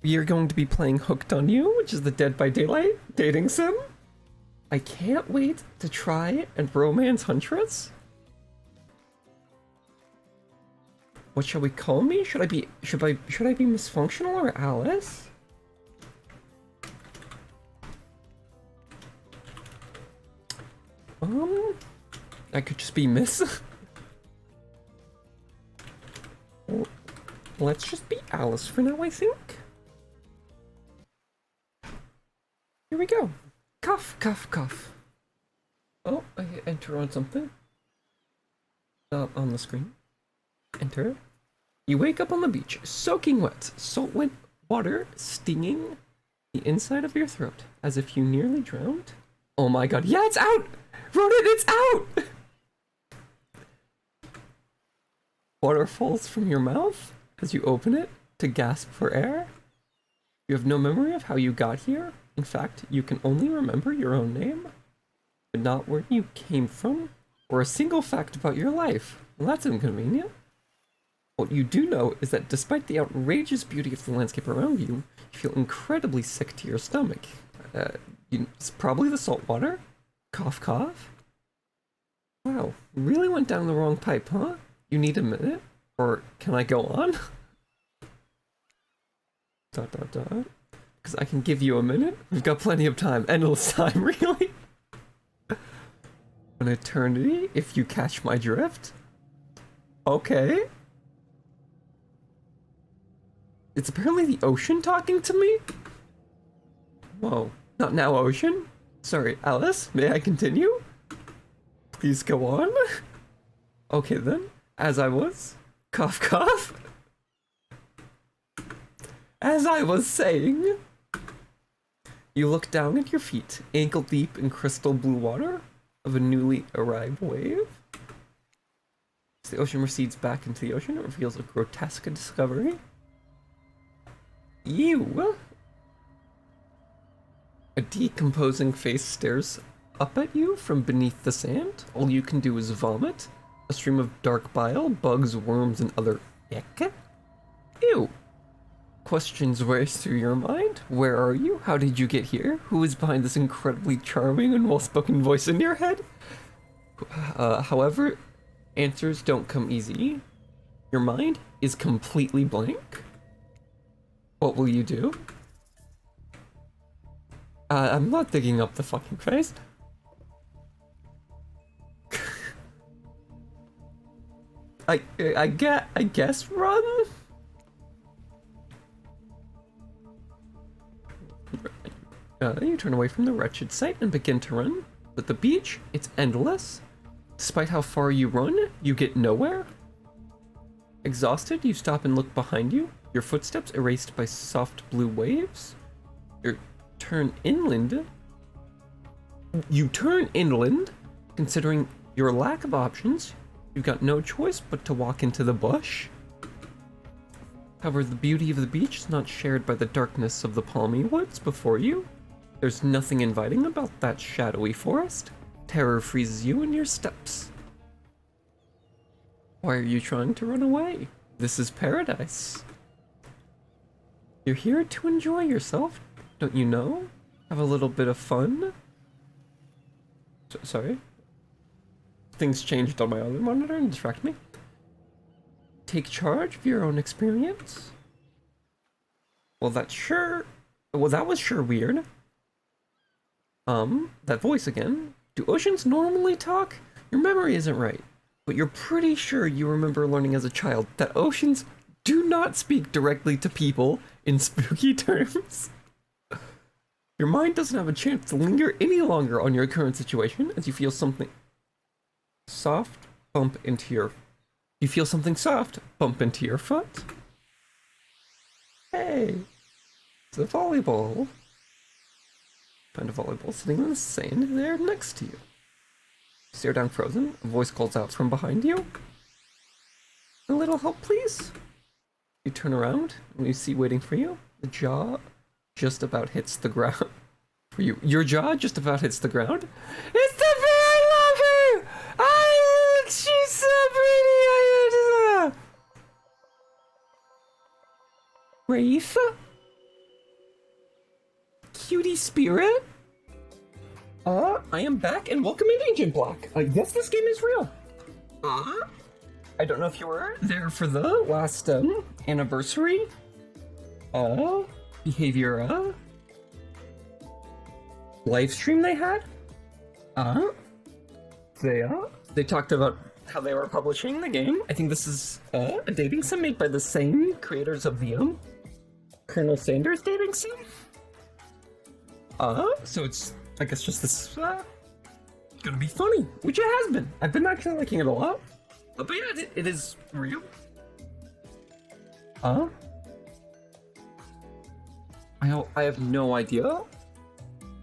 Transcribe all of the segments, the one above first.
We are going to be playing Hooked on You, which is the Dead by Daylight dating sim. I can't wait to try and romance Huntress. What shall we call me? Should I be Misfunctional or Alice? I could just be Miss. Well, let's just be Alice for now, I think. Here we go. Cuff, cuff, cuff. Oh, I hit enter on something. On the screen. Enter. You wake up on the beach, soaking wet, salt wet water stinging the inside of your throat, as if you nearly drowned. Oh my god, yeah, it's out! Ronan, it's out! Water falls from your mouth as you open it to gasp for air. You have no memory of how you got here. In fact, you can only remember your own name, but not where you came from, or a single fact about your life. Well, that's inconvenient. What you do know is that despite the outrageous beauty of the landscape around you, you feel incredibly sick to your stomach. It's probably the salt water? Cough, cough? Wow, really went down the wrong pipe, huh? You need a minute? Or can I go on? ... Because I can give you a minute. We've got plenty of time. Endless time, really? An eternity, if you catch my drift? Okay. It's apparently the ocean talking to me? Whoa. Not now, ocean? Sorry, Alice, may I continue? Please go on. Okay then, as I was. Cough, cough. As I was saying, you look down at your feet, ankle deep in crystal blue water of a newly arrived wave. As the ocean recedes back into the ocean, it reveals a grotesque discovery. Ew! A decomposing face stares up at you from beneath the sand. All you can do is vomit. A stream of dark bile, bugs, worms, and other ick. Ew! Questions race through your mind. Where are you? How did you get here? Who is behind this incredibly charming and well-spoken voice in your head? However, answers don't come easy. Your mind is completely blank. What will you do? I'm not digging up the fucking face. I guess run? You turn away from the wretched sight and begin to run. But the beach, it's endless. Despite how far you run, you get nowhere. Exhausted, you stop and look behind you. Your footsteps erased by soft blue waves. You turn inland, considering your lack of options. You've got no choice but to walk into the bush. However, the beauty of the beach is not shared by the darkness of the palmy woods before you. There's nothing inviting about that shadowy forest. Terror freezes you in your steps. Why are you trying to run away? This is paradise. You're here to enjoy yourself, don't you know? Have a little bit of fun. Sorry. Things changed on my other monitor and distract me. Take charge of your own experience. Well, that was sure weird. That voice again. Do oceans normally talk? Your memory isn't right, but you're pretty sure you remember learning as a child that oceans do not speak directly to people in spooky terms. Your mind doesn't have a chance to linger any longer on your current situation as you feel something soft bump into your... You feel something soft bump into your foot. Hey, it's a volleyball. Find a volleyball sitting in the sand there next to you. Stare down frozen. A voice calls out from behind you. A little help, please? You turn around and you see waiting for you. The jaw just about hits the ground. For you, your jaw just about hits the ground. It's the bear! I love her! She's so pretty! Wraith? cutie spirit. I am back and welcome in Agent Black. Yes, this game is real. I don't know if you were there for the last anniversary behavior live stream they had. They talked about how they were publishing the game. I think this is a dating sim made by the same creators of the Colonel Sanders dating sim. So it's, I guess, just this gonna be funny, which it has been. I've been actually liking it a lot. But yeah, it is real. I have no idea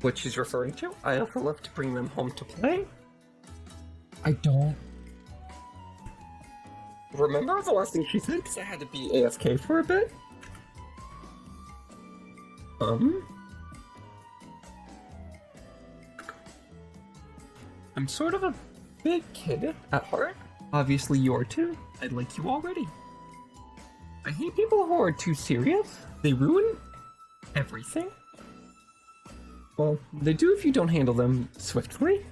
what she's referring to. I also love to bring them home to play. I don't remember the last thing she said because I had to be AFK for a bit. I'm sort of a big kid at heart. Obviously you are too. I like you already. I hate people who are too serious. They ruin everything. Well, they do if you don't handle them swiftly.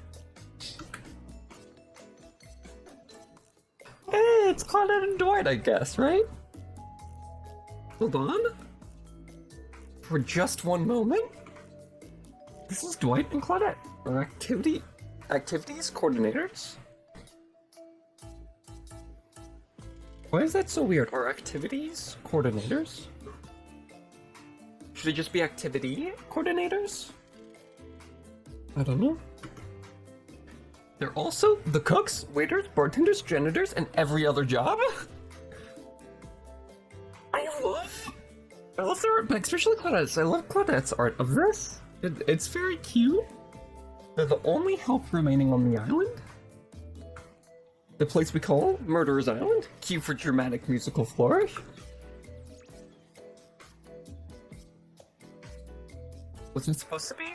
Hey, it's Claudette and Dwight, I guess, right? Hold on. For just one moment. This is Dwight and Claudette. Our activities coordinators? Why is that so weird? Our activities coordinators? Should it just be activity coordinators? I don't know. They're also the cooks, waiters, bartenders, janitors, and every other job? I love their art, but especially Claudette's. I love Claudette's art of this. It's very cute. They're the only help remaining on the island. The place we call Murderer's Island. Cue for dramatic musical flourish. What's it supposed to be?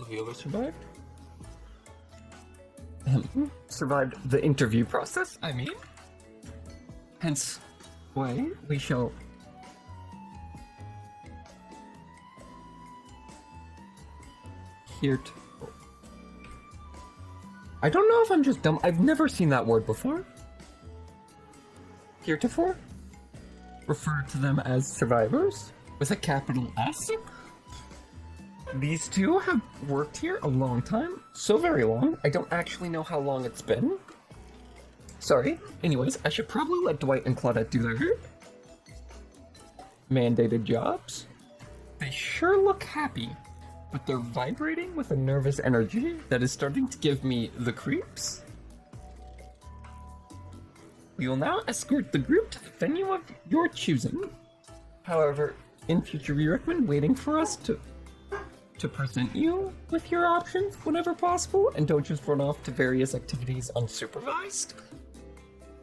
The other survived? Survived the interview process, I mean. Hence, why we shall I don't know if I'm just dumb. I've never seen that word before. Heretofore? Refer to them as survivors with a capital S. These two have worked here a long time. So very long. I don't actually know how long it's been. Sorry. Anyways, I should probably let Dwight and Claudette do their mandated jobs. They sure look happy, but they're vibrating with a nervous energy that is starting to give me the creeps. We will now escort the group to the venue of your choosing. However, in future we recommend waiting for us to present you with your options whenever possible, and don't just run off to various activities unsupervised.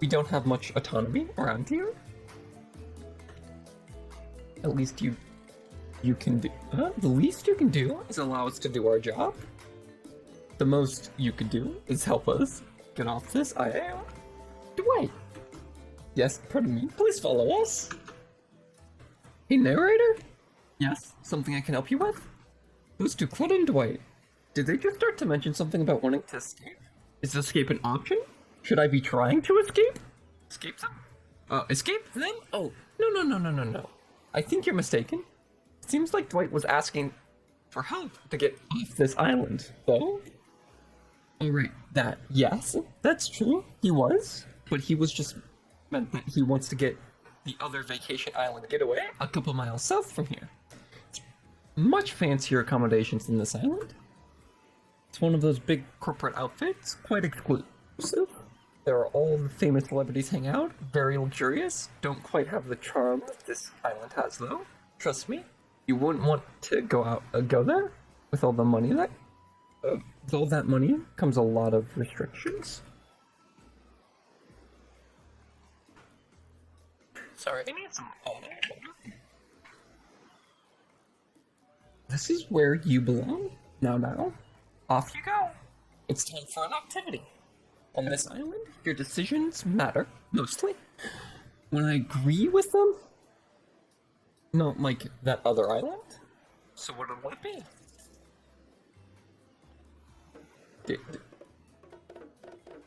We don't have much autonomy around here. At least you can do. The least you can do is allow us to do our job. The most you could do is help us get off this island. Dwight. Yes, pardon me. Please follow us. Hey, narrator? Yes, something I can help you with? Those two, Claude and Dwight. Did they just start to mention something about wanting to escape? Is escape an option? Should I be trying to escape? Escape them? Escape them? Oh, no. I think you're mistaken. It seems like Dwight was asking for help to get off this island, though. Alright, yes, that's true. He was, but he was just meant that he wants to get the other vacation island getaway a couple miles south from here. It's much fancier accommodations than this island. It's one of those big corporate outfits, quite exclusive. There are all the famous celebrities hang out, very luxurious. Don't quite have the charm that this island has, though. Trust me, you wouldn't want to go there with all the money that. With all that money comes a lot of restrictions. Sorry, I need some water. This is where you belong. Now, off you go. It's time for an activity. On this island, your decisions matter, mostly. When I agree with them, not like that other island. So what would it be?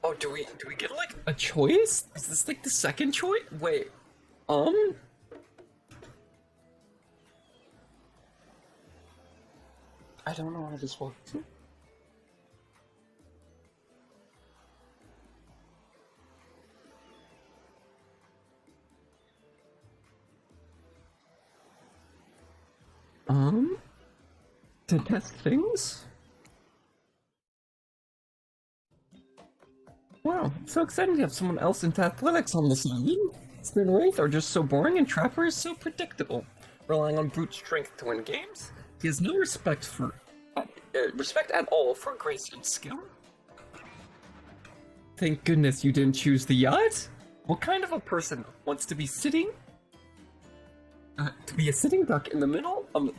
Oh, do we get like a choice? Is this like the second choice? Wait, I don't know how this works. To test things? Wow, so exciting to have someone else into athletics on this island. Spin and Wraith are just so boring and Trapper is so predictable. Relying on brute strength to win games, he has no respect at all for grace and skill. Thank goodness you didn't choose the yacht. What kind of a person wants to be a sitting duck in the middle of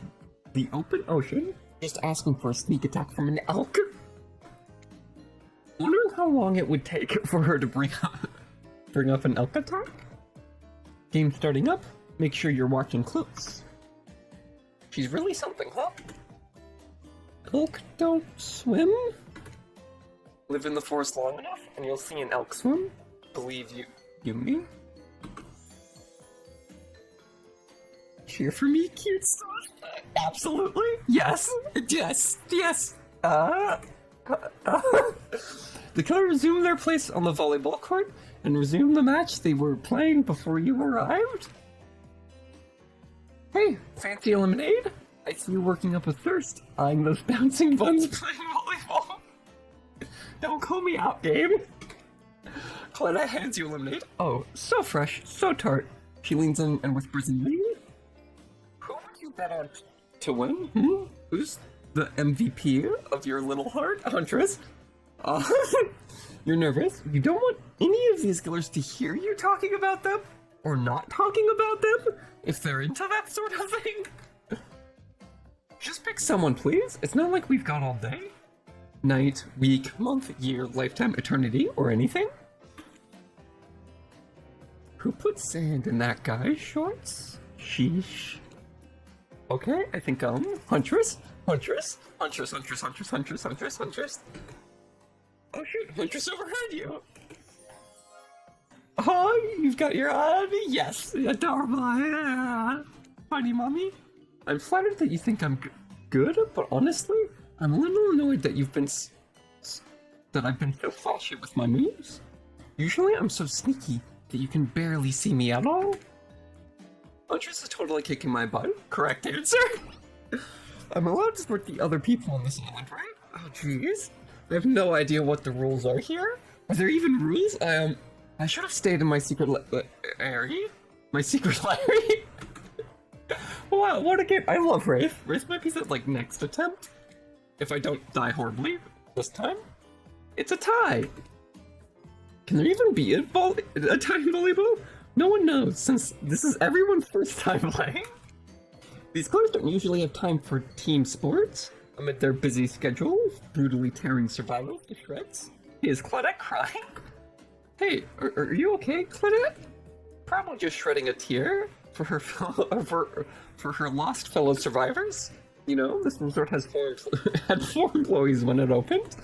the open ocean, just asking for a sneak attack from an elk? Wondering how long it would take for her to bring up an elk attack? Game starting up, make sure you're watching close. She's really something, huh? Elk don't swim? Live in the forest long enough and you'll see an elk swim. Believe you me? Cheer for me, cute stuff. Absolutely. Yes. The killer resumed their place on the volleyball court and resumed the match they were playing before you arrived. Hey, fancy a lemonade? I see you working up a thirst, eyeing those bouncing buns playing volleyball. Don't call me out, Gabe. Cleta hands you a lemonade. Oh, so fresh, so tart. She leans in and whispers in your ear. Who would you bet on to win? Who's the MVP of your little heart? Huntress. You're nervous. You don't want any of these killers to hear you talking about them, or not talking about them, if they're into that sort of thing. Just pick someone, please. It's not like we've got all day. Night, week, month, year, lifetime, eternity, or anything. Who put sand in that guy's shorts? Sheesh. Okay, I think, Huntress. Oh shoot, Huntress overheard you. Oh, you've got your eye on me? Yes, adorable. Funny mommy. I'm flattered that you think I'm good, but honestly, I'm a little annoyed that I've been so flashy with my moves. Usually I'm so sneaky that you can barely see me at all. Huntress is totally kicking my butt. Correct answer. I'm allowed to support the other people on this island, right? Oh jeez. I have no idea what the rules are here. Are there even rules? I should have stayed in my secret area. My secret Larry. Wow, what a game. I love Wraith. Wraith might be the, next attempt. If I don't die horribly this time. It's a tie. Can there even be a tie in volleyball? No one knows, since this is everyone's first time playing. These players don't usually have time for team sports. Amid their busy schedules, brutally tearing survivors to shreds. Is Claudette crying? Hey, are you okay, Claudette? Probably just shredding a tear for her for her lost fellow survivors. You know, this resort had 4 employees when it opened.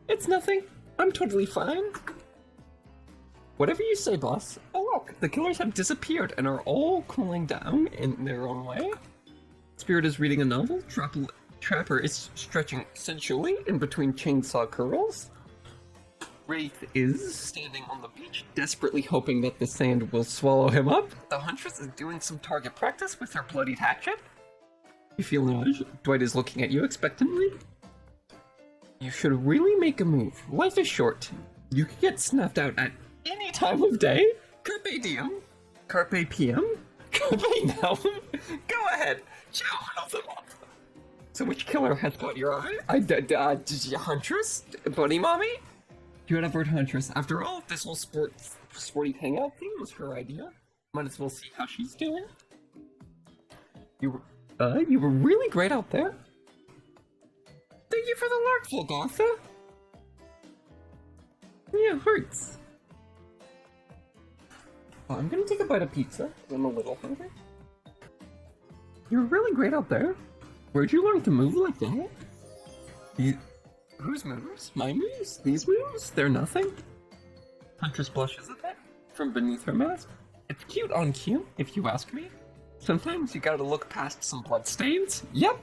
It's nothing. I'm totally fine. Whatever you say, boss. Oh look, the killers have disappeared and are all cooling down in their own way. Spirit is reading a novel. Trapper is stretching sensually in between chainsaw curls. Wraith is standing on the beach, desperately hoping that the sand will swallow him up. The Huntress is doing some target practice with her bloodied hatchet. You feel nudge. Dwight is looking at you expectantly. You should really make a move. Life is short. You could get snapped out at any time of day. Carpe diem. Carpe PM. Carpe now. Go ahead. Chow them up. So which killer has got your eye? Huntress? Bunny Mommy? You had a bird Huntress. After all, this whole sporty hangout thing was her idea. Might as well see how she's doing. You were really great out there. Thank you for the larkful, Gotha. Yeah, it hurts. Well, I'm gonna take a bite of pizza, 'cause I'm a little hungry. You're really great out there. Where'd you learn to move like that? Whose moves? My moves? These moves? They're nothing. Huntress blushes at that from beneath her mask. It's cute on cue, if you ask me. Sometimes you gotta look past some bloodstains. Yep.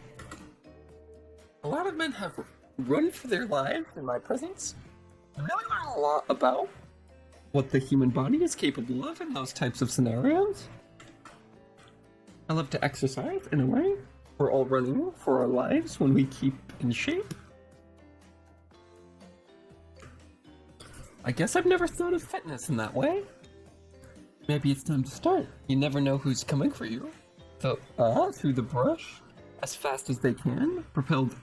A lot of men have run for their lives in my presence. I really learn a lot about what the human body is capable of in those types of scenarios. I love to exercise in a way. We're all running for our lives when we keep in shape. I guess I've never thought of fitness in that way. Maybe it's time to start. You never know who's coming for you. So, through the brush, as fast as they can, propelled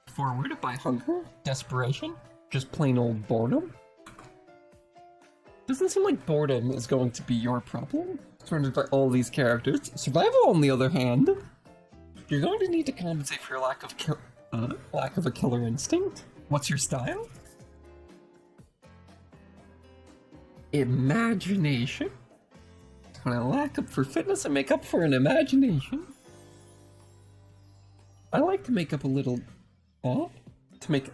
forward by hunger, desperation, just plain old boredom. Doesn't seem like boredom is going to be your problem, surrounded by all these characters. Survival, on the other hand, you're going to need to compensate for your lack of a killer instinct. What's your style? Imagination. When I lack up for fitness, I make up for an imagination. I like to make up a little, to make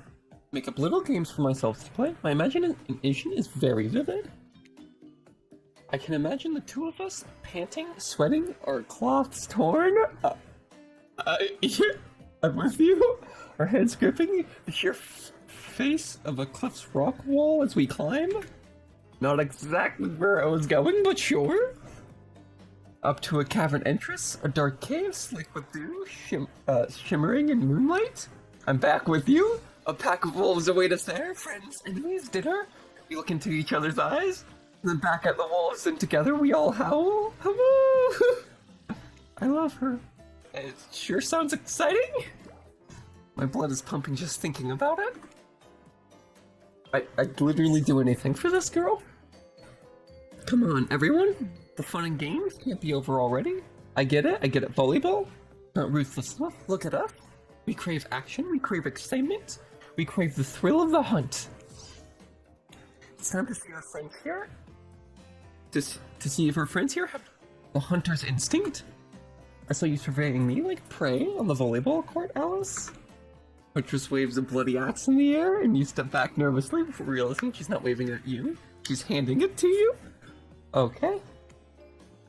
up little games for myself to play. My imagination is very vivid. I can imagine the two of us panting, sweating, our cloths torn. I'm with you. Our heads gripping the sheer face of a cliff's rock wall as we climb. Not exactly where I was going, but sure. Up to a cavern entrance, a dark cave slick with dew, shimmering in moonlight. I'm back with you. A pack of wolves await us there. Friends, enemies, dinner. We look into each other's eyes. Then back at the wolves, and together we all howl. Hello! I love her. It sure sounds exciting. My blood is pumping just thinking about it. I'd literally do anything for this girl. Come on, everyone. The fun and games can't be over already. I get it. Volleyball. Not ruthless enough. Look at us. We crave action. We crave excitement. We crave the thrill of the hunt. It's time to see our friends here. To see if our friends here have the hunter's instinct. I saw you surveying me like prey on the volleyball court, Alice. Huntress waves a bloody axe in the air, and you step back nervously before realizing she's not waving it at you. She's handing it to you. Okay.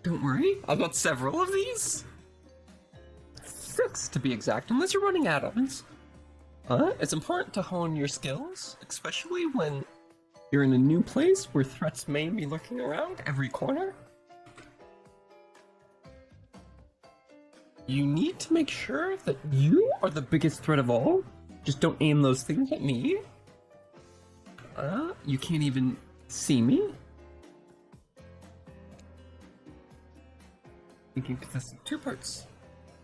Don't worry, I've got several of these. 6 to be exact, unless you're running add-ons. It's important to hone your skills, especially when you're in a new place where threats may be lurking around every corner. You need to make sure that you are the biggest threat of all. Just don't aim those things at me. You can't even see me. It can consist of 2 parts.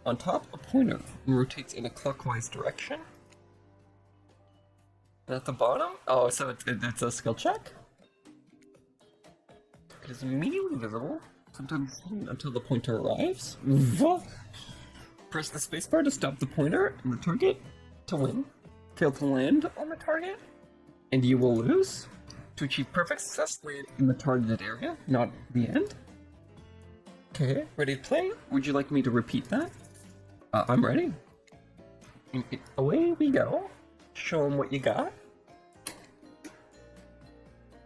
On top, a pointer rotates in a clockwise direction. And at the bottom, so it's a skill check. It is immediately visible, sometimes until the pointer arrives. Press the spacebar to stop the pointer and the target to win. Fail to land on the target, and you will lose. To achieve perfect success, land in the targeted area, not the end. Okay, ready to play? Would you like me to repeat that? I'm ready. Away we go. Show them what you got.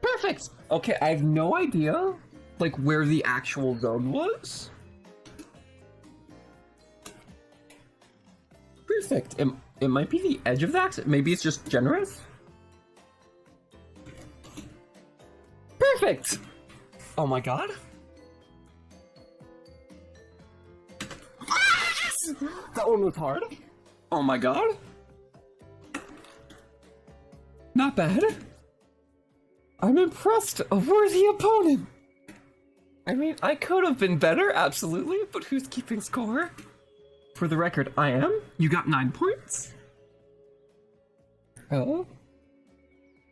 Perfect! Okay, I have no idea, like, where the actual zone was. Perfect. It might be the edge of that. Maybe it's just generous. Perfect! Oh my god. Yes! That one was hard. Oh my god. Not bad. I'm impressed. A worthy opponent. I mean, I could have been better, absolutely, but who's keeping score? For the record, I am. You got 9 points. Oh.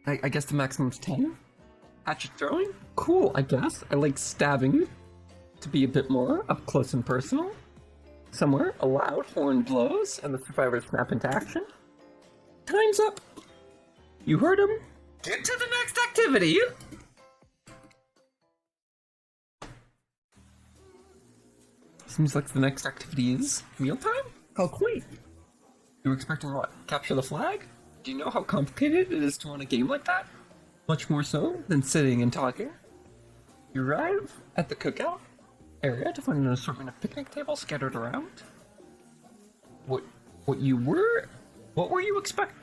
I guess the maximum's 10. Hatchet throwing? Cool, I guess. I like stabbing to be a bit more up close and personal. Somewhere, a loud horn blows, and the survivors snap into action. Time's up. You heard him. Get to the next activity! Seems like the next activity is mealtime? How quaint. You were expecting what? Capture the flag? Do you know how complicated it is to run a game like that? Much more so than sitting and talking. You arrive at the cookout area to find an assortment of picnic tables scattered around. What were you expecting?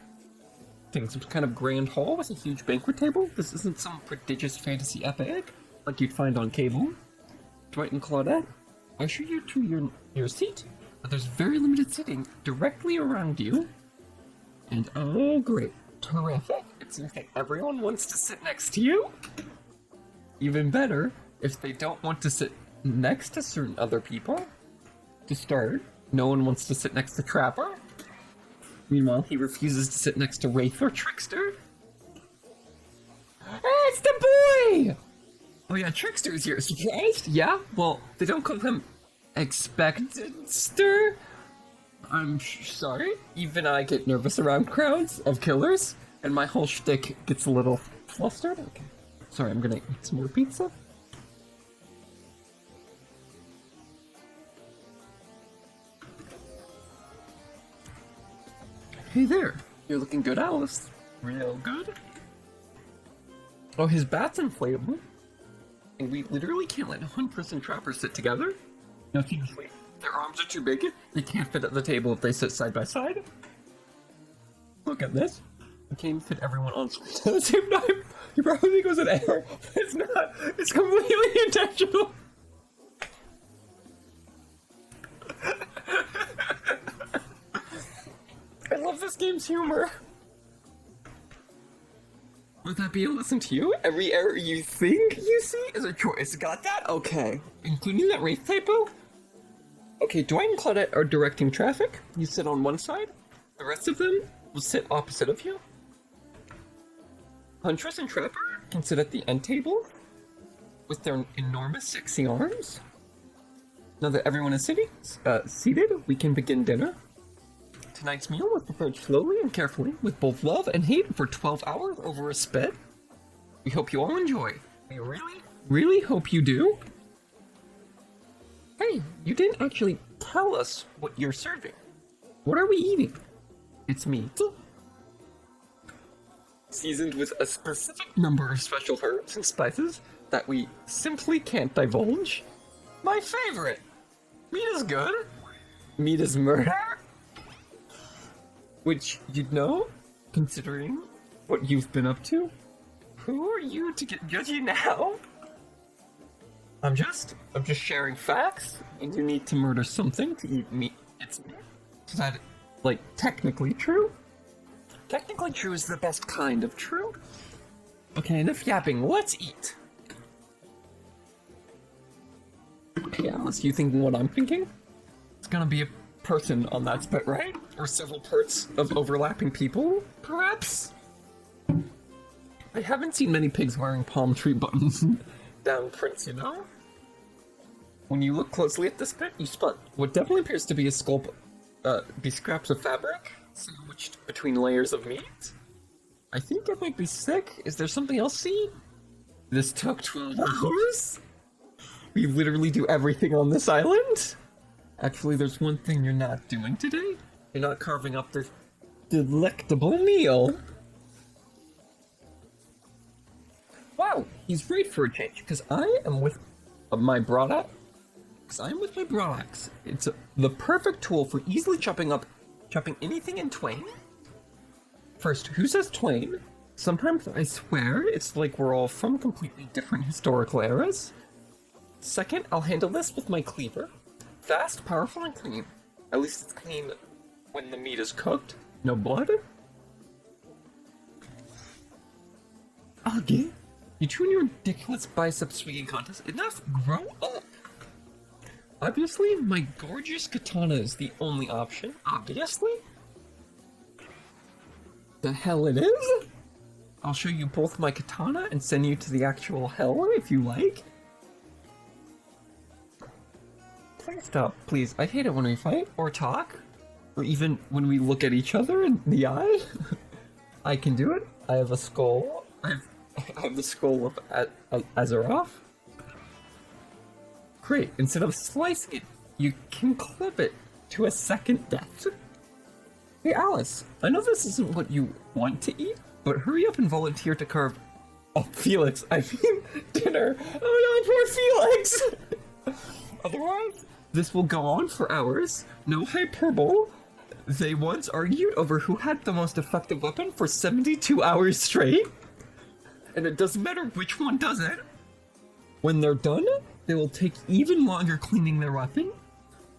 Some kind of grand hall with a huge banquet table? This isn't some prodigious fantasy epic like you'd find on cable. Dwight and Claudette usher you to your seat, but there's very limited seating directly around you. And oh great, terrific, it seems like everyone wants to sit next to you. Even better, if they don't want to sit next to certain other people. To start, no one wants to sit next to Trapper. Meanwhile, he refuses to sit next to Wraith or Trickster. Hey, it's the boy! Oh yeah, Trickster's here. Surprised? Yeah? Well, they don't call him Expectedster. I'm sorry. Even I get nervous around crowds of killers, and my whole shtick gets a little flustered. Okay. Sorry, I'm gonna eat some more pizza. Hey there. You're looking good, Alice. Real good. Oh, his bat's inflatable. And we literally can't let Huntress and Trapper sit together. No, seriously. Their arms are too big. They can't fit at the table if they sit side by side. Look at this. We can't even fit everyone on screen at the same time. You probably think it was an error, but it's not. It's completely intentional. I love this game's humor. Would that be a lesson to you? Every error you think you see is a choice. Got that? Okay. Including that Wraith typo? Okay, Dwight and Claudette are directing traffic. You sit on one side. The rest of them will sit opposite of you. Huntress and Trapper can sit at the end table with their enormous sexy arms. Now that everyone is seated, we can begin dinner. Tonight's meal was prepared slowly and carefully, with both love and hate for 12 hours over a spit. We hope you all enjoy. We really hope you do. Hey, you didn't actually tell us what you're serving. What are we eating? It's meat. Seasoned with a specific number of special herbs and spices that we simply can't divulge. My favorite. Meat is good. Meat is murder. Which, you'd know, considering what you've been up to. Who are you to get judgy now? I'm just sharing facts, and you need to murder something to eat meat. It's meat. Is that, like, technically true? Technically true is the best kind of true. Okay, enough yapping, let's eat. Okay, Alice, you thinking what I'm thinking? It's gonna be a person on that spit, right? Or several parts of overlapping people, perhaps? I haven't seen many pigs wearing palm tree buttons down prints, you know? When you look closely at this bit, you spot what definitely appears to be a be scraps of fabric sandwiched between layers of meat. I think it might be sick. Is there something else to eat? This took 12 hours? We literally do everything on this island? Actually, there's one thing you're not doing today. You're not carving up this delectable meal. Wow, he's great for a change, because I am with my broadaxe. It's the perfect tool for easily chopping anything in twain. First, who says twain? Sometimes I swear it's like we're all from completely different historical eras. Second, I'll handle this with my cleaver. Fast, powerful, and clean. At least it's clean when the meat is cooked. No blood. Okay. You two and your ridiculous bicep swinging contest. Enough, grow up. Obviously, my gorgeous katana is the only option. Obviously. The hell it is? I'll show you both my katana and send you to the actual hell if you like. Please stop, please. I hate it when we fight, or talk, or even when we look at each other in the eye. I can do it. I have a skull I have the skull of Azeroth. Great. Instead of slicing it, you can clip it to a second death. Hey Alice, I know this isn't what you want to eat, but hurry up and volunteer to carve. Oh, Felix, I mean dinner. Oh no, poor Felix. Otherwise, this will go on for hours. No hyperbole. They once argued over who had the most effective weapon for 72 hours straight. And it doesn't matter which one does it. When they're done, they will take even longer cleaning their weapon,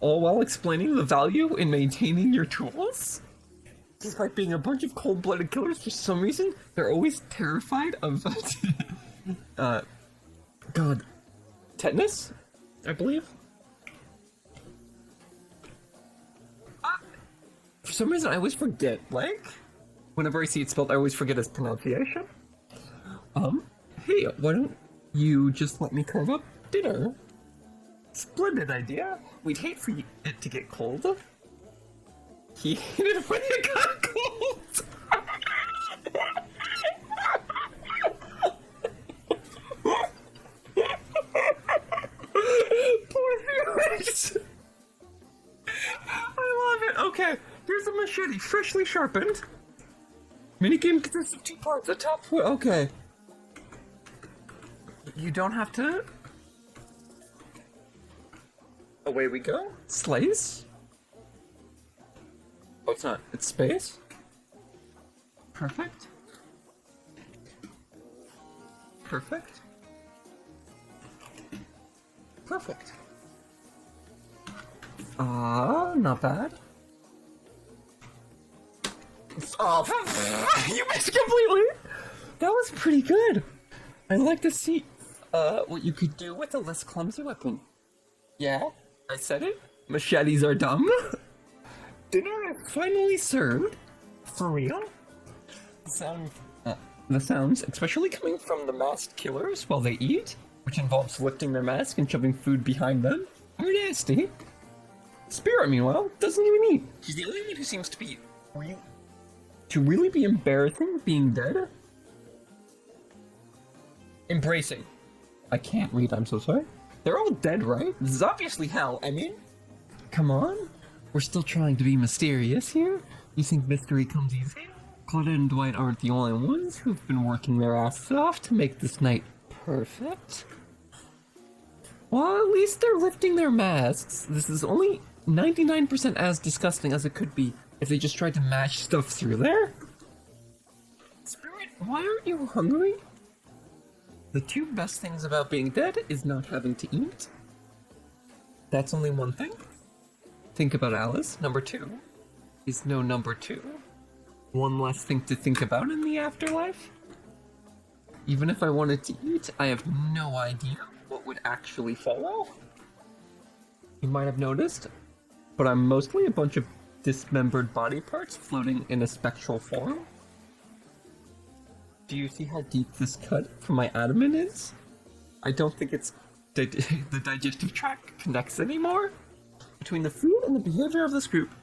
all while explaining the value in maintaining your tools. Despite being a bunch of cold-blooded killers, for some reason, they're always terrified of, tetanus, I believe? For some reason, I always forget, whenever I see it spelled, I always forget its pronunciation. Hey, why don't you just let me carve up dinner? Splendid idea. We'd hate for it to get cold. He hated it when it got cold. Poor Felix. I love it. Okay, here's a machete, freshly sharpened. Minigame consists of 2 parts. The top one. Okay. You don't have to. Away we go. Slice. Oh, it's not. It's space. Perfect. Perfect. Perfect. Not bad. Oh, you missed completely! That was pretty good. I'd like to see, what you could do with a less clumsy weapon. Yeah, I said it. Machetes are dumb. Dinner is finally served. For real? The sounds, especially coming from the masked killers while they eat, which involves lifting their mask and shoving food behind them, are nasty. Spirit, meanwhile, doesn't even eat. She's the only one who seems to be really be embarrassing being dead. Embracing. I can't read, I'm so sorry. They're all dead, right? This is obviously hell, I mean. Come on. We're still trying to be mysterious here. You think mystery comes easy? Claudia and Dwight aren't the only ones who've been working their asses off to make this night perfect. Well, at least they're lifting their masks. This is only 99% as disgusting as it could be if they just tried to mash stuff through there. Spirit, why aren't you hungry? The 2 best things about being dead is not having to eat. That's only one thing. Think about Alice. Number 2 is no number 2. One less thing to think about in the afterlife. Even if I wanted to eat, I have no idea what would actually follow. You might have noticed, but I'm mostly a bunch of dismembered body parts floating in a spectral form. Do you see how deep this cut from my abdomen is? I don't think it's the digestive tract connects anymore. Between the food and the behavior of this group,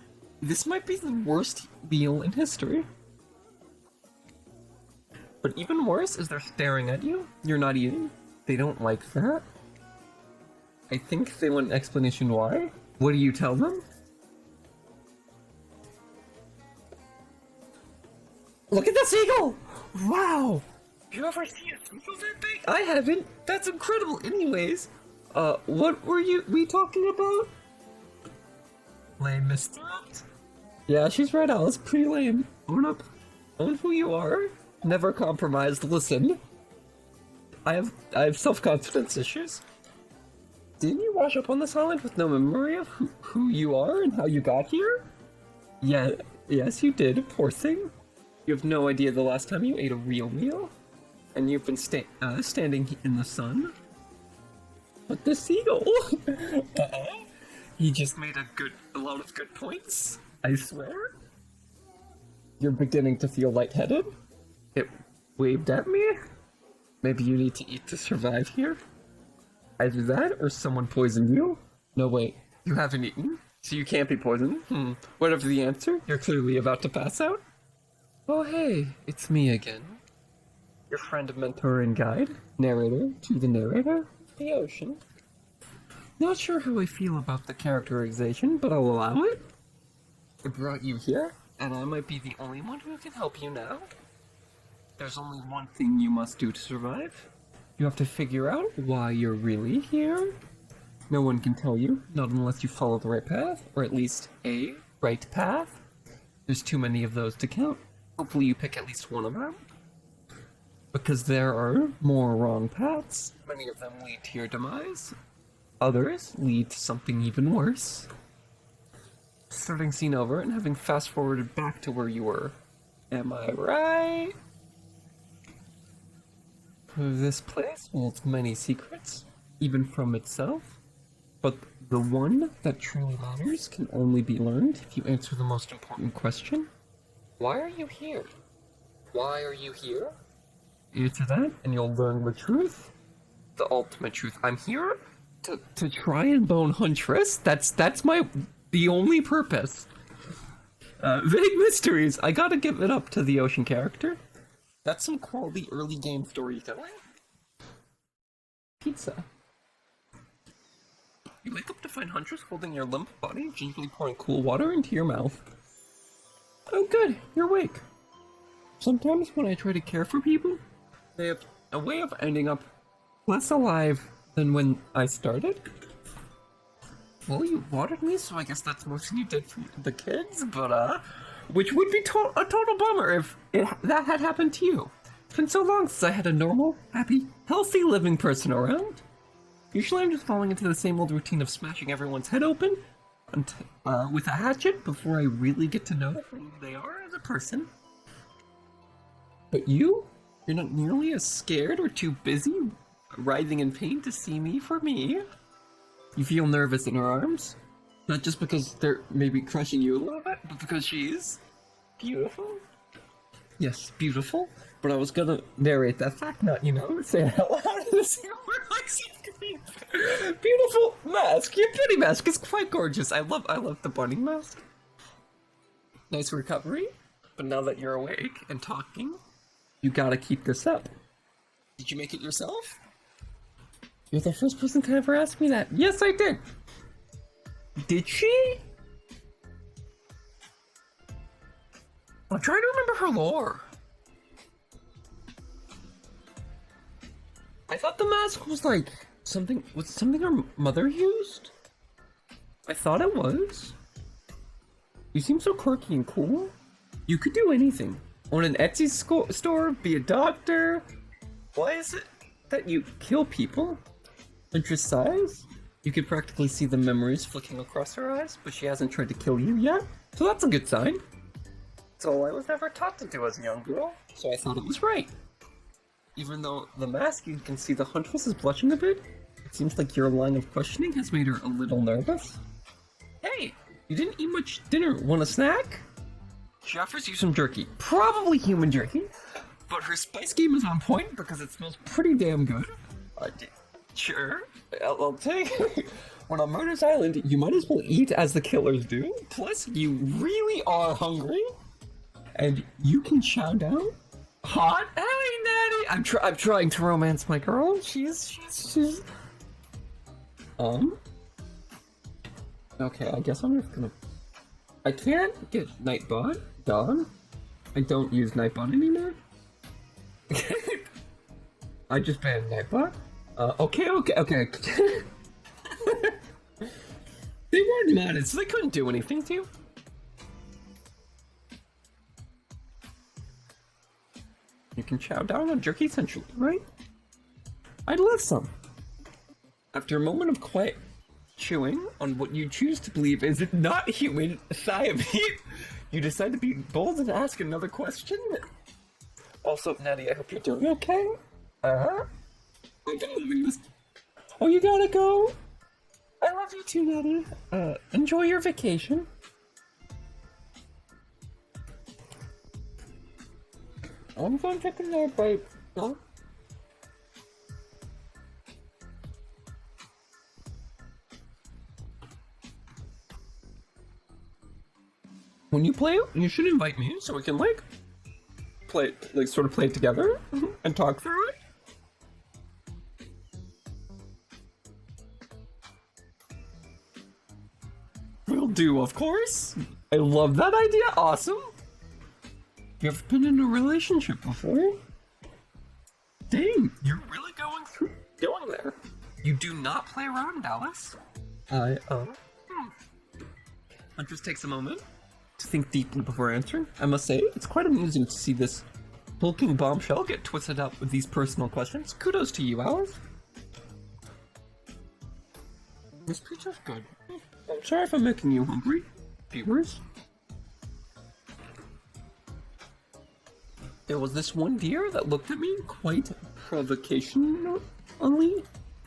this might be the worst meal in history. But even worse is they're staring at you. You're not eating. They don't like that. I think they want an explanation why. What do you tell them? Look at the seagull! Wow! You ever seen a seagull that big? I haven't. That's incredible. Anyways, what were we talking about? Lame misdirect? Yeah, she's right, Alice. Pretty lame. Own up. Own who you are. Never compromised. Listen. I have self-confidence issues. Didn't you wash up on this island with no memory of who you are and how you got here? Yeah, yes you did, poor thing. You have no idea the last time you ate a real meal. And you've been standing in the sun. But the seagull! He just made a lot of good points, I swear. You're beginning to feel lightheaded? It waved at me? Maybe you need to eat to survive here? Either that, or someone poisoned you? No, wait, you haven't eaten, so you can't be poisoned? Whatever the answer, you're clearly about to pass out. Oh hey, it's me again. your friend, mentor, and guide, narrator to the narrator, the ocean. Not sure how I feel about the characterization, but I'll allow it. I brought you here, and I might be the only one who can help you now. There's only one thing you must do to survive. You have to figure out why you're really here. No one can tell you, not unless you follow the right path, or at least a right path. There's too many of those to count. Hopefully you pick at least one of them. Because there are more wrong paths. Many of them lead to your demise. Others lead to something even worse. Starting scene over and having fast forwarded back to where you were. Am I right? This place holds many secrets, even from itself. But the one that truly matters can only be learned if you answer the most important question. Why are you here? Why are you here? Answer that, and you'll learn the truth. The ultimate truth. I'm here to try and bone Huntress. That's the only purpose. Vague mysteries. I gotta give it up to the ocean character. That's some quality early game storytelling. Pizza. You wake up to find Huntress holding your limp body, gingerly pouring cool water into your mouth. Oh good, you're awake. Sometimes when I try to care for people, they have a way of ending up less alive than when I started. Well, you watered me, so I guess that's more than you did for the kids, but which would be a total bummer if that had happened to you. It's been so long since I had a normal, happy, healthy living person around. Usually I'm just falling into the same old routine of smashing everyone's head open with a hatchet before I really get to know who they are as a person. But you're not nearly as scared or too busy writhing in pain to see me for me. You feel nervous in her arms, not just because they're maybe crushing you a little bit, but because she's beautiful. Yes, beautiful, but I was gonna narrate that fact, not, say it out loud in the same word like screen. Beautiful mask, your bunny mask is quite gorgeous. I love the bunny mask. Nice recovery, but now that you're awake and talking, you gotta keep this up. Did you make it yourself? You're the first person to ever ask me that. Yes, I did. Did she? I'm trying to remember her lore. I thought the mask was like something her mother used? I thought it was. You seem so quirky and cool. You could do anything. Own an Etsy store, be a doctor. Why is it that you kill people? Interest size? You could practically see the memories flicking across her eyes, but she hasn't tried to kill you yet, so that's a good sign. It's all I was ever taught to do as a young girl, so I thought it was right. Even though the mask, you can see the Huntress is blushing a bit, it seems like your line of questioning has made her a little nervous. Hey, you didn't eat much dinner. Want a snack? She offers you some jerky. Probably human jerky, but her spice game is on point because it smells pretty damn good. Sure, I'll take it. When on Murder's Island, you might as well eat as the killers do. Plus, you really are hungry, and you can chow down. Hot? Hey, Natty! I'm trying to romance my girl. She's. Okay, I guess I'm just gonna. I can't get Nightbot done. I don't use Nightbot anymore. I just banned Nightbot. Okay. They weren't modded, so they couldn't do anything to you. You can chow down on jerky essentially, right? I'd love some. After a moment of quiet chewing on what you choose to believe is not human thigh meat, you decide to be bold and ask another question. Also, Natty, I hope you're doing okay. I've been loving this. Oh, you gotta go? I love you too, Natty. Enjoy your vacation. I'm going to take a nap, babe. Huh? When you play, you should invite me so we can, play it together and talk through it? Will do, of course. I love that idea. Awesome. You ever been in a relationship before? Dang, you're really going there. You do not play around, Alice. Huntress takes a moment to think deeply before answering. I must say, it's quite amusing to see this hulking bombshell get twisted up with these personal questions. Kudos to you, Alice. This pizza's good. I'm sorry if I'm making you hungry, viewers. There was this one deer that looked at me quite provocationally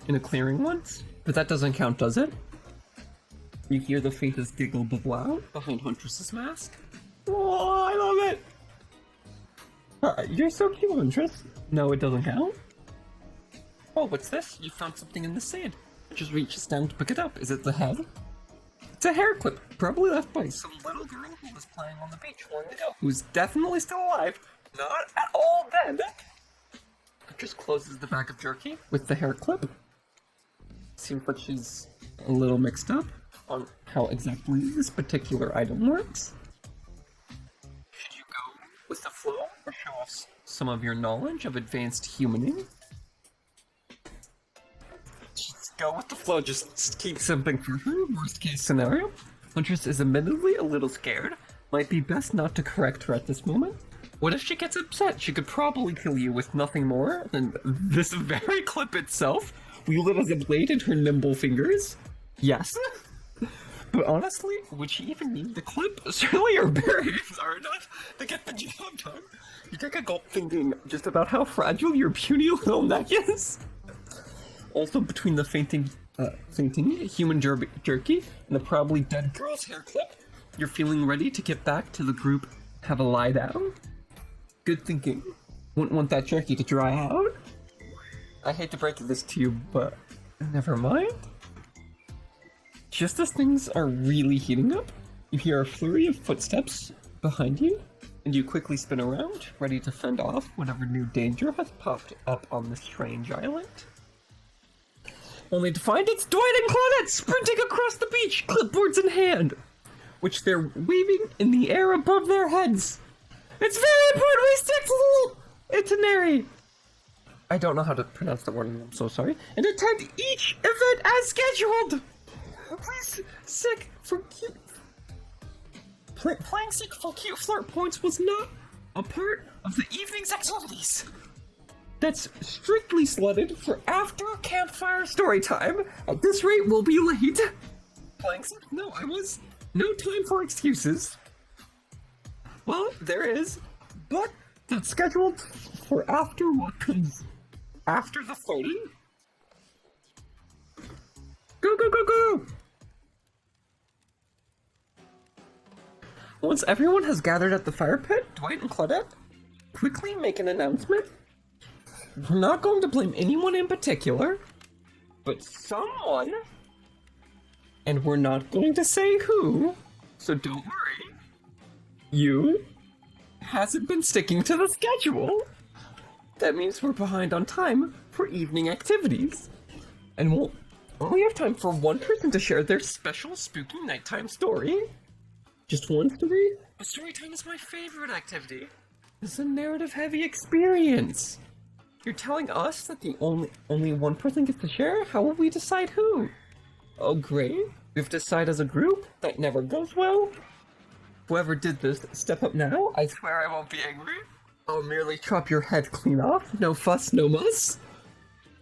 in a clearing once, but that doesn't count, does it? You hear the faintest giggle bubble out behind Huntress's mask. Oh, I love it! You're so cute, Huntress. No, it doesn't count. Oh, what's this? You found something in the sand. It just reaches down to pick it up. Is it the head? It's a hair clip, probably left by some little girl who was playing on the beach long ago, who's definitely still alive. Not at all dead. It just closes the bag of jerky with the hair clip. Seems like she's a little mixed up on how exactly this particular item works. Should you go with the flow or show us some of your knowledge of advanced humaning? Just go with the flow, just keep something for her, worst case scenario. Huntress is admittedly a little scared. Might be best not to correct her at this moment. What if she gets upset? She could probably kill you with nothing more than this very clip itself, wielded as a blade in her nimble fingers. Yes. But honestly, would she even need the clip? Surely her bare hands are enough to get the job done. You take a gulp thinking just about how fragile your puny little neck is. Also, between the fainting human jerky and the probably dead girl's hair clip, you're feeling ready to get back to the group, have a lie down? Good thinking. Wouldn't want that jerky to dry out. I hate to break this to you, but never mind. Just as things are really heating up, you hear a flurry of footsteps behind you, and you quickly spin around, ready to fend off whatever new danger has popped up on this strange island. Only to find it's Dwight and Claudette sprinting across the beach, clipboards in hand, which they're waving in the air above their heads. It's very important we stick to the itinerary. I don't know how to pronounce the word, I'm so sorry. And attend each event as scheduled. Please, sick for cute. Playing sick for cute flirt points was not a part of the evening's activities. That's strictly slotted for after campfire story time. At this rate, we'll be late. Playing sick? No, no time for excuses. Well, there is, but that's scheduled for after what comes after the flirting. Go, go, go, go! Once everyone has gathered at the fire pit, Dwight and Claudette quickly make an announcement. We're not going to blame anyone in particular, but someone, and we're not going to say who, so don't worry. You hasn't been sticking to the schedule. That means we're behind on time for evening activities. And we'll only have time for one person to share their special spooky nighttime story. Just one story? But story time is my favorite activity. It's a narrative-heavy experience. You're telling us that the only one person gets to share? How will we decide who? Oh, great. We have to decide as a group? That never goes well. Whoever did this, step up now. I swear I won't be angry. I'll merely chop your head clean off. No fuss, no muss.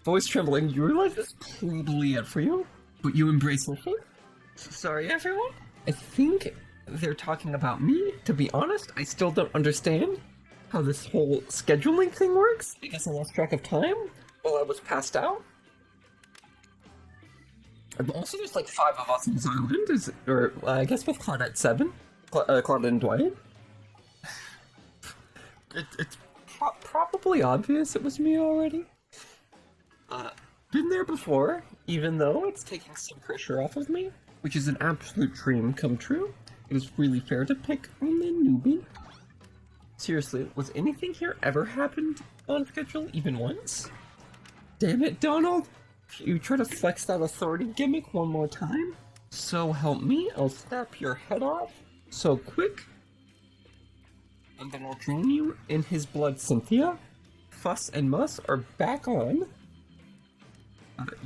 Voice trembling, you realize this is probably it for you, but you embrace it. Sorry, everyone. I think they're talking about me. To be honest, I still don't understand how this whole scheduling thing works. I guess I lost track of time while I was passed out. And also, there's like 5 of us on this island, or I guess with Claudette 7. Claudette and Dwight. It's probably obvious it was me already. Been there before, even though it's taking some pressure off of me, which is an absolute dream come true. It is really fair to pick on the newbie. Seriously, was anything here ever happened on schedule even once? Damn it, Donald! You try to flex that authority gimmick one more time? So help me, I'll snap your head off so quick. And then I'll drown you in his blood, Cynthia. Fuss and Muss are back on.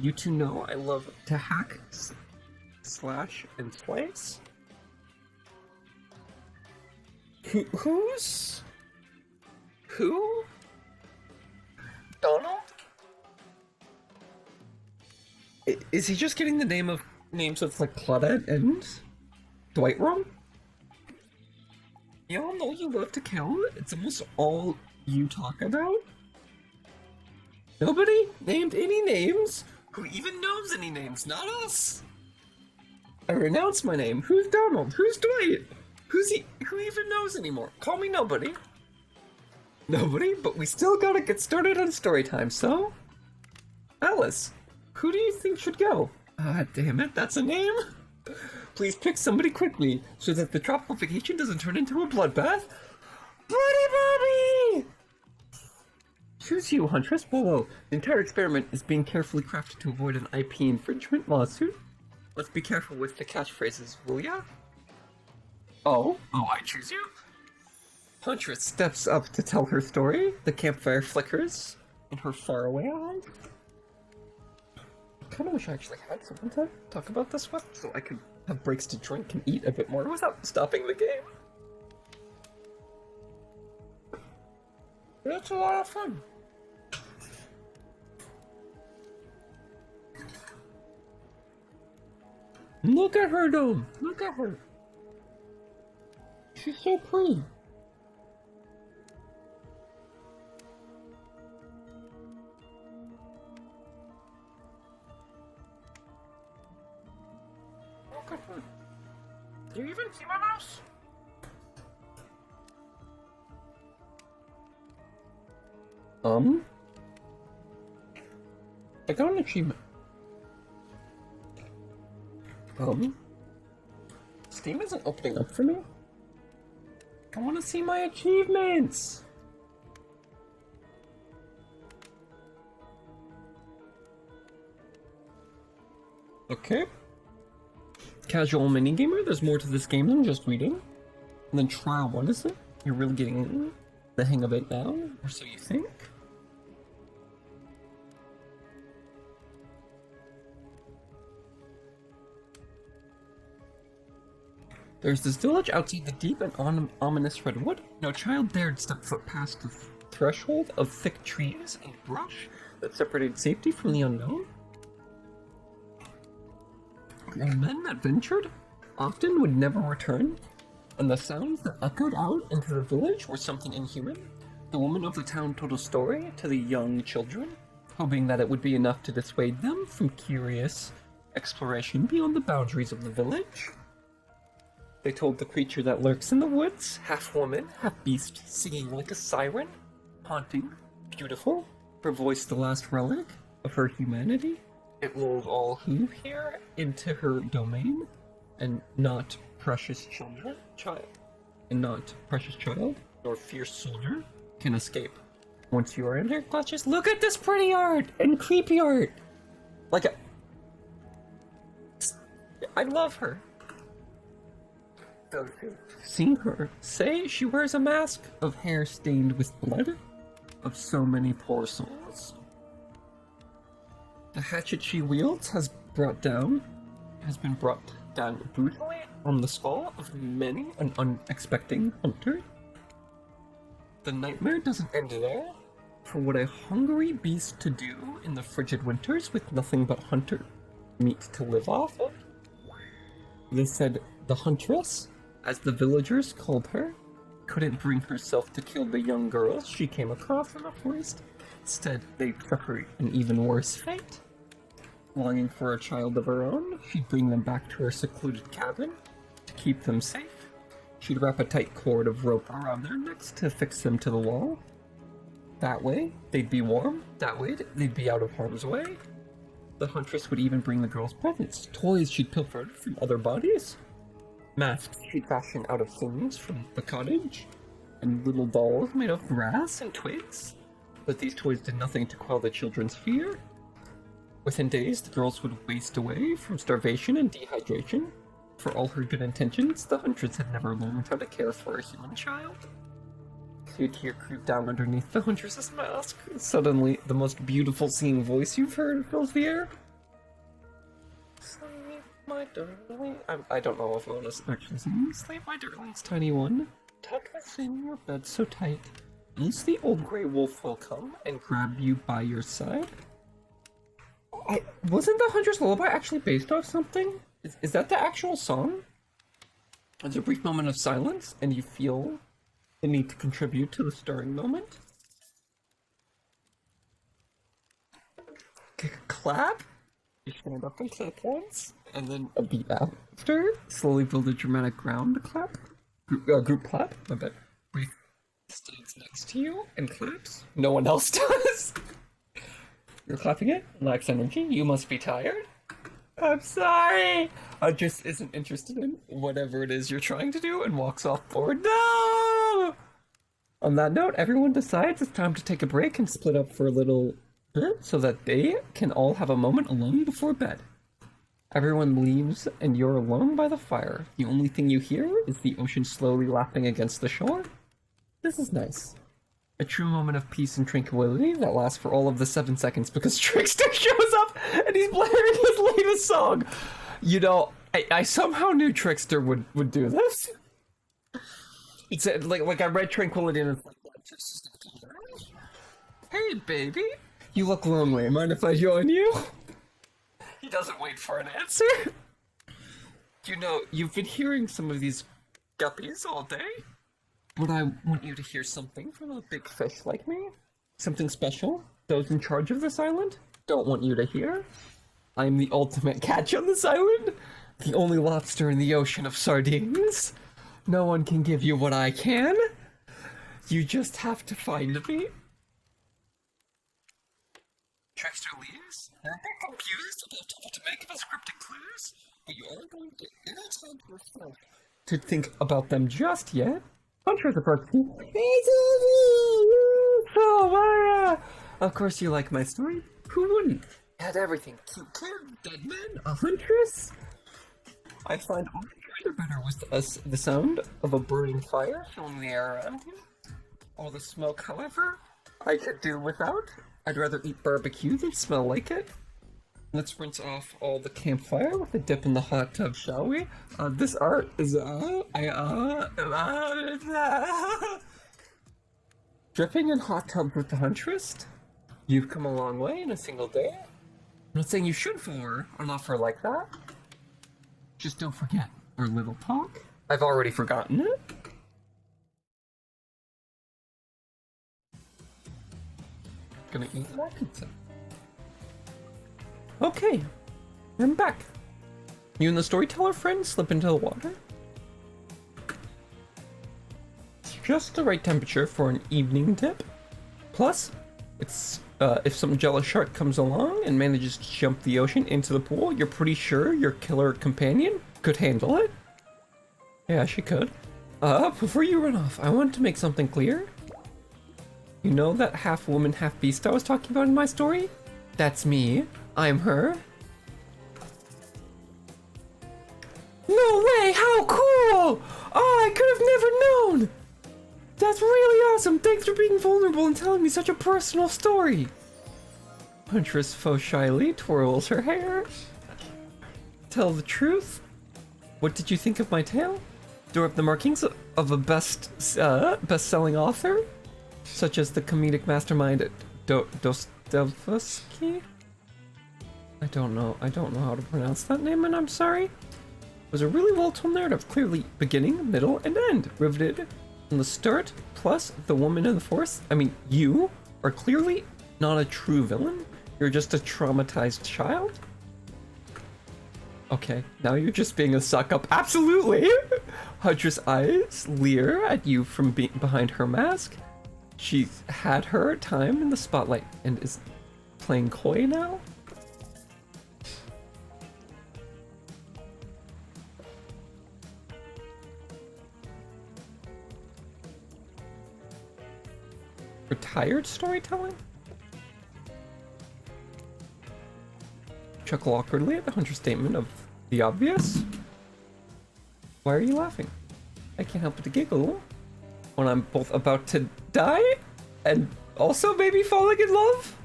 You two know I love to hack, slash, and slice. Who's? Who? Donald? Is he just getting the names of like Claudette and Dwight wrong? Y'all know you love to kill. It's almost all you talk about. Nobody named any names. Who even knows any names? Not us. I renounce my name. Who's Donald? Who's Dwight? Who's he? Who even knows anymore? Call me nobody. Nobody, but we still gotta get started on story time, so... Alice, who do you think should go? Ah, damn it, that's a name? Please pick somebody quickly, so that the tropical vacation doesn't turn into a bloodbath. Bloody Bobby! Choose you, Huntress. Whoa. The entire experiment is being carefully crafted to avoid an IP infringement lawsuit. Let's be careful with the catchphrases, will ya? Oh, I choose you? Huntress steps up to tell her story. The campfire flickers in her faraway eyes. I kind of wish I actually had someone to talk about this with, so I could have breaks to drink and eat a bit more without stopping the game. It's a lot of fun. Look at her, though. Look at her. She's so pretty. Look at her. Do you even see my mouse? I got an achievement. Steam isn't opening up for me. I want to see my achievements. Okay. Casual minigamer, there's more to this game than just reading. And then trial 1, is it? You're really getting the hang of it now, or so you think? There's this village outside the deep and ominous redwood. No child dared step foot past the threshold of thick trees and brush that separated safety from the unknown. The men that ventured often would never return, and the sounds that echoed out into the village were something inhuman. The woman of the town told a story to the young children, hoping that it would be enough to dissuade them from curious exploration beyond the boundaries of the village. They told the creature that lurks in the woods, half woman, half beast, singing like a siren, haunting, beautiful, her voice the last relic of her humanity. It lulled all who hear into her domain, and not precious child, nor fierce soldier can escape. Once you are in her clutches, look at this pretty art and creepy art. I love her. Those who've seen her say she wears a mask of hair stained with blood of so many poor souls. The hatchet she wields has been brought down brutally on the skull of many an unexpected hunter. The nightmare doesn't end there. For what a hungry beast to do in the frigid winters with nothing but hunter meat to live off of. They said the Huntress, as the villagers called her, couldn't bring herself to kill the young girls she came across in the forest. Instead, they'd suffer an even worse fate. Longing for a child of her own, she'd bring them back to her secluded cabin to keep them safe. She'd wrap a tight cord of rope around their necks to fix them to the wall. That way, they'd be warm. That way, they'd be out of harm's way. The Huntress would even bring the girls presents, toys she'd pilfered from other bodies, masks she'd fashioned out of things from the cottage, and little dolls made of grass and twigs. But these toys did nothing to quell the children's fear. Within days, the girls would waste away from starvation and dehydration. For all her good intentions, the Huntress had never learned how to care for a human child. You tear creep down underneath the Huntress's mask. Suddenly, the most beautiful singing voice you've heard fills the air. Sleep, my darling. I don't know if I want to actually sing. Sleep, my darling's tiny one. Tuck us in your bed so tight. Else the old grey wolf will come and grab you by your side. Wasn't the Huntress Lullaby actually based off something? Is that the actual song? There's a brief moment of silence, and you feel the need to contribute to the stirring moment. Clap. You stand up and clap once, and then a beat after. Slowly build a dramatic ground clap. Group clap. My bad. Brief stands next to you and claps. No one else does. You're clapping it. Lacks energy. You must be tired. I'm sorry. Just isn't interested in whatever it is you're trying to do and walks off board. No! On that note, everyone decides it's time to take a break and split up for a little bit so that they can all have a moment alone before bed. Everyone leaves and you're alone by the fire. The only thing you hear is the ocean slowly lapping against the shore. This is nice. A true moment of peace and tranquility that lasts for all of the 7 seconds because Trickster shows up and he's blaring his latest song. You know, I somehow knew Trickster would do this. It's like I read Tranquility and it's like, hey baby, you look lonely. Mind if I join you? He doesn't wait for an answer. You know, you've been hearing some of these guppies all day. But I want you to hear something from a big fish like me. Something special. Those in charge of this island don't want you to hear. I'm the ultimate catch on this island. The only lobster in the ocean of sardines. No one can give you what I can. You just have to find me. Trickster leaves. You're a bit confused about what to make of his cryptic clues, but you aren't going to get any time to reflect to think about them just yet. Huntress approaches you. Of course you like my story. Who wouldn't? It had everything. Cute kid, dead men, a huntress. I find altogether better was the sound of a burning fire filling the air around you. All the smoke, however, I could do without. I'd rather eat barbecue than smell like it. Let's rinse off all the campfire with a dip in the hot tub, shall we? This art is, dripping in hot tub with the Huntress? You've come a long way in a single day. I'm not saying you should for an offer like that. Just don't forget our little talk. I've already forgotten it. Gonna eat more pizza. Okay, I'm back. You and the storyteller friend slip into the water. It's just the right temperature for an evening dip. Plus, it's if some jealous shark comes along and manages to jump the ocean into the pool, you're pretty sure your killer companion could handle it. Yeah, she could. Before you run off, I want to make something clear. You know that half woman, half beast I was talking about in my story? That's me. I'm her. No way! How cool! Oh, I could have never known! That's really awesome! Thanks for being vulnerable and telling me such a personal story! Huntress faux shyly twirls her hair. Tell the truth? What did you think of my tale? Do I have the markings of a best-selling author? Such as the comedic mastermind Dostoevsky? I don't know how to pronounce that name, and I'm sorry. It was a really well-told narrative, clearly beginning, middle, and end, riveted from the start, plus the woman in the force. I mean, you are clearly not a true villain. You're just a traumatized child. Okay, now you're just being a suck-up. Absolutely! Huntress' eyes leer at you from behind her mask. She's had her time in the spotlight and is playing coy now. tired storytelling? Chuckle awkwardly at the Huntress statement of the obvious. Why are you laughing? I can't help but to giggle when I'm both about to die and also maybe falling in love.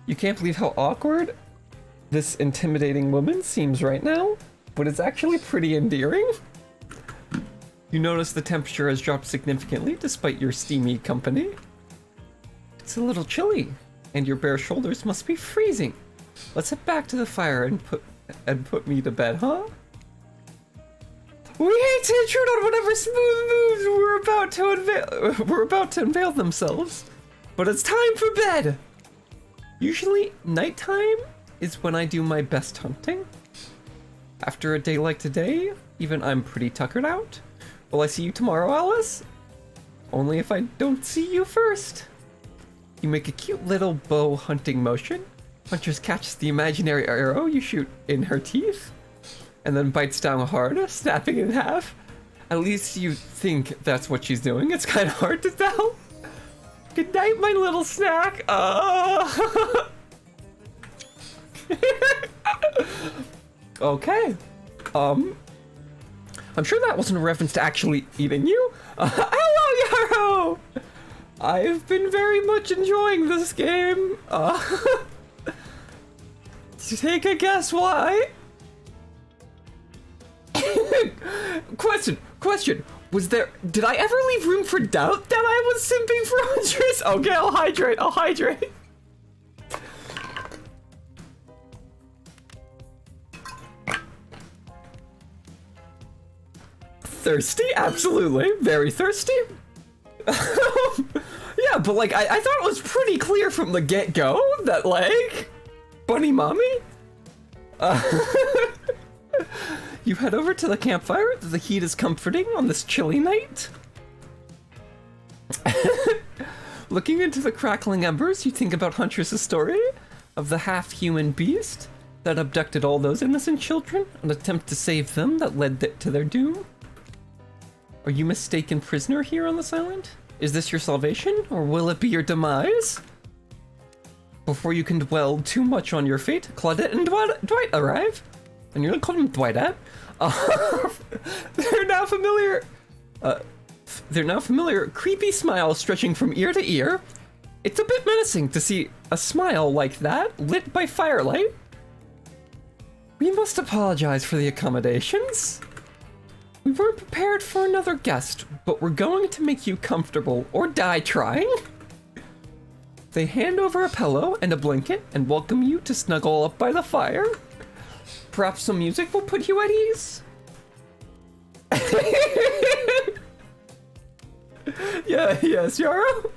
You can't believe how awkward this intimidating woman seems right now, but it's actually pretty endearing. You notice the temperature has dropped significantly despite your steamy company. It's a little chilly, and your bare shoulders must be freezing. Let's head back to the fire and put me to bed, huh? We hate to intrude on whatever smooth moves we're about to unveil themselves, but it's time for bed. Usually, nighttime is when I do my best hunting. After a day like today, even I'm pretty tuckered out. Will I see you tomorrow, Alice? Only if I don't see you first. You make a cute little bow hunting motion. Huntress catches the imaginary arrow you shoot in her teeth, and then bites down hard, snapping it in half. At least you think that's what she's doing. It's kind of hard to tell. Good night, my little snack. Okay. I'm sure that wasn't a reference to actually eating you. Hello, Yarrow! I've been very much enjoying this game. Take a guess why? Question. Did I ever leave room for doubt that I was simping for Huntress? Okay, I'll hydrate. Thirsty? Absolutely. Very thirsty. Yeah, but like, I thought it was pretty clear from the get-go that, like, Bunny Mommy? You head over to the campfire. The heat is comforting on this chilly night. Looking into the crackling embers, you think about Huntress's story of the half-human beast that abducted all those innocent children, an attempt to save them that led to their doom. Are you mistaken prisoner here on this island? Is this your salvation, or will it be your demise? Before you can dwell too much on your fate, Claudette and Dwight arrive. And you're gonna call them Dwightet. They're now familiar, creepy smile stretching from ear to ear. It's a bit menacing to see a smile like that lit by firelight. We must apologize for the accommodations. We weren't prepared for another guest, but we're going to make you comfortable or die trying. They hand over a pillow and a blanket and welcome you to snuggle up by the fire. Perhaps some music will put you at ease? Yes, Yarrow.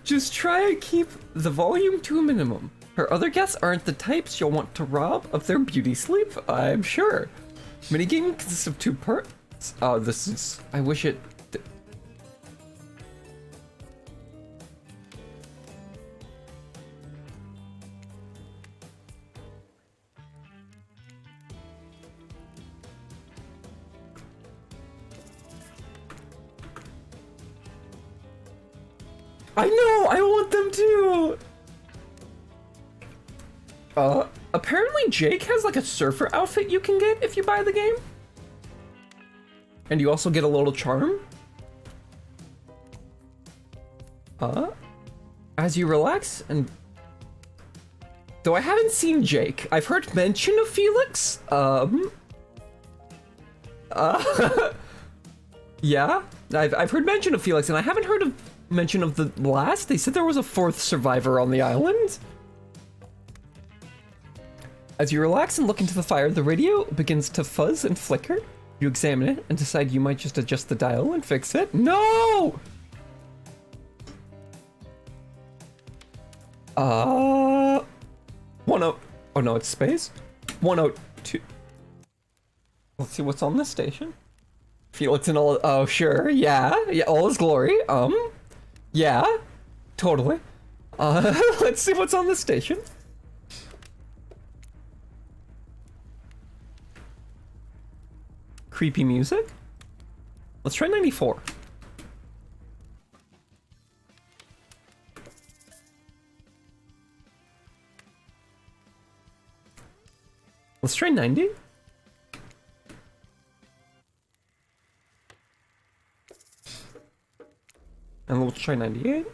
Just try and keep the volume to a minimum. Her other guests aren't the types you'll want to rob of their beauty sleep, I'm sure. Minigame consists of 2 parts. I wish it... I know! I want them too! Apparently Jake has like a surfer outfit you can get if you buy the game. And you also get a little charm. As you relax and... Though I haven't seen Jake, I've heard mention of Felix. Yeah, I've heard mention of Felix and I haven't heard of mention of the last. They said there was a 4th survivor on the island. As you relax and look into the fire, the radio begins to fuzz and flicker. You examine it and decide you might just adjust the dial and fix it. No! 10... Oh no, it's space. 102. Let's see what's on this station. Felix in all... Oh, sure, yeah, all his glory. Yeah, totally. Let's see what's on this station. Creepy music. Let's try 94. Let's try 90. And we'll try 98.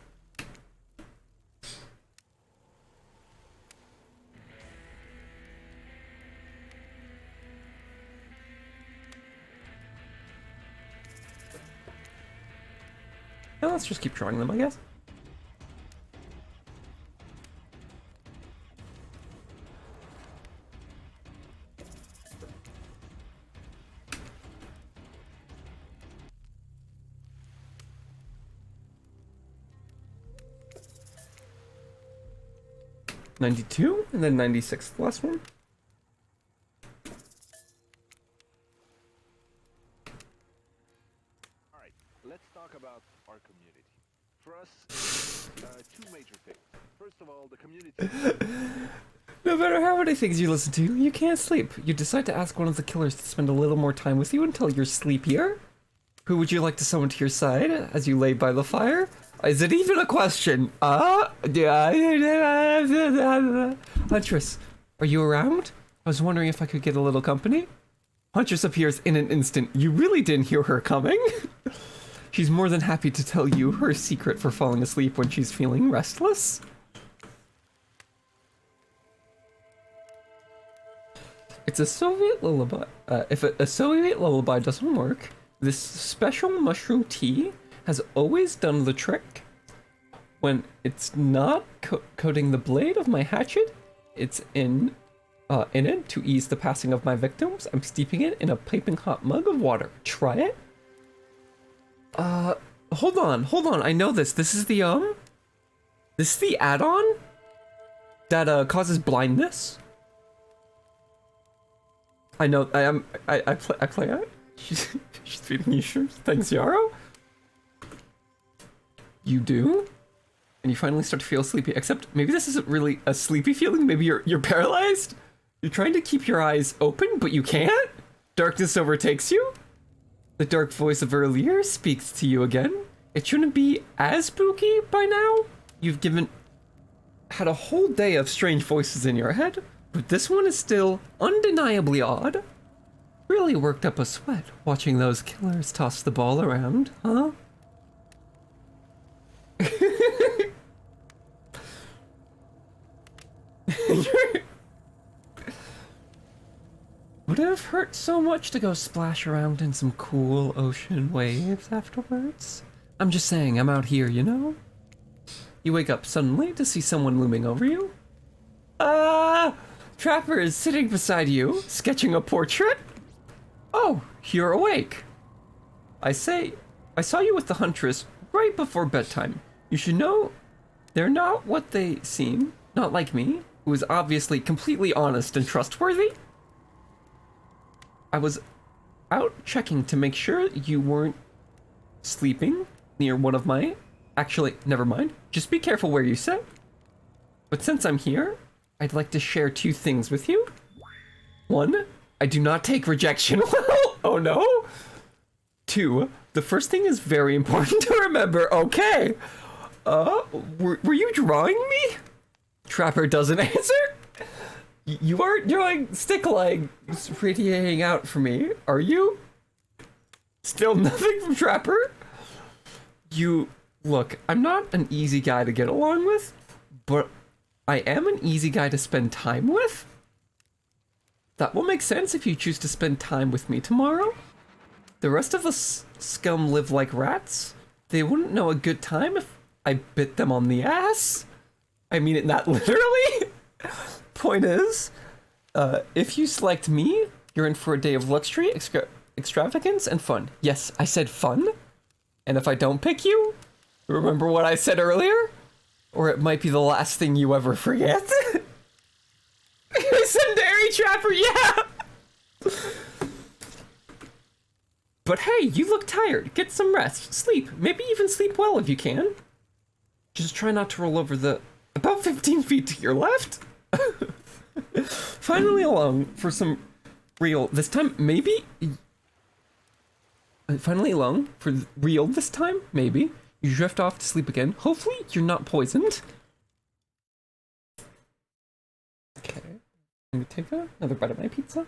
And let's just keep trying them, I guess. $92 and then 96, the last one. All right, let's talk about our community. For us, two major things. First of all, the community. No matter how many things you listen to, you can't sleep. You decide to ask one of the killers to spend a little more time with you until you're sleepier. Who would you like to summon to your side as you lay by the fire? Is it even a question? Huntress, are you around? I was wondering if I could get a little company. Huntress appears in an instant. You really didn't hear her coming? She's more than happy to tell you her secret for falling asleep when she's feeling restless. It's a Soviet lullaby. If a Soviet lullaby doesn't work, this special mushroom tea has always done the trick. When it's not coating the blade of my hatchet, it's in it to ease the passing of my victims. I'm steeping it in a piping hot mug of water. Try it. Hold on. I know this. This is the add-on that causes blindness. I know. I play it. She's feeding you shrooms. Thanks, Yarrow. You do? And you finally start to feel sleepy, except maybe this isn't really a sleepy feeling. Maybe you're paralyzed. You're trying to keep your eyes open, but you can't. Darkness overtakes you. The dark voice of earlier speaks to you again. It shouldn't be as spooky by now. You've had a whole day of strange voices in your head, but this one is still undeniably odd. Really worked up a sweat watching those killers toss the ball around, huh? Would it have hurt so much to go splash around in some cool ocean waves afterwards? I'm just saying, I'm out here, you know? You wake up suddenly to see someone looming over you. Trapper is sitting beside you, sketching a portrait. Oh, you're awake. I saw you with the Huntress right before bedtime. You should know they're not what they seem, not like me, who is obviously completely honest and trustworthy. I was out checking to make sure you weren't sleeping near one of my... Actually, never mind. Just be careful where you sit. But since I'm here, I'd like to share two things with you. One, I do not take rejection well. Oh no. Two, the first thing is very important to remember. Okay. Were you drawing me? Trapper doesn't answer. You aren't drawing stick legs radiating out for me, are you? Still nothing from Trapper? Look, I'm not an easy guy to get along with, but I am an easy guy to spend time with. That will make sense if you choose to spend time with me tomorrow. The rest of the scum live like rats. They wouldn't know a good time if I bit them on the ass. I mean it not literally. Point is, if you select me, you're in for a day of luxury, extravagance, and fun. Yes, I said fun. And if I don't pick you, remember what I said earlier? Or it might be the last thing you ever forget. Secondary Trapper, yeah! But hey, you look tired. Get some rest. Sleep. Maybe even sleep well if you can. Just try not to roll over the... about 15 feet to your left. Finally alone for some real... This time, maybe... Finally alone for real this time, maybe. You drift off to sleep again. Hopefully you're not poisoned. Okay. Let me take another bite of my pizza.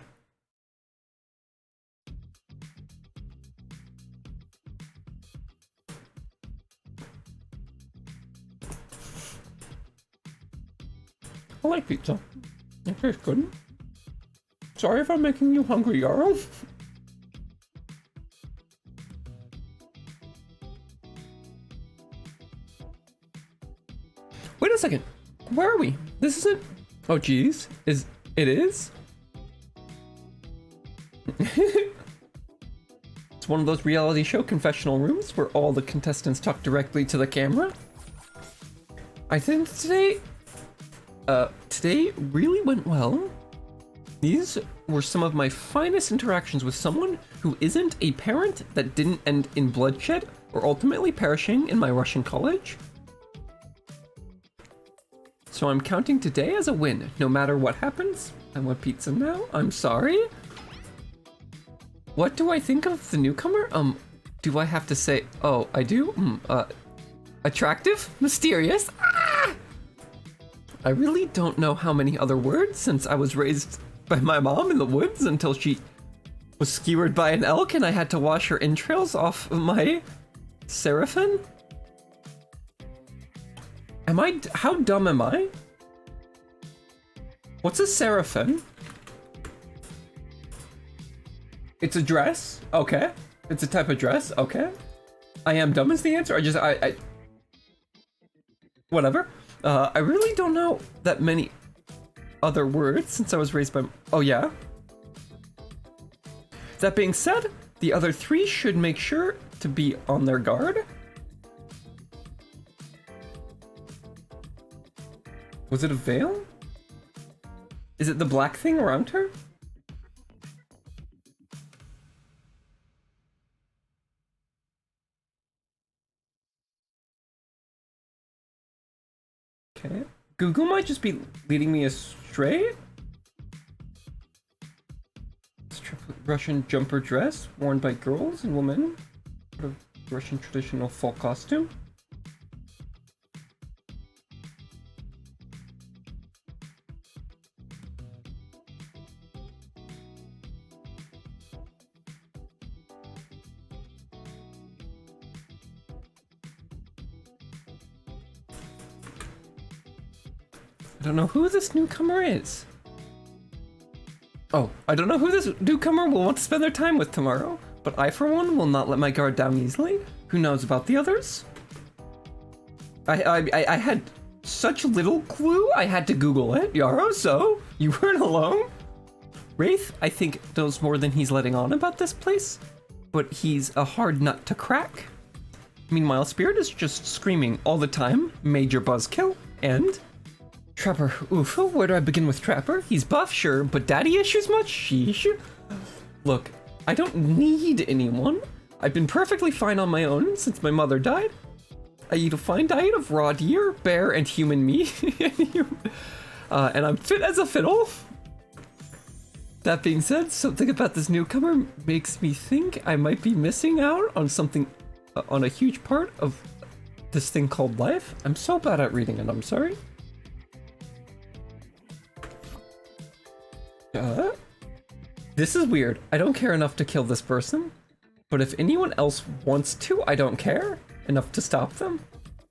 I like pizza. It tastes good. Sorry if I'm making you hungry, Yarrow. Wait a second. Where are we? This isn't... Oh, geez. It is? It's one of those reality show confessional rooms where all the contestants talk directly to the camera. I think today really went well. These were some of my finest interactions with someone who isn't a parent that didn't end in bloodshed or ultimately perishing in my Russian college. So I'm counting today as a win, no matter what happens. I want pizza now, I'm sorry. What do I think of the newcomer? Do I have to say, oh, I do? Attractive? Mysterious? Ah! I really don't know how many other words since I was raised by my mom in the woods until she was skewered by an elk and I had to wash her entrails off of my seraphim. How dumb am I? What's a seraphim? It's a dress? Okay. It's a type of dress? Okay. I am dumb is the answer? Whatever. I really don't know that many other words since I was raised by... Oh, yeah? That being said, the other three should make sure to be on their guard. Was it a veil? Is it the black thing around her? Okay. Google might just be leading me astray. Russian jumper dress worn by girls and women. Sort of Russian traditional folk costume. I don't know who this newcomer is. Oh, I don't know who this newcomer will want to spend their time with tomorrow, but I, for one, will not let my guard down easily. Who knows about the others? I had such little clue, I had to Google it, Yarrow, so you weren't alone. Wraith, I think, knows more than he's letting on about this place, but he's a hard nut to crack. Meanwhile, Spirit is just screaming all the time, major buzzkill, and... Trapper, oof, where do I begin with Trapper? He's buff, sure, but daddy issues much? Sheesh. Look, I don't need anyone. I've been perfectly fine on my own since my mother died. I eat a fine diet of raw deer, bear, and human meat. And I'm fit as a fiddle. That being said, something about this newcomer makes me think I might be missing out on something, on a huge part of this thing called life. I'm so bad at reading it, I'm sorry. This is weird. I don't care enough to kill this person, but if anyone else wants to, I don't care enough to stop them.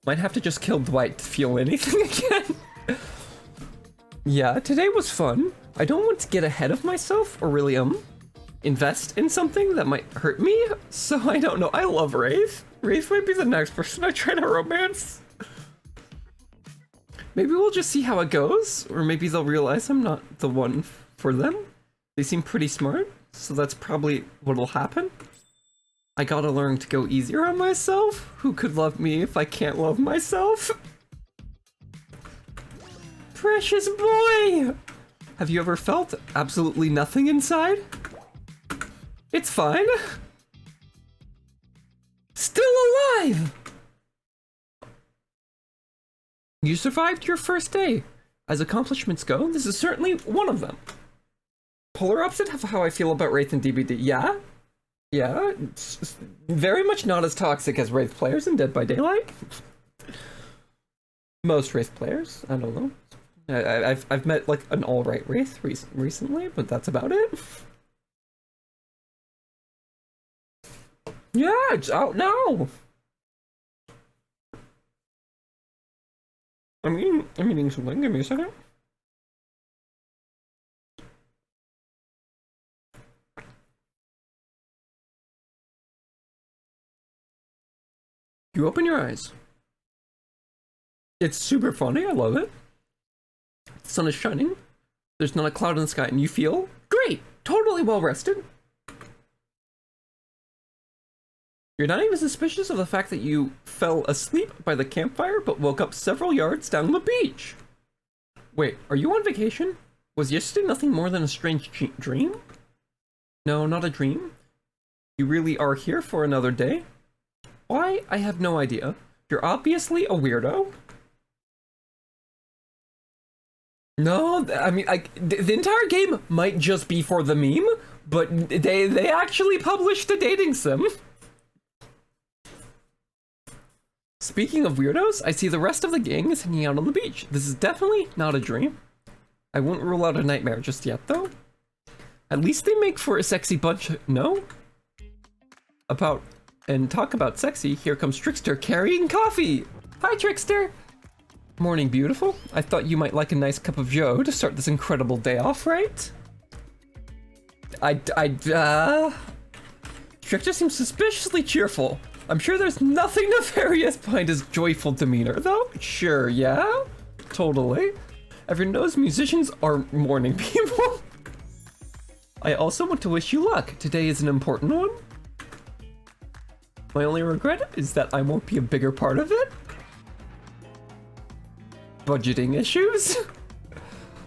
Might have to just kill Dwight to feel anything again. Yeah, today was fun. I don't want to get ahead of myself or really invest in something that might hurt me, so I don't know. I love Wraith. Wraith might be the next person I try to romance. Maybe we'll just see how it goes, or maybe they'll realize I'm not the one for them. They seem pretty smart, so that's probably what'll happen. I gotta learn to go easier on myself. Who could love me if I can't love myself? Precious boy! Have you ever felt absolutely nothing inside? It's fine. Still alive! You survived your first day. As accomplishments go, this is certainly one of them. Polar opposite of how I feel about Wraith and DBD. Yeah? Yeah? It's very much not as toxic as Wraith players in Dead by Daylight. Most Wraith players. I don't know. I've met like an all-right wraith recently, but that's about it. Yeah, it's out now. I'm eating something. Give me a second. You open your eyes. It's super funny. I love it. The sun is shining. There's not a cloud in the sky, and you feel great. Totally well rested. You're not even suspicious of the fact that you fell asleep by the campfire, but woke up several yards down the beach. Wait, are you on vacation? Was yesterday nothing more than a strange dream? No, not a dream. You really are here for another day? Why? I have no idea. You're obviously a weirdo. No, I mean, the entire game might just be for the meme, but they actually published the dating sim. Speaking of weirdos, I see the rest of the gang is hanging out on the beach. This is definitely not a dream. I wouldn't rule out a nightmare just yet, though. At least they make for a sexy bunch, no? Talk about sexy, here comes Trickster carrying coffee! Hi, Trickster! Morning, beautiful. I thought you might like a nice cup of joe to start this incredible day off, right? Trickster seems suspiciously cheerful. I'm sure there's nothing nefarious behind his joyful demeanor, though. Sure, yeah? Totally. Everyone knows musicians are morning people. I also want to wish you luck. Today is an important one. My only regret is that I won't be a bigger part of it. Budgeting issues.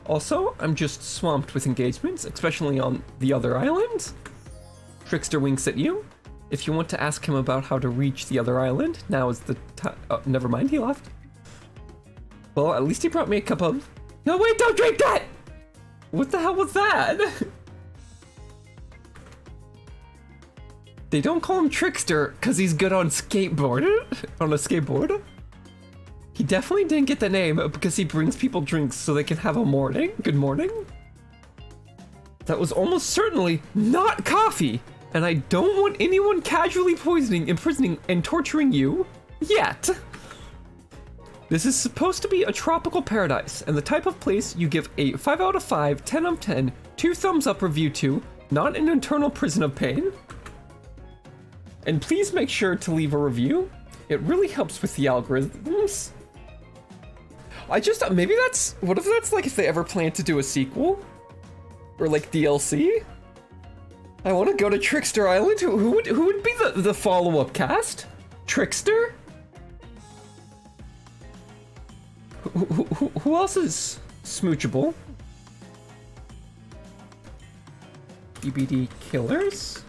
Also, I'm just swamped with engagements, especially on the other island. Trickster winks at you. If you want to ask him about how to reach the other island, now is the time. Oh, never mind, he left. Well, at least he brought me a cup of... No, wait, don't drink that! What the hell was that? They don't call him Trickster because he's good on skateboard. On a skateboard. He definitely didn't get the name because he brings people drinks so they can have a morning. Good morning. That was almost certainly not coffee. And I don't want anyone casually poisoning, imprisoning, and torturing you yet. This is supposed to be a tropical paradise, and the type of place you give a 5 out of 5, 10 out of 10, 2 thumbs up review to, not an eternal prison of pain. And please make sure to leave a review. It really helps with the algorithms. Maybe what if that's like if they ever plan to do a sequel? Or like DLC? I want to go to Trickster Island. Who would be the follow-up cast? Trickster? Who else is smoochable? BBD Killers?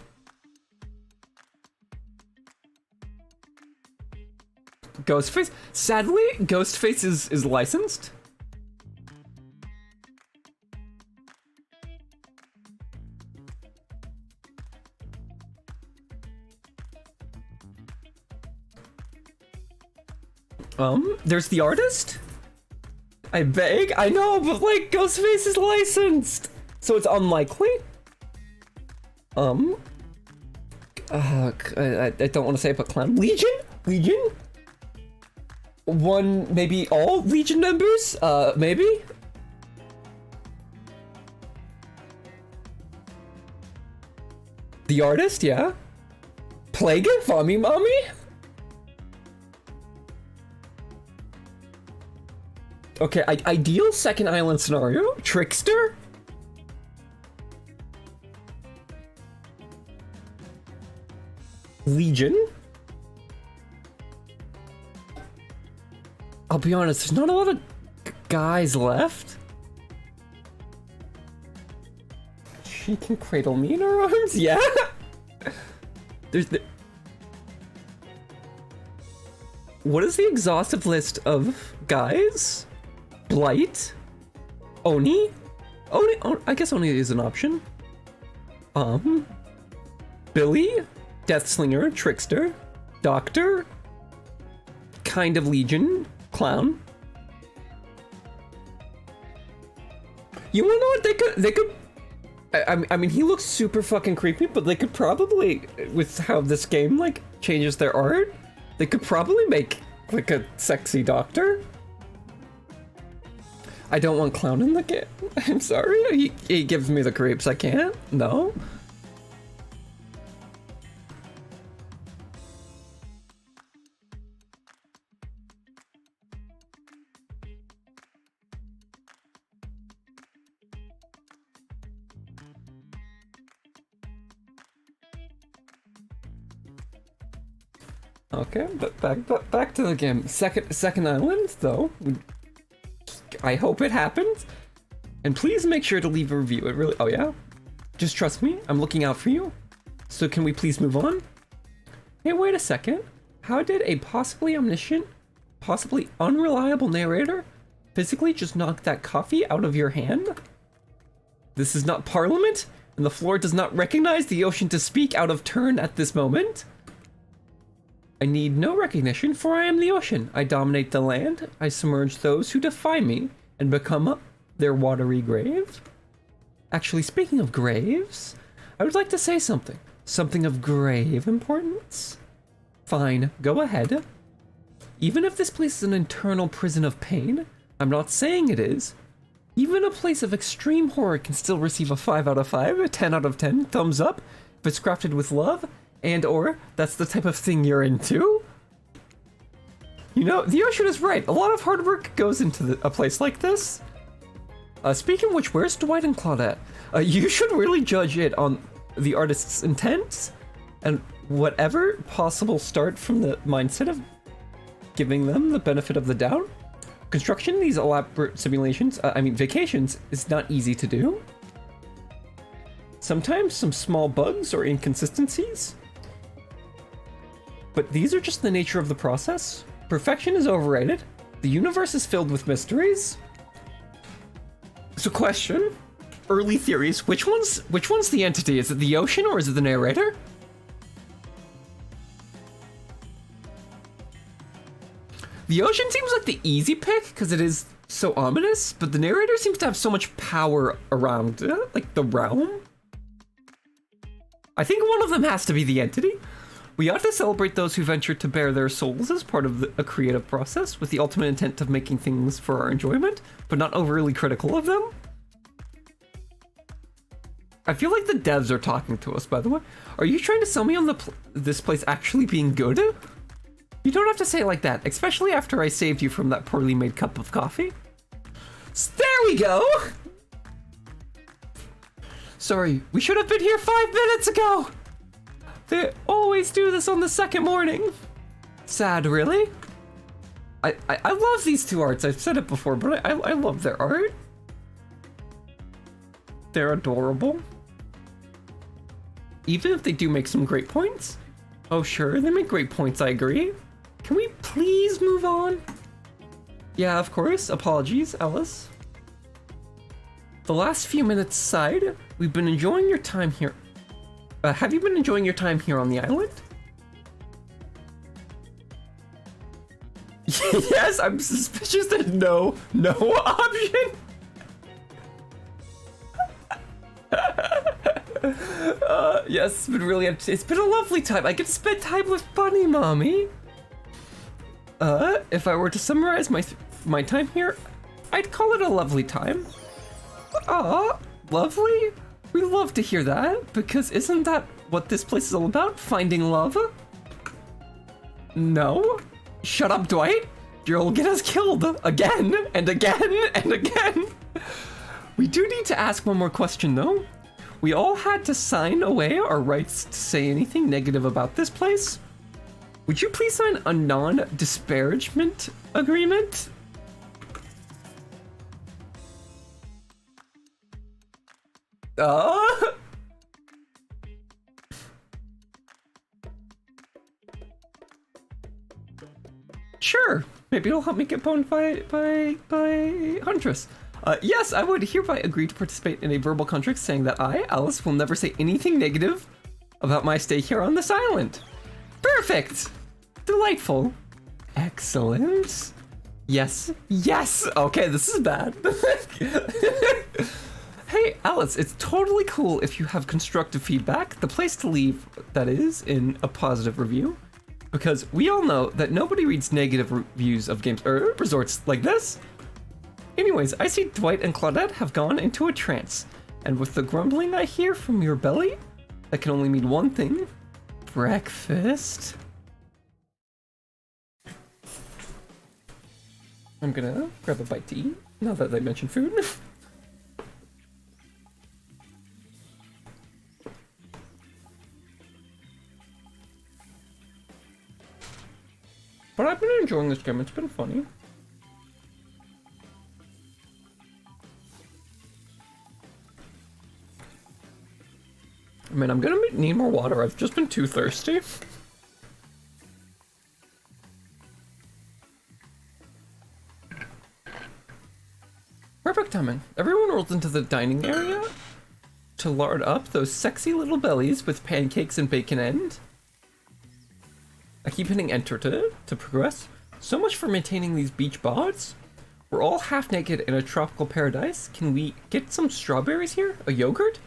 Ghostface? Sadly, Ghostface is licensed. There's the artist? I beg? I know, but like, Ghostface is licensed! So it's unlikely? I don't want to say it, but Clown. Legion? Legion? One, maybe all Legion members? Maybe? The artist, yeah? Plague? Vommy Mommy? Okay, ideal second island scenario. Trickster? Legion? I'll be honest, there's not a lot of guys left. She can cradle me in her arms? Yeah? What is the exhaustive list of guys? Blight? Oni? I guess Oni is an option. Billy? Deathslinger? Trickster? Doctor? Kind of Legion? Clown? You wanna know what they could I mean, he looks super fucking creepy, but they could probably, with how this game, like, changes their art, they could probably make, like, a sexy doctor. I don't want Clown in the game. I'm sorry, he gives me the creeps, I can't, no. Okay, but back to the game. Second island, though. I hope it happens. And please make sure to leave a review. It really. Oh yeah. Just trust me. I'm looking out for you. So can we please move on? Hey, wait a second. How did a possibly omniscient, possibly unreliable narrator physically just knock that coffee out of your hand? This is not Parliament, and the floor does not recognize the ocean to speak out of turn at this moment. I need no recognition, for I am the ocean. I dominate the land, I submerge those who defy me, and become their watery grave. Actually, speaking of graves, I would like to say something. Something of grave importance. Fine, go ahead. Even if this place is an internal prison of pain, I'm not saying it is. Even a place of extreme horror can still receive a 5 out of 5, a 10 out of 10, thumbs up, if it's crafted with love, and or that's the type of thing you're into. You know, the ocean is right. A lot of hard work goes into a place like this. Speaking of which, where's Dwight and Claudette? You should really judge it on the artist's intent and whatever possible start from the mindset of giving them the benefit of the doubt. Construction, these elaborate simulations, vacations, is not easy to do. Sometimes some small bugs or inconsistencies. But these are just the nature of the process. Perfection is overrated. The universe is filled with mysteries. So question, early theories, which one's the entity? Is it the ocean or is it the narrator? The ocean seems like the easy pick because it is so ominous, but the narrator seems to have so much power around it, like the realm. I think one of them has to be the entity. We ought to celebrate those who venture to bare their souls as part of a creative process with the ultimate intent of making things for our enjoyment, but not overly critical of them. I feel like the devs are talking to us, by the way. Are you trying to sell me on this place actually being good? You don't have to say it like that, especially after I saved you from that poorly made cup of coffee. There we go! Sorry, we should have been here 5 minutes ago! They always do this on the second morning. Sad, really? I love these two arts. I've said it before, but I love their art. They're adorable. Even if they do make some great points. Oh sure, they make great points, I agree. Can we please move on? Yeah, of course. Apologies, Alice. The last few minutes aside, we've been enjoying your time here. Have you been enjoying your time here on the island? Yes, I'm suspicious there's no option. Yes, it's been a lovely time. I get to spend time with Bunny Mommy. If I were to summarize my time here, I'd call it a lovely time. Aw, lovely? We love to hear that, because isn't that what this place is all about? Finding love? No? Shut up, Dwight. You'll get us killed again and again and again. We do need to ask one more question, though. We all had to sign away our rights to say anything negative about this place. Would you please sign a non-disparagement agreement? Sure. Maybe it'll help me get boned by Huntress. Yes, I would hereby agree to participate in a verbal contract saying that I, Alice, will never say anything negative about my stay here on this island. Perfect! Delightful. Excellent. Yes. Yes! Okay, this is bad. Hey, Alice, it's totally cool if you have constructive feedback. The place to leave, that is, in a positive review. Because we all know that nobody reads negative reviews of games or resorts like this. Anyways, I see Dwight and Claudette have gone into a trance. And with the grumbling I hear from your belly, that can only mean one thing. Breakfast. I'm gonna grab a bite to eat, now that I mentioned food. But I've been enjoying this game, it's been funny. I mean, I'm gonna need more water, I've just been too thirsty. Perfect timing. Everyone rolls into the dining area to lard up those sexy little bellies with pancakes and bacon end. I keep hitting enter to progress. So much for maintaining these beach bods. We're all half naked in a tropical paradise. Can we get some strawberries here? A yogurt?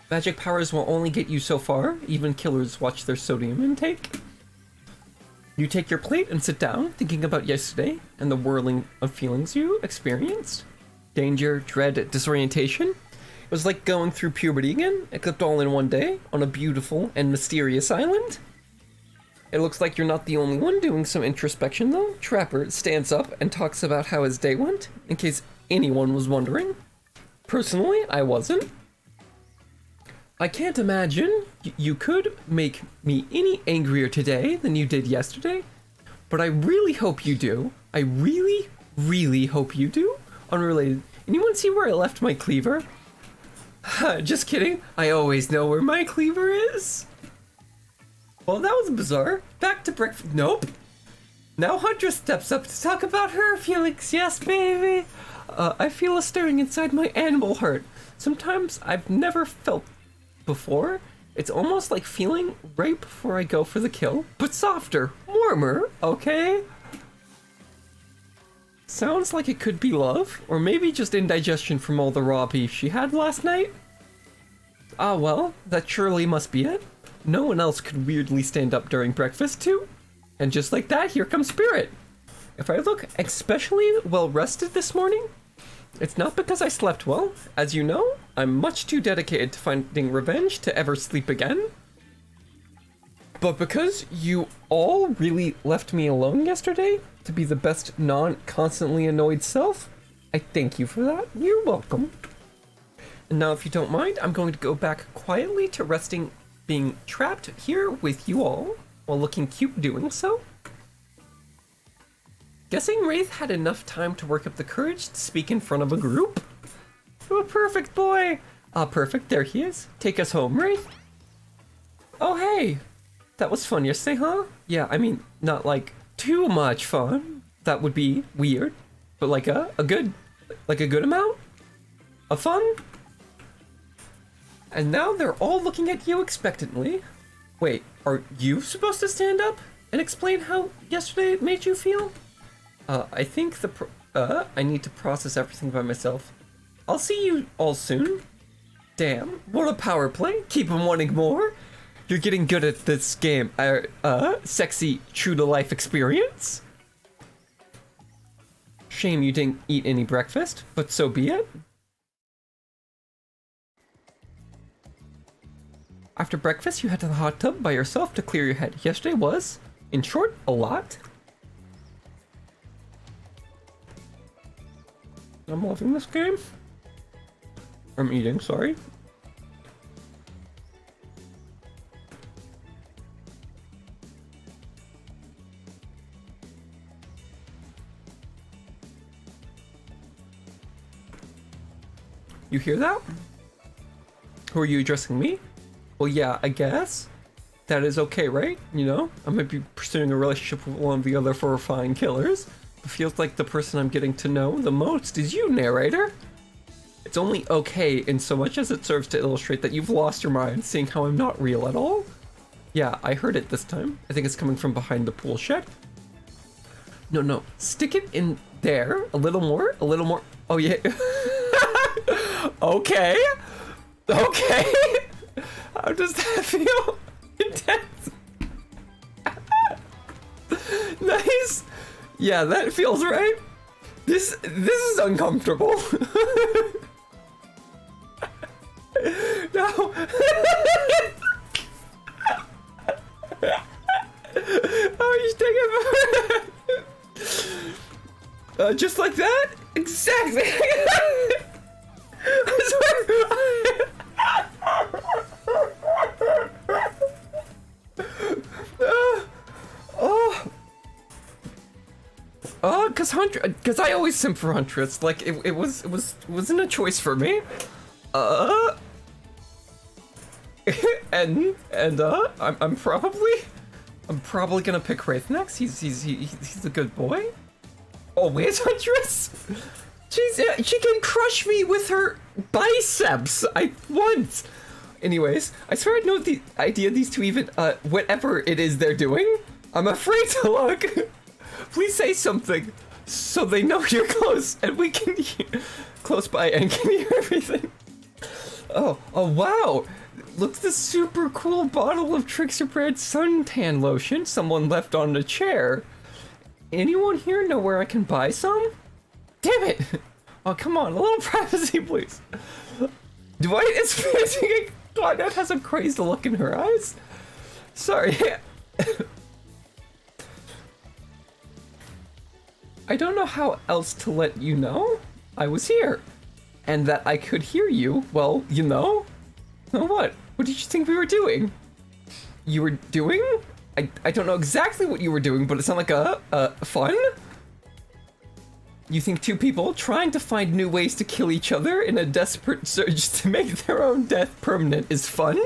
Magic powers will only get you so far. Even killers watch their sodium intake. You take your plate and sit down, thinking about yesterday and the whirling of feelings you experienced. Danger, dread, disorientation. It was like going through puberty again, except all in one day, on a beautiful and mysterious island. It looks like you're not the only one doing some introspection though. Trapper stands up and talks about how his day went, in case anyone was wondering. Personally, I wasn't. I can't imagine you could make me any angrier today than you did yesterday, but I really hope you do. I really, really hope you do. Unrelated. Anyone see where I left my cleaver? Just kidding. I always know where my cleaver is. Well, that was bizarre. Back to breakfast. Nope. Now Huntress steps up to talk about her feelings. Yes, baby. I feel a stirring inside my animal heart. Sometimes I've never felt before. It's almost like feeling right before I go for the kill, but softer, warmer, okay? Sounds like it could be love, or maybe just indigestion from all the raw beef she had last night. Ah well, that surely must be it. No one else could weirdly stand up during breakfast too. And just like that, here comes Spirit. If I look especially well rested this morning, it's not because I slept well. As you know, I'm much too dedicated to finding revenge to ever sleep again. But because you all really left me alone yesterday to be the best non-constantly annoyed self, I thank you for that. You're welcome. And now if you don't mind, I'm going to go back quietly to resting being trapped here with you all while looking cute doing so. Guessing Wraith had enough time to work up the courage to speak in front of a group? Oh, perfect boy! Ah, perfect, there he is. Take us home, Wraith. Oh, hey! That was fun yesterday, huh? Yeah, I mean, not like too much fun. That would be weird. But like a good amount of fun? And now they're all looking at you expectantly. Wait, are you supposed to stand up and explain how yesterday it made you feel? I think I need to process everything by myself. I'll see you all soon. Damn, what a power play. Keep on wanting more. You're getting good at this game. Sexy, true-to-life experience. Shame you didn't eat any breakfast, but so be it. After breakfast, you head to the hot tub by yourself to clear your head. Yesterday was, in short, a lot. I'm loving this game. I'm eating, sorry. You hear that? Who are you addressing me? Well, yeah, I guess. That is okay, right? You know, I might be pursuing a relationship with one of the other four fine killers. It feels like the person I'm getting to know the most is you, narrator. It's only okay in so much as it serves to illustrate that you've lost your mind, seeing how I'm not real at all. Yeah, I heard it this time. I think it's coming from behind the pool shed. No, no. Stick it in there. A little more. A little more. Oh, yeah. Okay. Okay. How does that feel? Intense. Nice. Yeah, that feels right. This is uncomfortable. No. Oh, you stick it. Just like that? Exactly. I swear. Cause I always simp for Huntress. Like it wasn't a choice for me. And I'm probably gonna pick Wraith next. He's a good boy. Oh, where's Huntress? She can crush me with her biceps. I once. Anyways, I swear I know the idea of these two even whatever it is they're doing. I'm afraid to look. Please say something so they know you're close and we can hear close by and can hear everything. Oh wow. Look at this super cool bottle of Trickster Brand suntan lotion someone left on the chair. Anyone here know where I can buy some? Damn it! Oh, come on, a little privacy, please. Dwight is fancy. God, that has a crazed look in her eyes. Sorry. I don't know how else to let you know I was here. And that I could hear you. Well, you know. Oh, what? What did you think we were doing? You were doing? I don't know exactly what you were doing, but it sounded like fun? You think two people trying to find new ways to kill each other in a desperate surge to make their own death permanent is fun?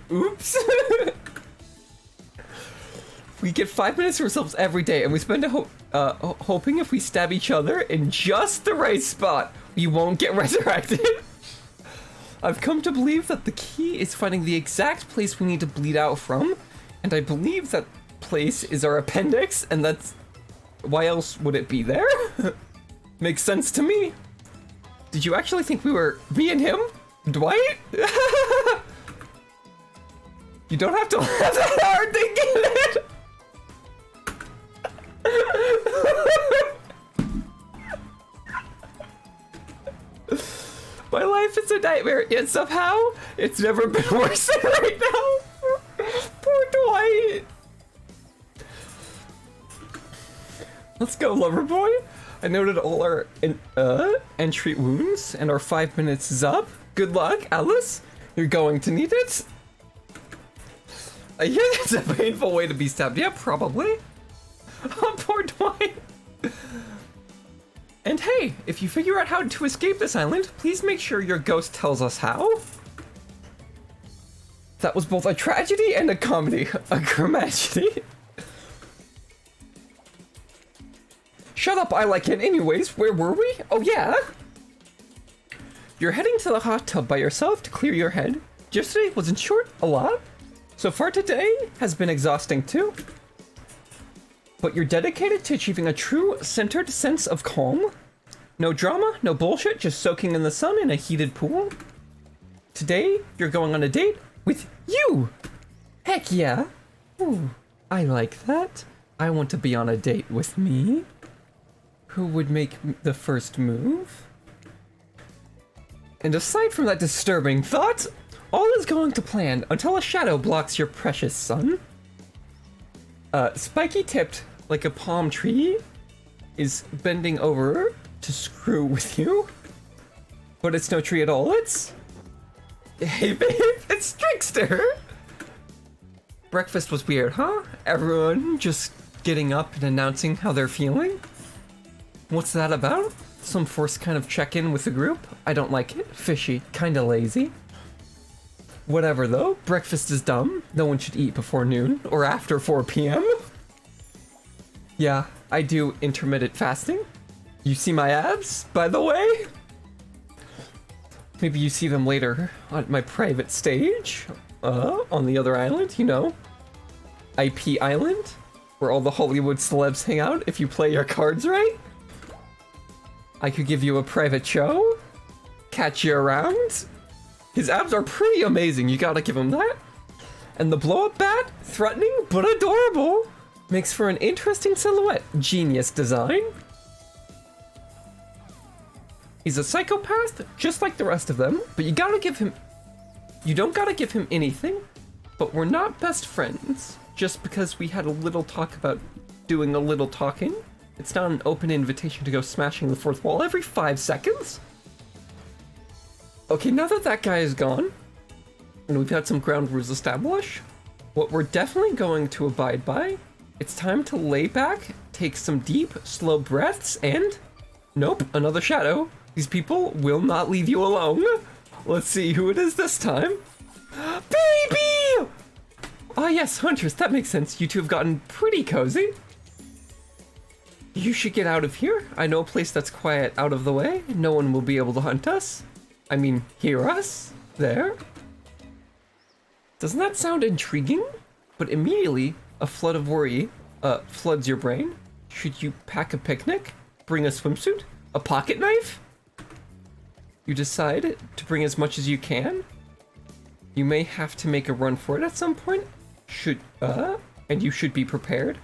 Oops. We get 5 minutes to ourselves every day, and we spend hoping if we stab each other in just the right spot, we won't get resurrected. I've come to believe that the key is finding the exact place we need to bleed out from, and I believe that place is our appendix, and that's... Why else would it be there? Makes sense to me. Did you actually think we were me and him? Dwight? You don't have to laugh that hard thinking it! My life is a nightmare, yet somehow it's never been worse than right now. Poor Dwight. Let's go, lover boy. I noted all our entry wounds, and our 5 minutes is up. Good luck, Alice. You're going to need it. I hear that's a painful way to be stabbed. Yeah, probably. Oh, poor Dwight. And hey, if you figure out how to escape this island, please make sure your ghost tells us how. That was both a tragedy and a comedy. A tragedy. Shut up, I like it. Anyways, where were we? Oh yeah. You're heading to the hot tub by yourself to clear your head. Yesterday wasn't short, a lot. So far today has been exhausting too. But you're dedicated to achieving a true, centered sense of calm. No drama, no bullshit, just soaking in the sun in a heated pool. Today, you're going on a date with you! Heck yeah! Ooh, I like that. I want to be on a date with me. Who would make the first move? And aside from that disturbing thought, all is going to plan until a shadow blocks your precious sun. Spiky-tipped like a palm tree is bending over to screw with you. But it's no tree at all, it's... Hey babe, it's Trickster! Breakfast was weird, huh? Everyone just getting up and announcing how they're feeling? What's that about? Some forced kind of check-in with the group? I don't like it. Fishy. Kinda lazy. Whatever though, breakfast is dumb. No one should eat before noon or after 4 p.m. Yeah, I do intermittent fasting. You see my abs, by the way? Maybe you see them later on my private stage, on the other island, you know? IP Island, where all the Hollywood celebs hang out if you play your cards right. I could give you a private show, catch you around. His abs are pretty amazing, you gotta give him that. And the blow-up bat, threatening but adorable, makes for an interesting silhouette. Genius design. He's a psychopath, just like the rest of them, but you don't gotta give him anything, but we're not best friends, just because we had a little talk about doing a little talking. It's not an open invitation to go smashing the fourth wall every 5 seconds. Okay, now that that guy is gone, and we've had some ground rules established, what we're definitely going to abide by, it's time to lay back, take some deep, slow breaths, and... Nope, another shadow. These people will not leave you alone. Let's see who it is this time. Baby! Ah yes, Huntress, that makes sense. You two have gotten pretty cozy. You should get out of here. I know a place that's quiet, out of the way. No one will be able to hunt us. I mean, hear us? There. Doesn't that sound intriguing? But immediately, a flood of worry floods your brain. Should you pack a picnic? Bring a swimsuit? A pocket knife? You decide to bring as much as you can. You may have to make a run for it at some point. And you should be prepared.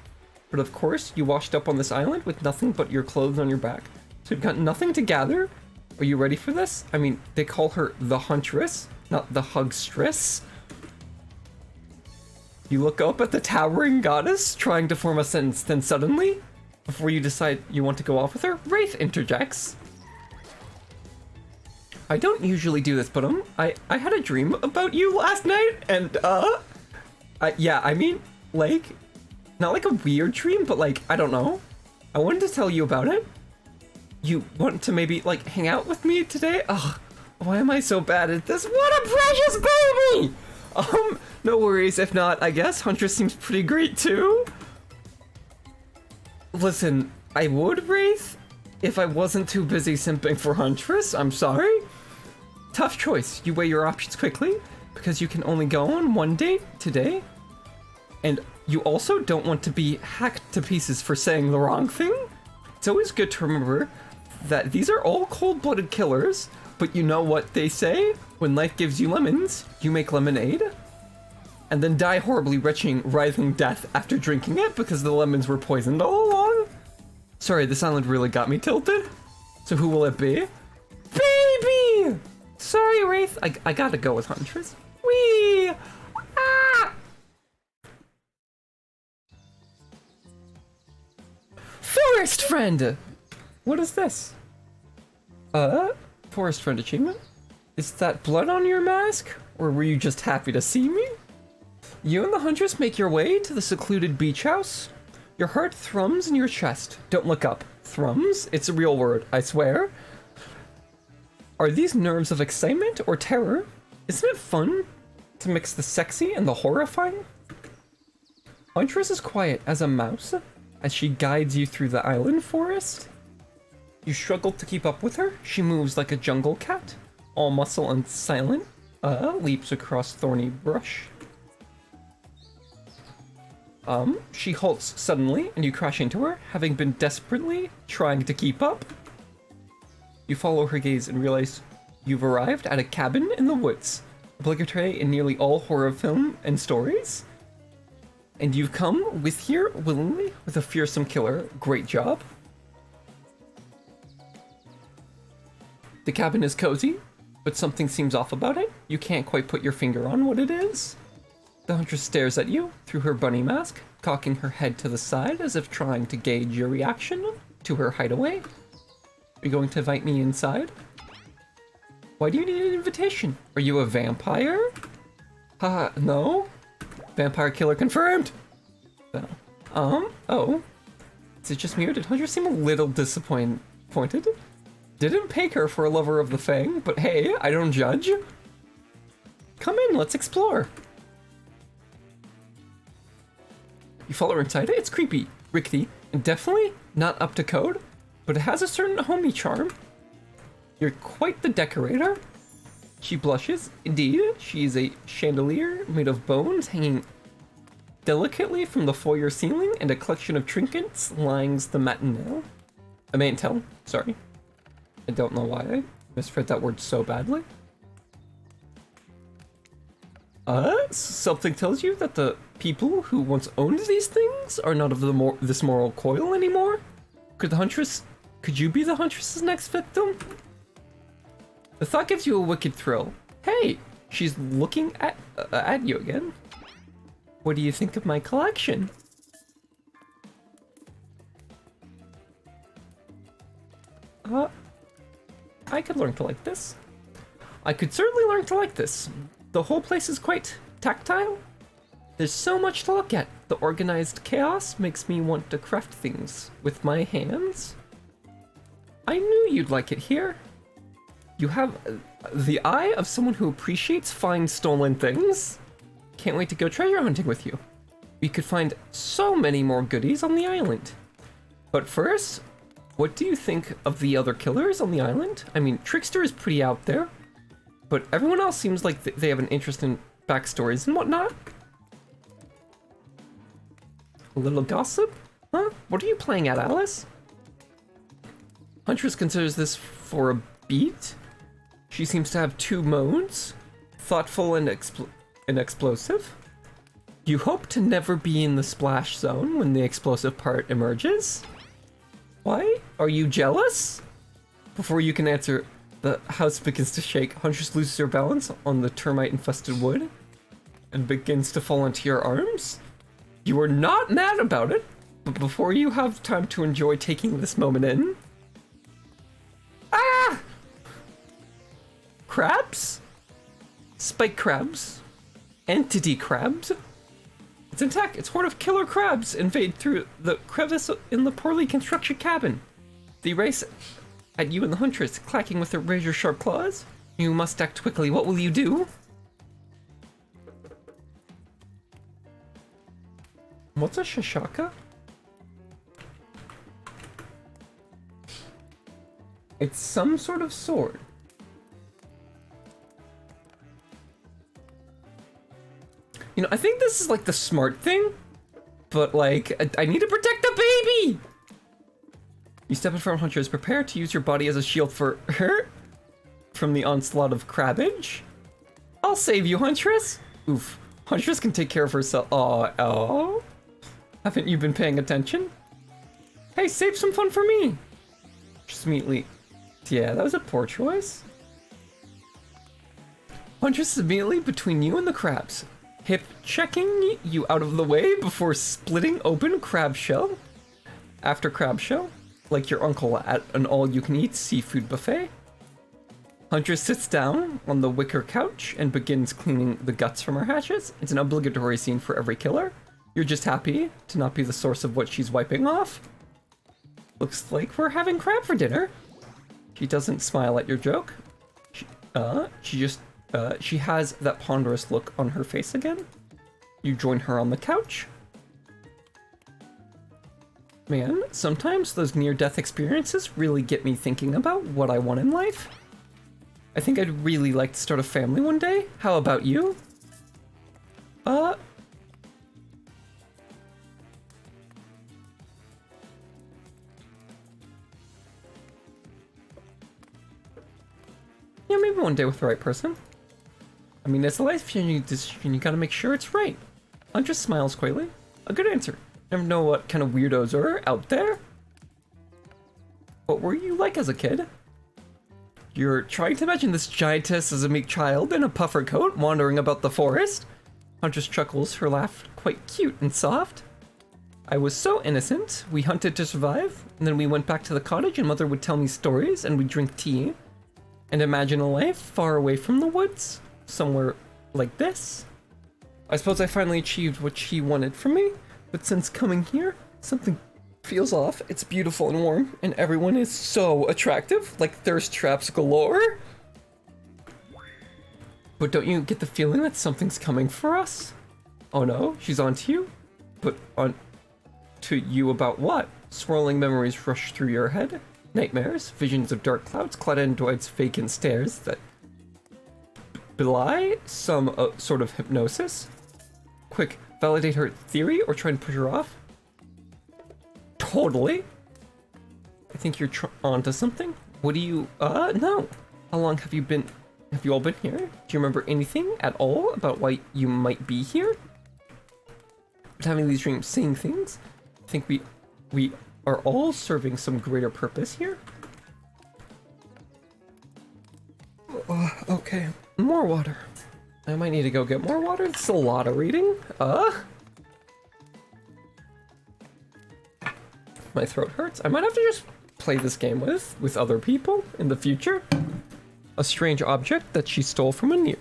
But of course, you washed up on this island with nothing but your clothes on your back. So you've got nothing to gather. Are you ready for this? I mean, they call her the Huntress, not the Hugstress. You look up at the towering goddess, trying to form a sentence, then suddenly, before you decide you want to go off with her, Wraith interjects. I don't usually do this, but I had a dream about you last night, and yeah, I mean, like, not like a weird dream, but like, I don't know. I wanted to tell you about it. You want to maybe, like, hang out with me today? Ugh, why am I so bad at this? What a precious baby! No worries, if not, I guess Huntress seems pretty great too. Listen, I would, Wraith, if I wasn't too busy simping for Huntress, I'm sorry. Tough choice. You weigh your options quickly, because you can only go on one date today. And you also don't want to be hacked to pieces for saying the wrong thing. It's always good to remember that these are all cold-blooded killers, but you know what they say? When life gives you lemons, you make lemonade. And then die horribly writhing death after drinking it because the lemons were poisoned all along. Sorry, this island really got me tilted. So who will it be? Baby! Sorry, Wraith. I gotta go with Huntress. Whee! Ah! Forest friend! What is this? Forest friend achievement? Is that blood on your mask? Or were you just happy to see me? You and the Huntress make your way to the secluded beach house. Your heart thrums in your chest. Don't look up. Thrums? It's a real word, I swear. Are these nerves of excitement or terror? Isn't it fun to mix the sexy and the horrifying? Huntress is quiet as a mouse as she guides you through the island forest. You struggle to keep up with her. She moves like a jungle cat, all muscle and silent, leaps across thorny brush. She halts suddenly and you crash into her, having been desperately trying to keep up. You follow her gaze and realize you've arrived at a cabin in the woods, obligatory in nearly all horror film and stories. And you've come with here willingly with a fearsome killer. Great job. The cabin is cozy, but something seems off about it. You can't quite put your finger on what it is. The Huntress stares at you through her bunny mask, cocking her head to the side as if trying to gauge your reaction to her hideaway. Are you going to invite me inside? Why do you need an invitation? Are you a vampire? Haha, no? Vampire killer confirmed! No. Oh. Is it just me or did Huntress seem a little disappointed? Didn't pick her for a lover of the Fang, but hey, I don't judge. Come in, let's explore. You follow her inside. It's creepy, rickety, and definitely not up to code, but it has a certain homey charm. You're quite the decorator. She blushes. Indeed, she is a chandelier made of bones hanging Delicately from the foyer ceiling and a collection of trinkets lines the mantel, sorry. I don't know why I misread that word so badly. Something tells you that the people who once owned these things are not of this moral coil anymore? Could you be the Huntress's next victim? The thought gives you a wicked thrill. Hey, she's looking at you again. What do you think of my collection? I could learn to like this. I could certainly learn to like this. The whole place is quite tactile. There's so much to look at. The organized chaos makes me want to craft things with my hands. I knew you'd like it here. You have the eye of someone who appreciates fine stolen things. Can't wait to go treasure hunting with you. We could find so many more goodies on the island. But first, what do you think of the other killers on the island? I mean, Trickster is pretty out there, but everyone else seems like they have an interest in backstories and whatnot. A little gossip? Huh? What are you playing at, Alice? Huntress considers this for a beat. She seems to have two modes, thoughtful and explosive. You hope to never be in the splash zone when the explosive part emerges. Why? Are you jealous? Before you can answer, the house begins to shake. Huntress loses her balance on the termite-infested wood and begins to fall into your arms. You are not mad about it, but before you have time to enjoy taking this moment in... Ah! Crabs? Spike crabs? Entity crabs? It's intact. Its horde of killer crabs invade through the crevice in the poorly constructed cabin. They race at you and the Huntress, clacking with their razor-sharp claws. You must act quickly. What will you do? What's a shashaka? It's some sort of sword. You know, I think this is like the smart thing, but like, I need to protect the baby! You step in front of Huntress, prepare to use your body as a shield for her from the onslaught of crabbage. I'll save you, Huntress. Oof. Huntress can take care of herself. Oh. Haven't you been paying attention? Hey, save some fun for me. Just immediately. Yeah, that was a poor choice. Huntress is immediately between you and the crabs. Hip checking you out of the way before splitting open crab shell. After crab shell, like your uncle at an all-you-can-eat seafood buffet. Huntress sits down on the wicker couch and begins cleaning the guts from her hatches. It's an obligatory scene for every killer. You're just happy to not be the source of what she's wiping off. Looks like we're having crab for dinner. She doesn't smile at your joke. She has that ponderous look on her face again. You join her on the couch. Man, sometimes those near-death experiences really get me thinking about what I want in life. I think I'd really like to start a family one day. How about you? Yeah, maybe one day with the right person. I mean, it's a life-changing decision. You gotta make sure it's right. Huntress smiles coyly. A good answer. Never know what kind of weirdos are out there. What were you like as a kid? You're trying to imagine this giantess as a meek child in a puffer coat wandering about the forest. Huntress chuckles, her laugh quite cute and soft. I was so innocent. We hunted to survive, and then we went back to the cottage and Mother would tell me stories and we'd drink tea and imagine a life far away from the woods, somewhere like this. I suppose I finally achieved what she wanted from me, but since coming here, something feels off. It's beautiful and warm, and everyone is so attractive, like thirst traps galore. But don't you get the feeling that something's coming for us? Oh no, she's onto you? But on to you about what? Swirling memories rush through your head. Nightmares, visions of dark clouds, Claudia and Dwight's vacant stares that belie some sort of hypnosis. Quick, Validate her theory or try and push her off? Totally. I think you're onto something. What do you, no. How long have you all been here? Do you remember anything at all about why you might be here? But having these dreams, seeing things, I think we are all serving some greater purpose here. Okay, more water. I might need to go get more water. It's a lot of reading. My throat hurts. I might have to just play this game with other people in the future. A strange object that she stole from a near.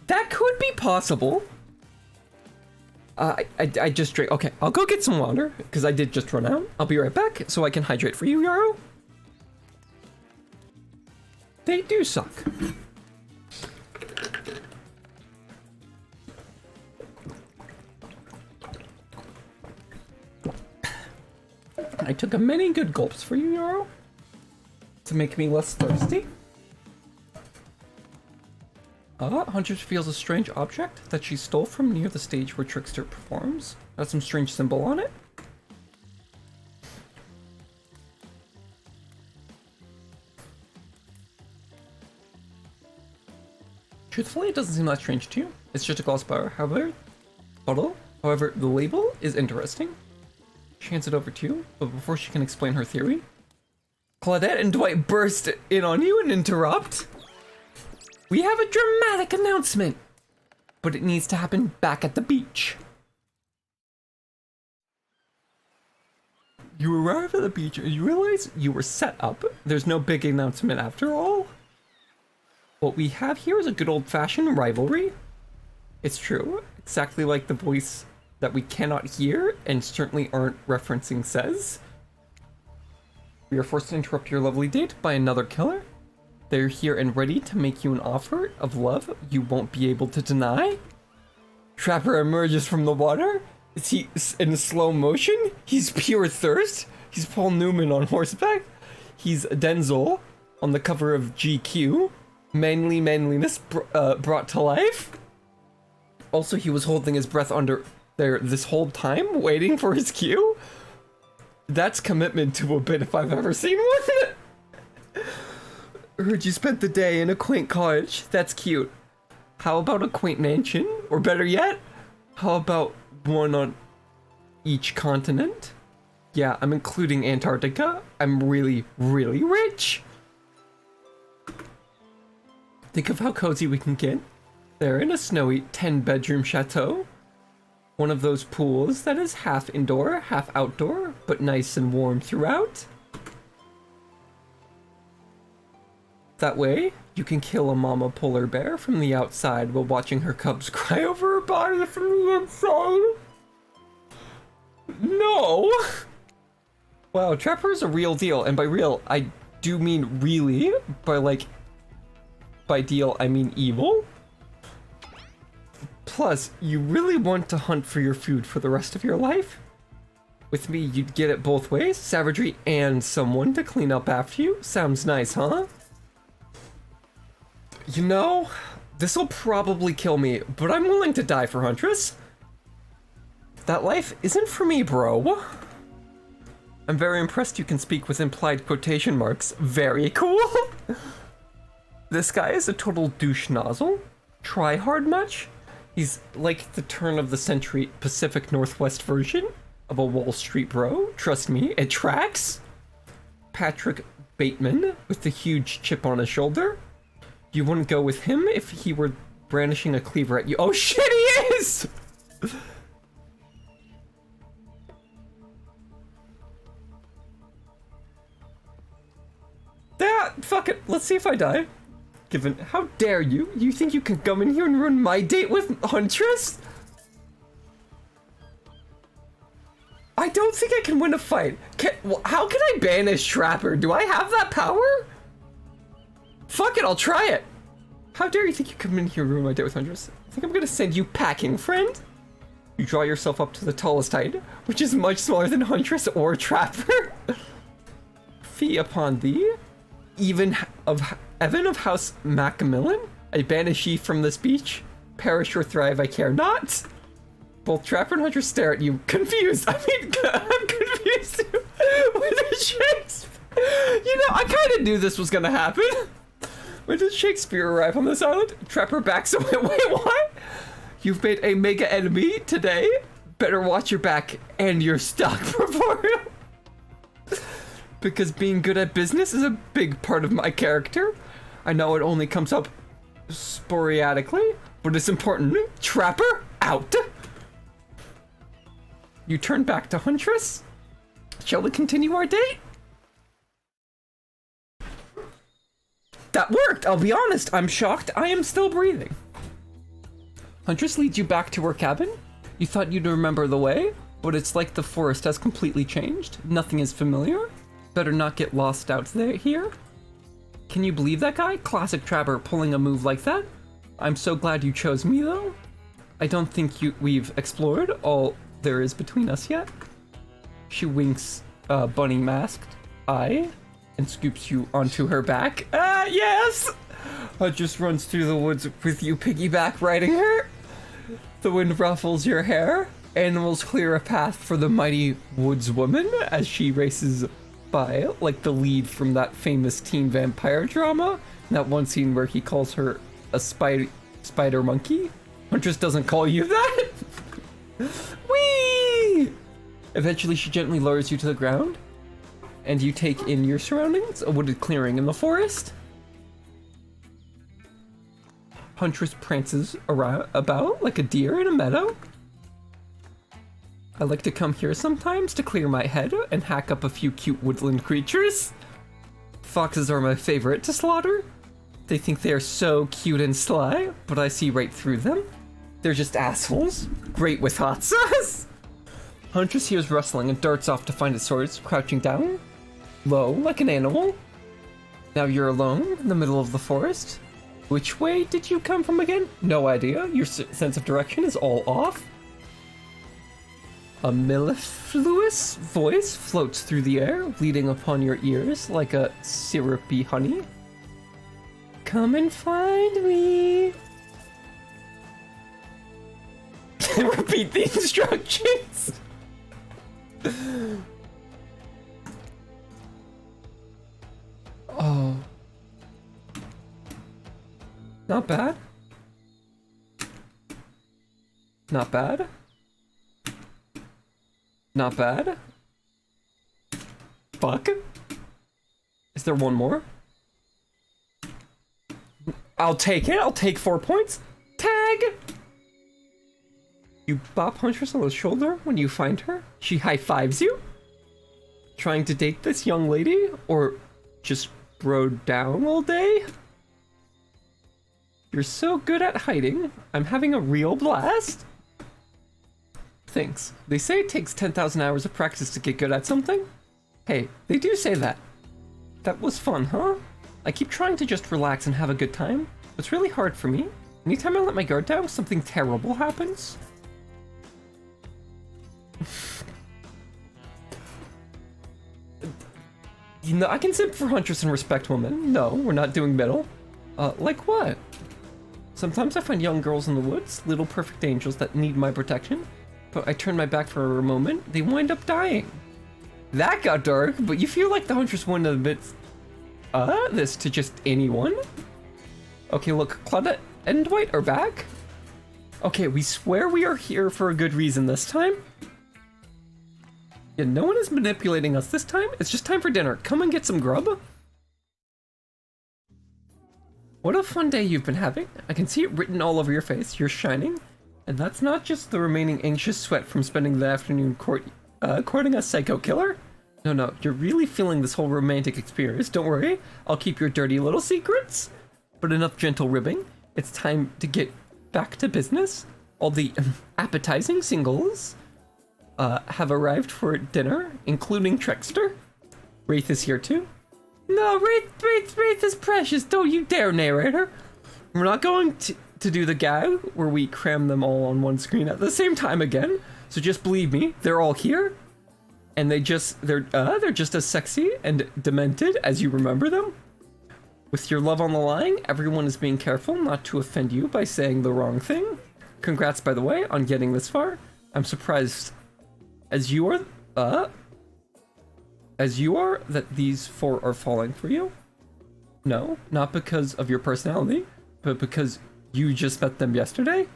That could be possible. I just drank. Okay, I'll go get some water because I did just run out. I'll be right back so I can hydrate for you, Yarrow. They do suck. I took many good gulps for you, Yarrow, to make me less thirsty. Huntress feels a strange object that she stole from near the stage where Trickster performs. Has some strange symbol on it. Truthfully, it doesn't seem that strange to you. It's just a glass bottle. However, the label is interesting. She hands it over to you, but before she can explain her theory, Claudette and Dwight burst in on you and interrupt. We have a dramatic announcement, but it needs to happen back at the beach. You arrive at the beach and you realize you were set up. There's no big announcement after all. What we have here is a good old-fashioned rivalry. It's true, exactly like the voice that we cannot hear and certainly aren't referencing says. We are forced to interrupt your lovely date by another killer. They're here and ready to make you an offer of love you won't be able to deny. Trapper emerges from the water. Is he in slow motion? He's pure thirst. He's Paul Newman on horseback. He's Denzel on the cover of GQ. Manliness brought to life. Also, he was holding his breath under there this whole time, waiting for his cue. That's commitment to a bit if I've ever seen one. Heard you spent the day in a quaint cottage. That's cute. How about a quaint mansion? Or better yet, how about one on each continent? Yeah, I'm including Antarctica. I'm really, really rich. Think of how cozy we can get. They're in a snowy 10-bedroom chateau. One of those pools that is half indoor, half outdoor, but nice and warm throughout. That way, you can kill a mama polar bear from the outside while watching her cubs cry over her body from the inside. No! Wow, Trapper is a real deal, and by real, I do mean really, by deal, I mean evil. Plus, you really want to hunt for your food for the rest of your life? With me, you'd get it both ways, savagery and someone to clean up after you. Sounds nice, huh? You know, this'll probably kill me, but I'm willing to die for Huntress. That life isn't for me, bro. I'm very impressed you can speak with implied quotation marks. Very cool. This guy is a total douche nozzle. Try hard much? He's like the turn of the century Pacific Northwest version of a Wall Street bro. Trust me, it tracks. Patrick Bateman with the huge chip on his shoulder. You wouldn't go with him if he were brandishing a cleaver at you. Oh shit, he is! Fuck it, let's see if I die. Given, how dare you? You think you can come in here and ruin my date with Huntress? I don't think I can win a fight. How can I banish Trapper? Do I have that power? Fuck it, I'll try it. How dare you think you come in here and ruin my date with Huntress? I think I'm gonna send you packing, friend. You draw yourself up to the tallest height, which is much smaller than Huntress or Trapper. Fee upon thee. Evan of House Macmillan? I banish ye from this beach. Perish or thrive, I care not. Both Trapper and Huntress stare at you, confused. I mean, I'm confused too. When did Shakespeare... You know, I kind of knew this was gonna happen. When did Shakespeare arrive on this island? Trapper backs away. Wait, what? You've made a mega enemy today. Better watch your back and your stock portfolio. Because being good at business is a big part of my character. I know it only comes up sporadically, but it's important. Trapper, out. You turn back to Huntress. Shall we continue our date? That worked, I'll be honest. I'm shocked I am still breathing. Huntress leads you back to her cabin. You thought you'd remember the way, but it's like the forest has completely changed. Nothing is familiar. Better not get lost out there here. Can you believe that guy? Classic Trapper pulling a move like that. I'm so glad you chose me though. I don't think we've explored all there is between us yet. She winks a bunny masked eye and scoops you onto her back. Yes! Just runs through the woods with you piggyback riding her. The wind ruffles your hair. Animals clear a path for the mighty woodswoman as she races by, like the lead from that famous teen vampire drama. That one scene where he calls her a spider monkey. Huntress doesn't call you that. Whee! Eventually she gently lowers you to the ground, and you take in your surroundings, a wooded clearing in the forest. Huntress prances about like a deer in a meadow. I like to come here sometimes to clear my head and hack up a few cute woodland creatures. Foxes are my favorite to slaughter. They think they are so cute and sly, but I see right through them. They're just assholes. Great with hot sauce. Huntress hears rustling and darts off to find its swords, crouching down, low like an animal. Now you're alone in the middle of the forest. Which way did you come from again? No idea. Your sense of direction is all off. A mellifluous voice floats through the air, leading upon your ears like a syrupy honey. Come and find me. Repeat the instructions. Oh. Not bad. Not bad. Not bad. Fuck. Is there one more? I'll take it. I'll take 4 points. Tag! You bop Huntress on the shoulder when you find her. She high-fives you. Trying to date this young lady? Or just bro down all day? You're so good at hiding. I'm having a real blast. Thanks. They say it takes 10,000 hours of practice to get good at something. Hey, they do say that. That was fun, huh? I keep trying to just relax and have a good time. It's really hard for me. Anytime I let my guard down, something terrible happens. You know, I can simp for Huntress and respect women. No, we're not doing middle. Like what? Sometimes I find young girls in the woods, little perfect angels that need my protection. But I turn my back for a moment, they wind up dying. That got dark, but you feel like the Huntress wouldn't admit this to just anyone? Okay, look, Claudette and Dwight are back. Okay, we swear we are here for a good reason this time. Yeah, no one is manipulating us this time. It's just time for dinner. Come and get some grub. What a fun day you've been having. I can see it written all over your face. You're shining. And that's not just the remaining anxious sweat from spending the afternoon courting a psycho killer. No, you're really feeling this whole romantic experience. Don't worry, I'll keep your dirty little secrets. But enough gentle ribbing. It's time to get back to business. All the appetizing singles have arrived for dinner, including Trickster. Wraith is here too. No, Wraith is precious. Don't you dare, narrator. We're not going to do the gag where we cram them all on one screen at the same time again. So just believe me, they're all here, and they're just as sexy and demented as you remember them. With your love on the line, everyone is being careful not to offend you by saying the wrong thing. Congrats, by the way, on getting this far. I'm surprised as you are that these 4 are falling for you. No, not because of your personality, but because you just met them yesterday.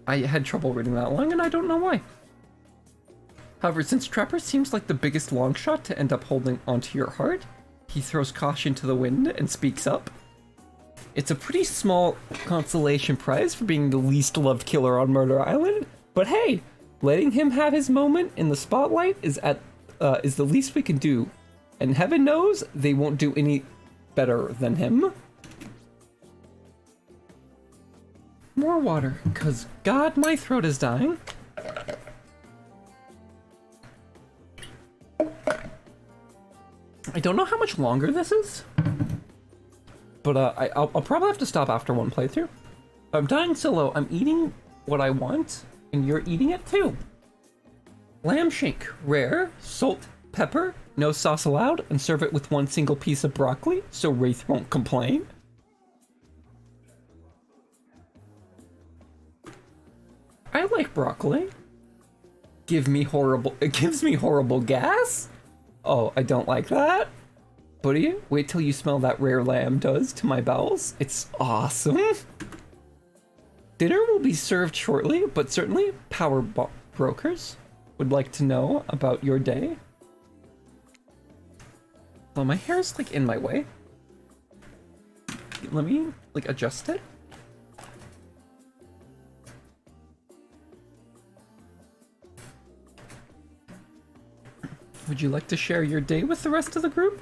I had trouble reading that long, and I don't know why. However, since Trapper seems like the biggest long shot to end up holding onto your heart, he throws caution to the wind and speaks up. It's a pretty small consolation prize for being the least loved killer on Murder Island, but hey, letting him have his moment in the spotlight is the least we can do, and heaven knows they won't do any better than him. More water, cause God, my throat is dying. I don't know how much longer this is, but I'll probably have to stop after one playthrough. I'm dying solo. I'm eating what I want, and you're eating it too. Lamb shake, rare, salt, pepper, no sauce allowed, and serve it with 1 single piece of broccoli so Wraith won't complain. I like broccoli. It gives me horrible gas? Oh, I don't like that. Buddy, wait till you smell that rare lamb does to my bowels. It's awesome. Dinner will be served shortly, but certainly power brokers would like to know about your day. Well, my hair's like in my way. Let me like adjust it. Would you like to share your day with the rest of the group?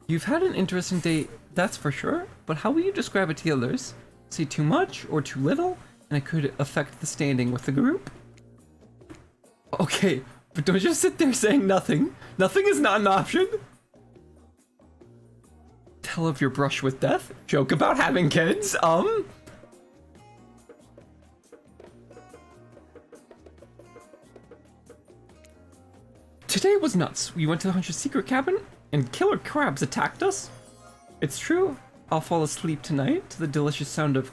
You've had an interesting day, that's for sure, but how will you describe it to the others? Say too much or too little, and it could affect the standing with the group? Okay, but don't just sit there saying nothing. Nothing is not an option. Tell of your brush with death? Joke about having kids? Today was nuts. We went to the Huntress secret cabin, and killer crabs attacked us. It's true, I'll fall asleep tonight to the delicious sound of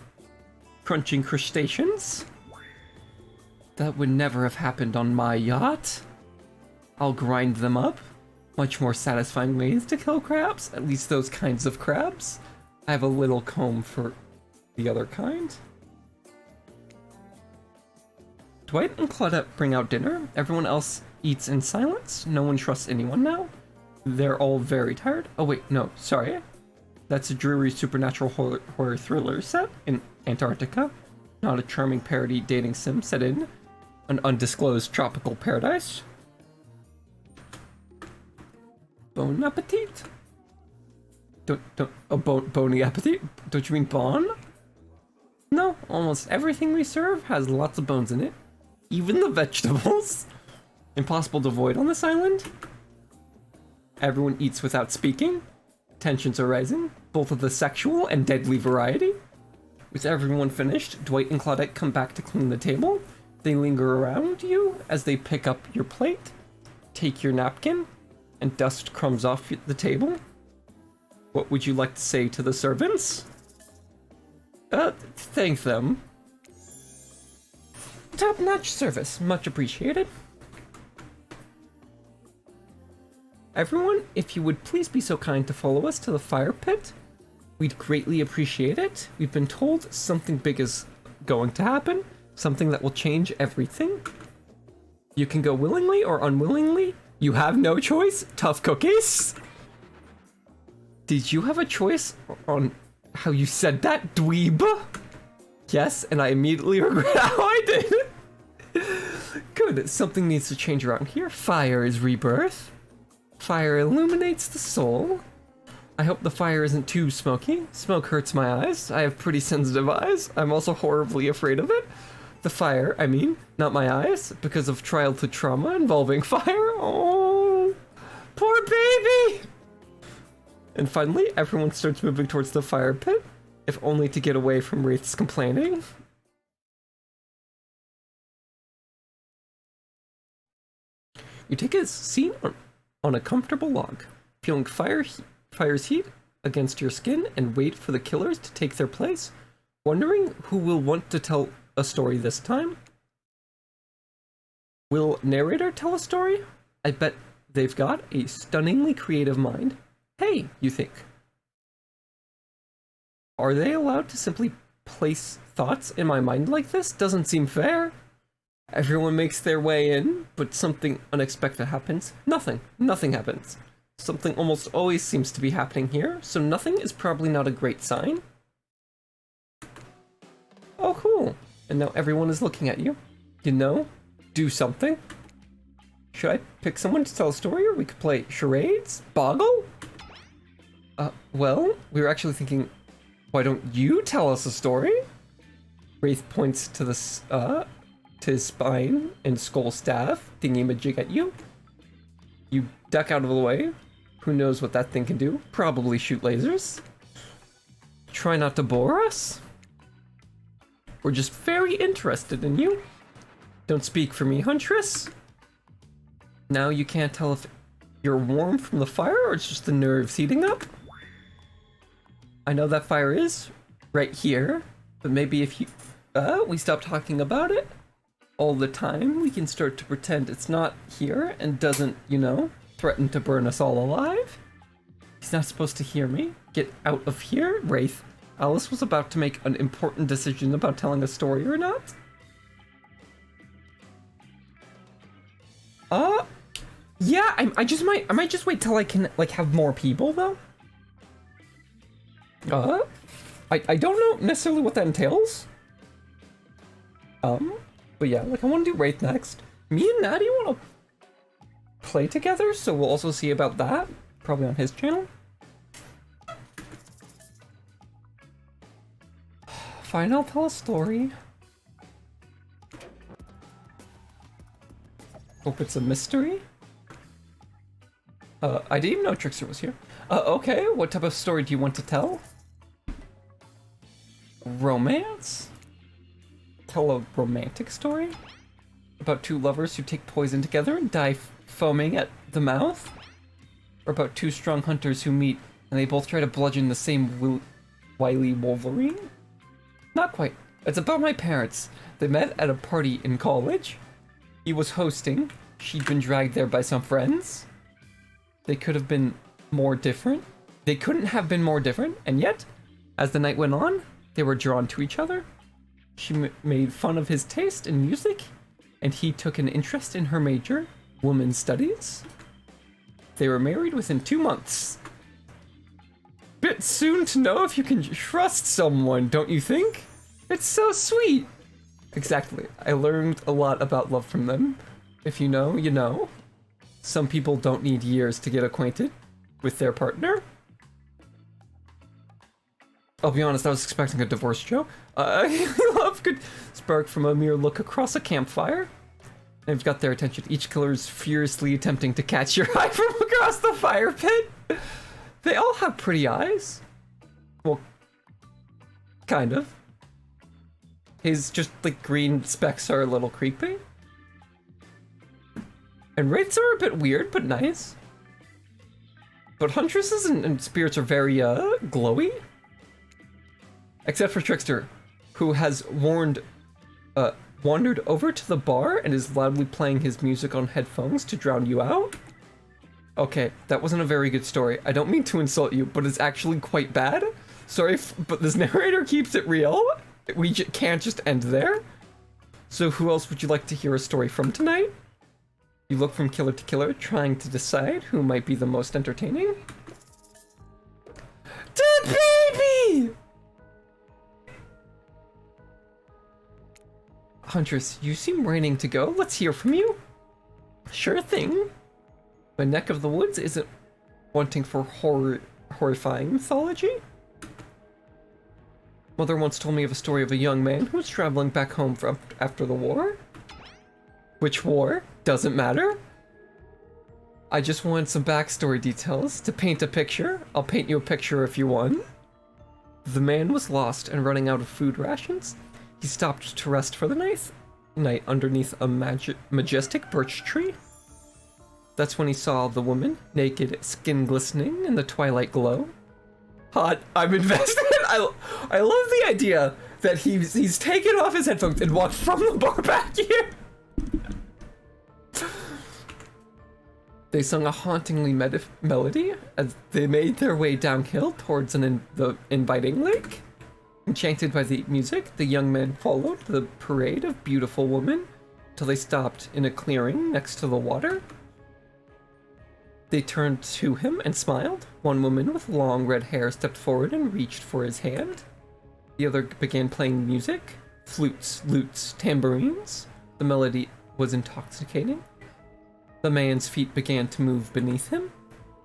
crunching crustaceans. That would never have happened on my yacht. I'll grind them up. Much more satisfying ways to kill crabs, at least those kinds of crabs. I have a little comb for the other kind. Dwight and Claudette bring out dinner. Everyone else eats in silence. No one trusts anyone now. They're all very tired. Oh wait, no, sorry. That's a dreary supernatural horror thriller set in Antarctica. Not a charming parody dating sim set in an undisclosed tropical paradise. Bon appetit. Bony appetit? Don't you mean bon? No, almost everything we serve has lots of bones in it. Even the vegetables. Impossible to avoid on this island. Everyone eats without speaking. Tensions are rising, both of the sexual and deadly variety. With everyone finished, Dwight and Claudette come back to clean the table. They linger around you as they pick up your plate, take your napkin, and dust crumbs off the table. What would you like to say to the servants? Thank them. Top-notch service, much appreciated. Everyone, if you would please be so kind to follow us to the fire pit, we'd greatly appreciate it. We've been told something big is going to happen, something that will change everything. You can go willingly or unwillingly. You have no choice. Tough cookies. Did you have a choice on how you said that, dweeb? Yes, and I immediately regret how I did. Good, something needs to change around here. Fire is rebirth. Fire illuminates the soul. I hope the fire isn't too smoky. Smoke hurts my eyes. I have pretty sensitive eyes. I'm also horribly afraid of it. The fire, I mean, not my eyes, because of childhood trauma involving fire. Oh, poor baby! And finally, everyone starts moving towards the fire pit, if only to get away from Wraith's complaining. You take a seat on a comfortable log. Feeling fire's heat against your skin and wait for the killers to take their place? Wondering who will want to tell a story this time? Will narrator tell a story? I bet they've got a stunningly creative mind. Hey, you think. Are they allowed to simply place thoughts in my mind like this? Doesn't seem fair. Everyone makes their way in, but something unexpected happens. Nothing happens. Something almost always seems to be happening here, so nothing is probably not a great sign. Oh, cool. And now everyone is looking at you. You know, do something. Should I pick someone to tell a story, or we could play charades? Boggle? Well, we were actually thinking, why don't you tell us a story? Wraith points to to his spine and skull staff, thingy-majig at you. You duck out of the way. Who knows what that thing can do? Probably shoot lasers. Try not to bore us. We're just very interested in you. Don't speak for me, Huntress. Now you can't tell if you're warm from the fire or it's just the nerves heating up. I know that fire is right here, but maybe if you we stop talking about it all the time, we can start to pretend it's not here and doesn't, you know, threaten to burn us all alive. He's not supposed to hear me. Get out of here, Wraith. Alice was about to make an important decision about telling a story or not. Yeah, I might just wait till I can, like, have more people, though. I don't know necessarily what that entails. But yeah, like, I want to do Wraith next. Me and Natty want to play together, so we'll also see about that. Probably on his channel. Fine, I'll tell a story. Hope it's a mystery. I didn't even know Trickster was here. Okay, what type of story do you want to tell? Romance? Tell a romantic story? About two lovers who take poison together and die foaming at the mouth? Or about two strong hunters who meet and they both try to bludgeon the same wily Wolverine? Not quite. It's about my parents. They met at a party in college. He was hosting. She'd been dragged there by some friends. They could have been more different. They couldn't have been more different, and yet, as the night went on, they were drawn to each other. She made fun of his taste in music, and he took an interest in her major, women's studies. They were married within 2 months. Bit soon to know if you can trust someone, don't you think? It's so sweet. Exactly. I learned a lot about love from them. If you know, you know. Some people don't need years to get acquainted with their partner. I'll be honest, I was expecting a divorce joke. Love could spark from a mere look across a campfire. They've got their attention. Each killer is furiously attempting to catch your eye from across the fire pit. They all have pretty eyes. Well, kind of. His just like green specks are a little creepy. And wraiths are a bit weird, but nice. But huntresses and spirits are very glowy. Except for Trickster, who has wandered over to the bar and is loudly playing his music on headphones to drown you out. Okay, that wasn't a very good story. I don't mean to insult you, but it's actually quite bad. Sorry, but this narrator keeps it real. We can't just end there. So who else would you like to hear a story from tonight? You look from killer to killer, trying to decide who might be the most entertaining. The baby! Huntress, you seem raining to go. Let's hear from you. Sure thing. My neck of the woods isn't wanting for horrifying mythology. Mother once told me of a story of a young man who was traveling back home from after the war. Which war? Doesn't matter. I just want some backstory details to paint a picture. I'll paint you a picture if you want. The man was lost and running out of food rations. He stopped to rest for the night underneath a majestic birch tree. That's when he saw the woman, naked, skin glistening in the twilight glow. Hot, I'm invested. I love the idea that he's taken off his headphones and walked from the bar back here. They sung a hauntingly melody as they made their way downhill towards the inviting lake. Enchanted by the music, the young men followed the parade of beautiful women till they stopped in a clearing next to the water. They turned to him and smiled. One woman with long red hair stepped forward and reached for his hand. The other began playing music, flutes, lutes, tambourines. The melody was intoxicating. The man's feet began to move beneath him.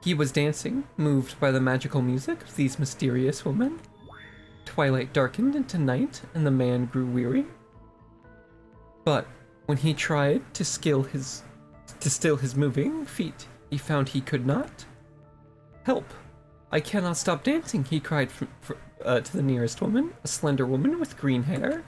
He was dancing, moved by the magical music of these mysterious women. Twilight darkened into night, and the man grew weary. But when he tried to still his moving feet, he found he could not. Help! I cannot stop dancing, he cried to the nearest woman, a slender woman with green hair.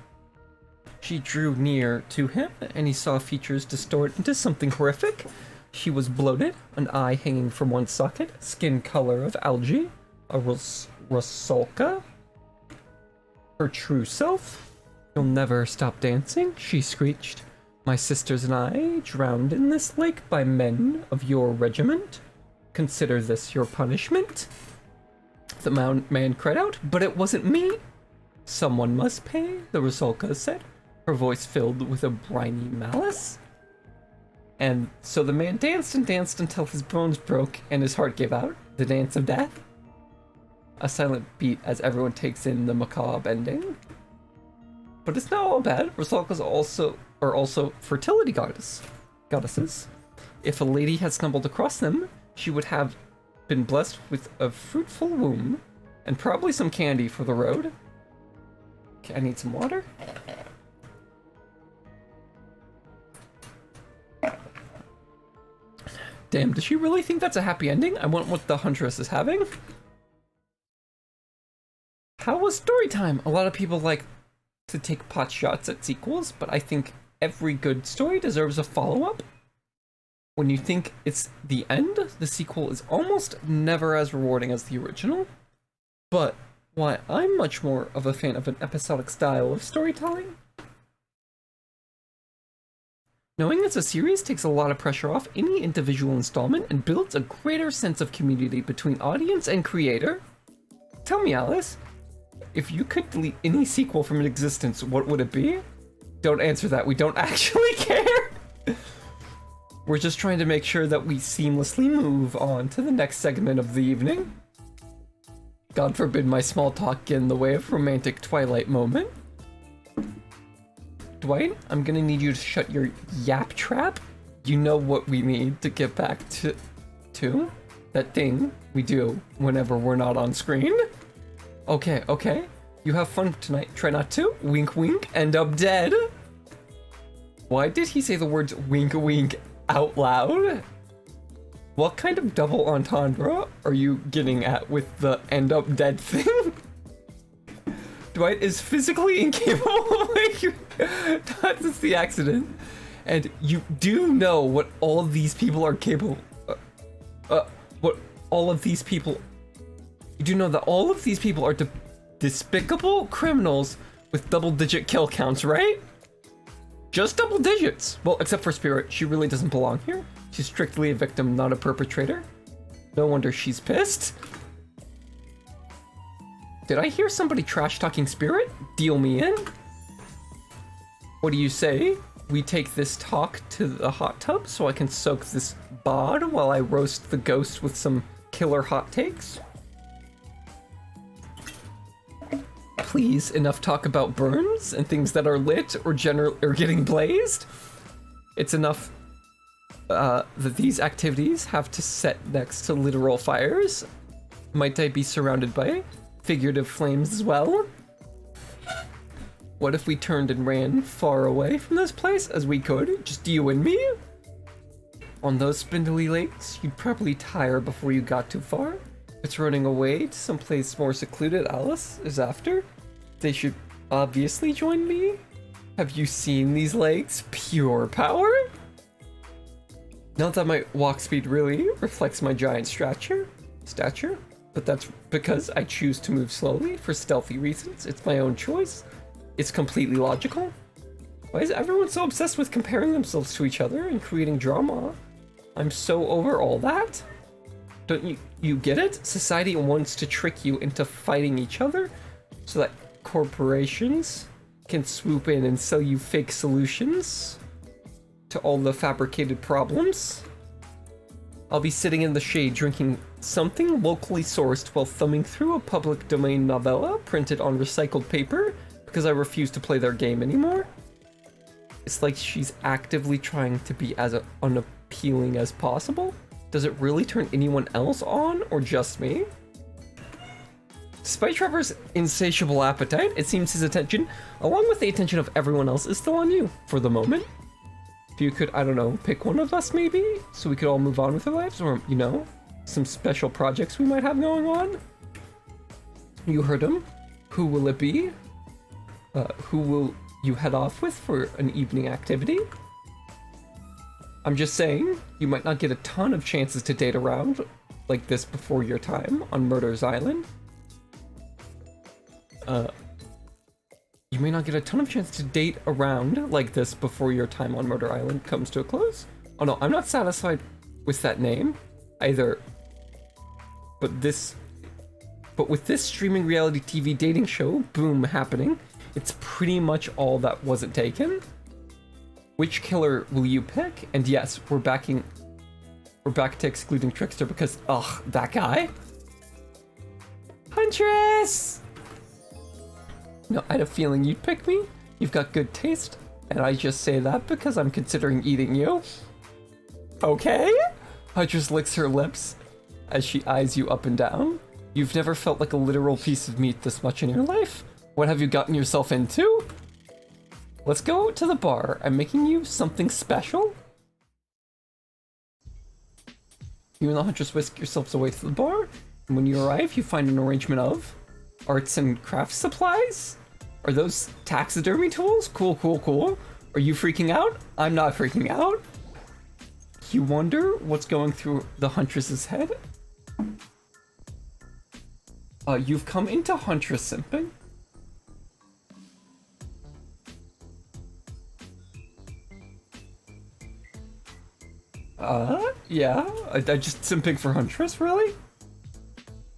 She drew near to him, and he saw features distort into something horrific. She was bloated, an eye hanging from one socket, skin color of algae, a rusalka. Her true self. You'll never stop dancing, she screeched. My sisters and I, drowned in this lake by men of your regiment. Consider this your punishment. The man cried out, but it wasn't me. Someone must pay, the rusalka said, her voice filled with a briny malice. And so the man danced and danced until his bones broke and his heart gave out, the dance of death. A silent beat as everyone takes in the macabre ending. But it's not all bad. Rusalkas are also fertility goddesses. If a lady had stumbled across them, she would have been blessed with a fruitful womb and probably some candy for the road. Okay, I need some water. Damn, does she really think that's a happy ending? I want what the Huntress is having. How was story time? A lot of people like to take pot shots at sequels, but I think every good story deserves a follow-up. When you think it's the end, the sequel is almost never as rewarding as the original. But why I'm much more of a fan of an episodic style of storytelling. Knowing it's a series takes a lot of pressure off any individual installment and builds a greater sense of community between audience and creator. Tell me, Alice, if you could delete any sequel from existence, what would it be? Don't answer that, we don't actually care. We're just trying to make sure that we seamlessly move on to the next segment of the evening. God forbid my small talk get in the way of romantic Twilight moment. Dwight, I'm gonna need you to shut your yap trap. You know what we need to get back to that thing we do whenever we're not on screen. Okay, okay. You have fun tonight. Try not to. Wink, wink. End up dead. Why did he say the words wink, wink out loud? What kind of double entendre are you getting at with the end up dead thing? Dwight is physically incapable. That's the accident. And you do know what all of these people are capable. What all of these people. You do know that all of these people are despicable criminals with double-digit kill counts, right? Just double digits. Well, except for Spirit, she really doesn't belong here. She's strictly a victim, not a perpetrator. No wonder she's pissed. Did I hear somebody trash-talking Spirit? Deal me in. What do you say? We take this talk to the hot tub so I can soak this bod while I roast the ghost with some killer hot takes? Please, enough talk about burns and things that are lit or getting blazed. It's enough that these activities have to set next to literal fires. Might I be surrounded by figurative flames as well? What if we turned and ran far away from this place as we could? Just you and me? On those spindly lakes, you'd probably tire before you got too far. It's running away to someplace more secluded Alice is after. They should obviously join me. Have you seen these lakes? Pure power? Not that my walk speed really reflects my giant stature, but that's because I choose to move slowly for stealthy reasons. It's my own choice. It's completely logical. Why is everyone so obsessed with comparing themselves to each other and creating drama? I'm so over all that. Don't you get it? Society wants to trick you into fighting each other so that corporations can swoop in and sell you fake solutions to all the fabricated problems. I'll be sitting in the shade drinking something locally sourced while thumbing through a public domain novella printed on recycled paper because I refuse to play their game anymore. It's like she's actively trying to be as unappealing as possible. Does it really turn anyone else on or just me? Despite Trevor's insatiable appetite, it seems his attention, along with the attention of everyone else, is still on you for the moment. If you could, I don't know, pick one of us maybe, so we could all move on with our lives, or, you know, some special projects we might have going on. You heard him. Who will it be? Who will you head off with for an evening activity? I'm just saying, you might not get a ton of chances to date around like this before your time on Murder's Island. You may not get a ton of chance to date around like this before your time on Murder Island comes to a close. Oh no, I'm not satisfied with that name either. But with this streaming reality TV dating show boom happening, it's pretty much all that wasn't taken. Which killer will you pick? And yes, we're back to excluding Trickster because ugh, that guy. Huntress! No, I had a feeling you'd pick me. You've got good taste, and I just say that because I'm considering eating you. Okay? Huntress licks her lips as she eyes you up and down. You've never felt like a literal piece of meat this much in your life. What have you gotten yourself into? Let's go to the bar. I'm making you something special. You and the Huntress whisk yourselves away to the bar, and when you arrive, you find an arrangement of arts and crafts supplies? Are those taxidermy tools? Cool, cool, cool. Are you freaking out? I'm not freaking out. You wonder what's going through the Huntress's head? You've come into Huntress simping. Yeah, I just simping for Huntress, really?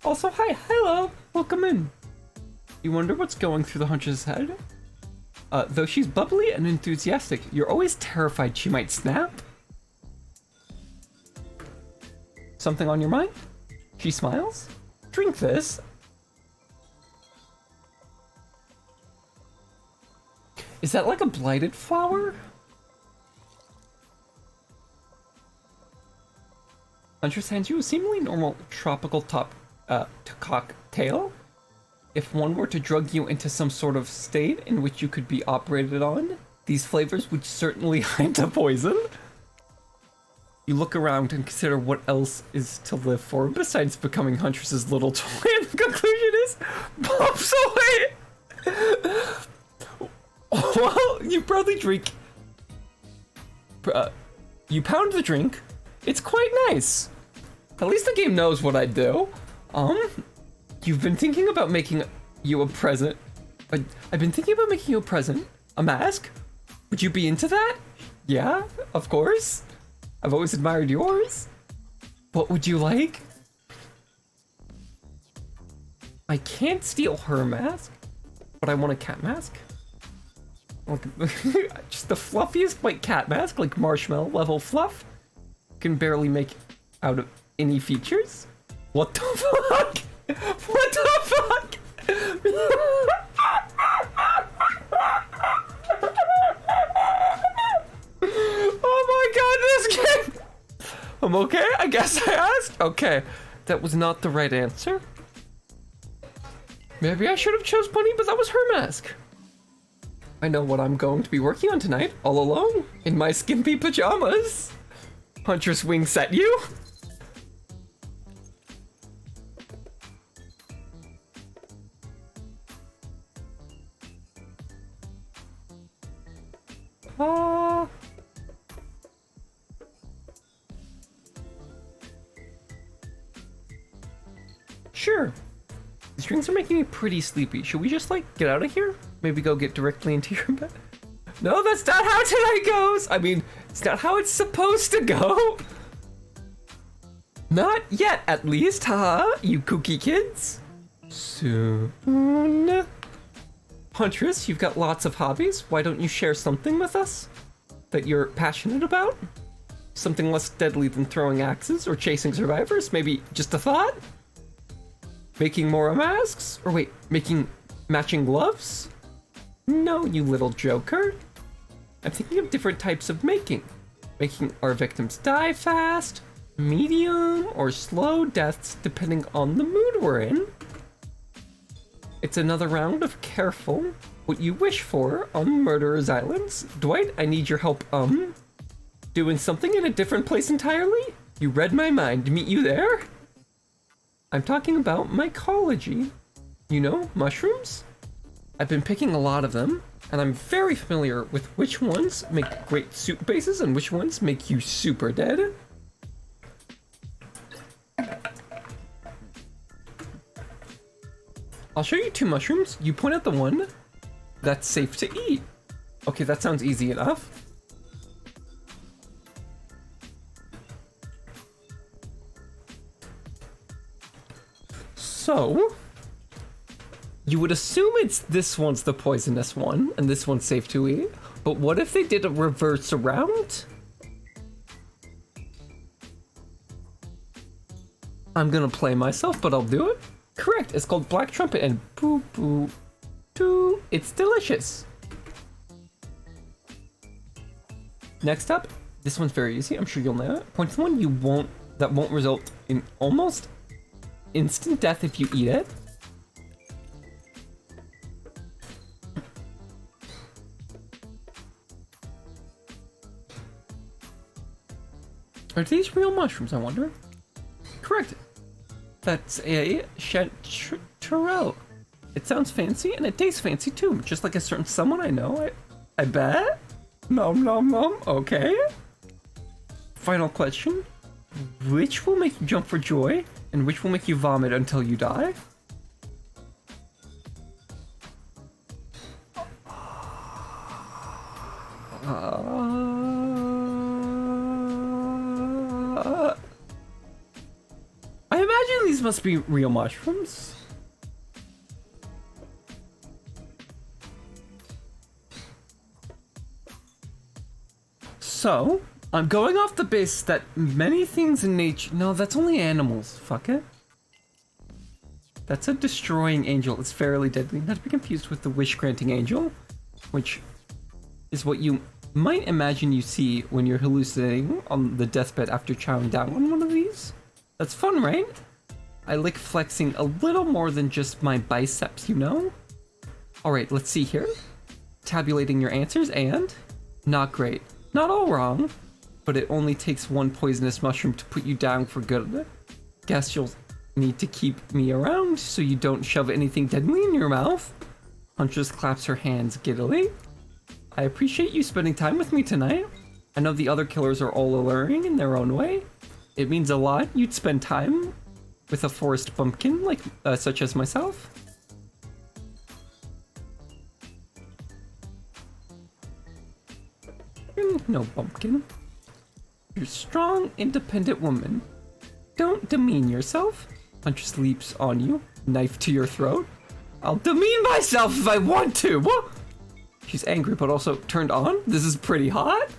Also, hi, hello, welcome in. You wonder what's going through the Huntress's head? Though she's bubbly and enthusiastic, you're always terrified she might snap. Something on your mind? She smiles. Drink this. Is that like a blighted flower? Huntress hands you a seemingly normal tropical cocktail. If one were to drug you into some sort of state in which you could be operated on, these flavors would certainly hide the poison. You look around and consider what else is to live for besides becoming Huntress's little toy, and the conclusion is pops away. Well, you proudly drink. You pound the drink. It's quite nice. At least the game knows what I do. You've been thinking about making you a present. I've been thinking about making you a present. A mask? Would you be into that? Yeah, of course. I've always admired yours. What would you like? I can't steal her mask, but I want a cat mask. Like, just the fluffiest white cat mask, like marshmallow level fluff. Can barely make out of any features. What the fuck? What the fuck? Oh my god, this game! I'm okay, I guess I asked. Okay, that was not the right answer. Maybe I should have chose Bunny, but that was her mask. I know what I'm going to be working on tonight, all alone, in my skimpy pajamas. Huntress winks at you. Sure. These drinks are making me pretty sleepy. Should we just, like, get out of here? Maybe go get directly into your bed? No, that's not how tonight goes! I mean, it's not how it's supposed to go! Not yet, at least, huh? You kooky kids? Soon. Huntress, you've got lots of hobbies. Why don't you share something with us that you're passionate about? Something less deadly than throwing axes or chasing survivors? Maybe just a thought? Making more masks? Or wait, making matching gloves? No, you little joker. I'm thinking of different types of making. Making our victims die fast, medium, or slow deaths depending on the mood we're in. It's another round of careful what you wish for on Murderer's Islands. Dwight, I need your help, doing something in a different place entirely? You read my mind. Meet you there? I'm talking about mycology. You know, mushrooms? I've been picking a lot of them, and I'm very familiar with which ones make great soup bases and which ones make you super dead. I'll show you 2 mushrooms. You point out the one that's safe to eat. Okay, that sounds easy enough. So, you would assume it's this one's the poisonous one, and this one's safe to eat. But what if they did a reverse around? I'm gonna play myself, but I'll do it. Correct, it's called Black Trumpet, and boo boo doo. It's delicious. Next up, this one's very easy. I'm sure you'll know it. Point to the one that won't result in almost instant death if you eat it. Are these real mushrooms, I wonder? Correct. That's a chanterelle. It sounds fancy and it tastes fancy too, just like a certain someone I know. I bet. Nom nom nom. Okay. Final question. Which will make you jump for joy and which will make you vomit until you die? I imagine these must be real mushrooms. So, I'm going off the base that many things in nature... No, that's only animals. Fuck it. That's a destroying angel. It's fairly deadly. Not to be confused with the wish-granting angel, which is what you might imagine you see when you're hallucinating on the deathbed after chowing down on one of these. That's fun, right? I like flexing a little more than just my biceps, you know? Alright, let's see here. Tabulating your answers, and... Not great. Not all wrong, but it only takes one poisonous mushroom to put you down for good. Guess you'll need to keep me around so you don't shove anything deadly in your mouth. Huntress claps her hands giddily. I appreciate you spending time with me tonight. I know the other killers are all alluring in their own way. It means a lot you'd spend time with a forest bumpkin like such as myself. No bumpkin. You're a strong, independent woman. Don't demean yourself. Huntress leaps on you, knife to your throat. I'll demean myself if I want to. What? She's angry but also turned on. This is pretty hot.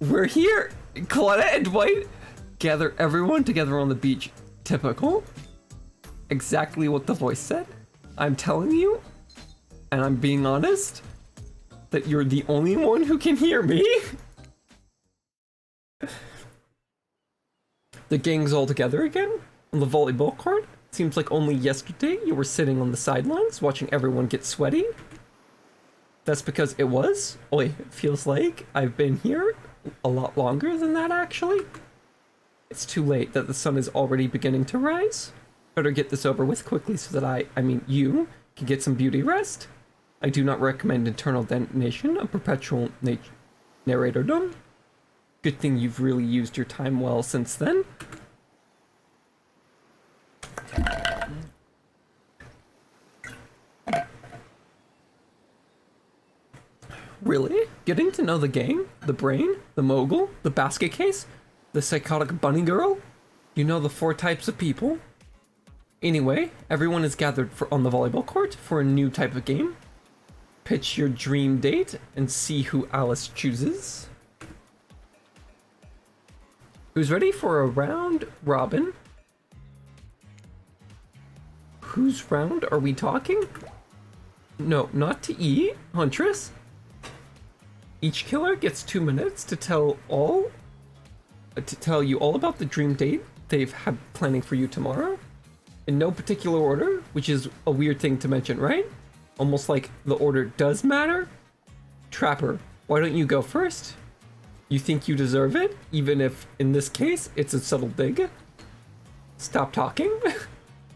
We're here. Claudette and Dwight gather everyone together on the beach. Typical. Exactly what the voice said. I'm telling you, and I'm being honest, that you're the only one who can hear me. The gang's all together again on the volleyball court. Seems like only yesterday you were sitting on the sidelines watching everyone get sweaty. That's because it was. Oi, it feels like I've been here a lot longer than that, actually. It's too late that the sun is already beginning to rise. Better get this over with quickly so that you can get some beauty rest. I do not recommend internal detonation of perpetual narratordom. Good thing you've really used your time well since then. Getting to know the gang, the brain, the mogul, the basket case, the psychotic bunny girl. You know the 4 types of people. Anyway, everyone is gathered on the volleyball court for a new type of game. Pitch your dream date and see who Alice chooses. Who's ready for a round robin? Whose round are we talking? No, not to E, Huntress. Each killer gets 2 minutes to tell you all about the dream date they've had planning for you tomorrow. In no particular order, which is a weird thing to mention, right? Almost like the order does matter. Trapper, why don't you go first? You think you deserve it, even if, in this case, it's a subtle dig? Stop talking.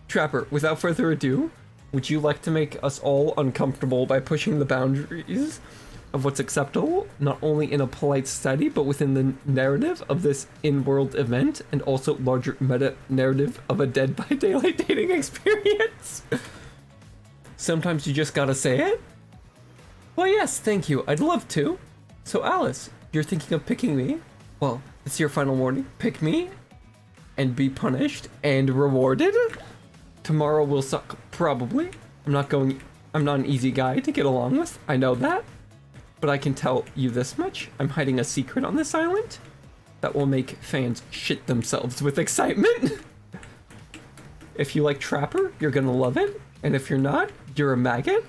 Trapper, without further ado, would you like to make us all uncomfortable by pushing the boundaries of what's acceptable, not only in a polite society, but within the narrative of this in-world event, and also larger meta-narrative of a Dead by Daylight dating experience? Sometimes you just gotta say it? Well, yes, thank you, I'd love to. So Alice, you're thinking of picking me? Well, it's your final warning. Pick me, and be punished, and rewarded? Tomorrow will suck, probably. I'm not an easy guy to get along with, I know that. But I can tell you this much, I'm hiding a secret on this island that will make fans shit themselves with excitement. If you like Trapper, you're gonna love it, and if you're not, you're a maggot.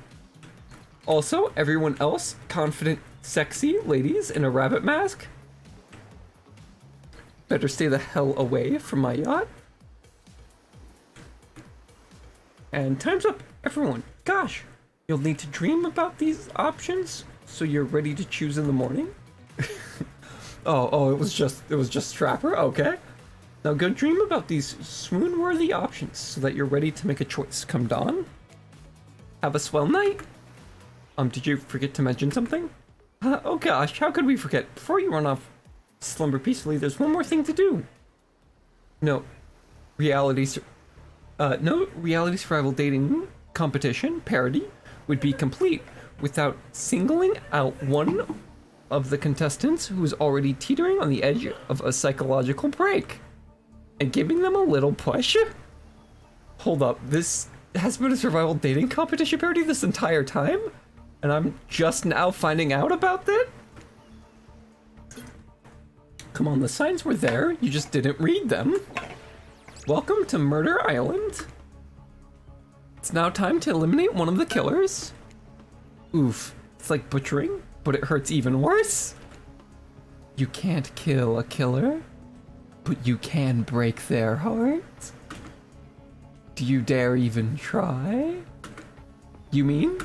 Also, everyone else, confident, sexy ladies in a rabbit mask, better stay the hell away from my yacht. And time's up, everyone. Gosh, you'll need to dream about these options so you're ready to choose in the morning. Oh, it was just Trapper. Okay. Now go dream about these swoon-worthy options so that you're ready to make a choice come dawn. Have a swell night. Did you forget to mention something? Oh gosh, how could we forget? Before you run off slumber peacefully, there's one more thing to do. No reality survival dating competition parody would be complete without singling out one of the contestants who's already teetering on the edge of a psychological break and giving them a little push. Hold up, this has been a survival dating competition parody this entire time? And I'm just now finding out about that? Come on, the signs were there, you just didn't read them. Welcome to Murder Island. It's now time to eliminate one of the killers. Oof, it's like butchering, but it hurts even worse. You can't kill a killer, but you can break their heart. Do you dare even try? You mean?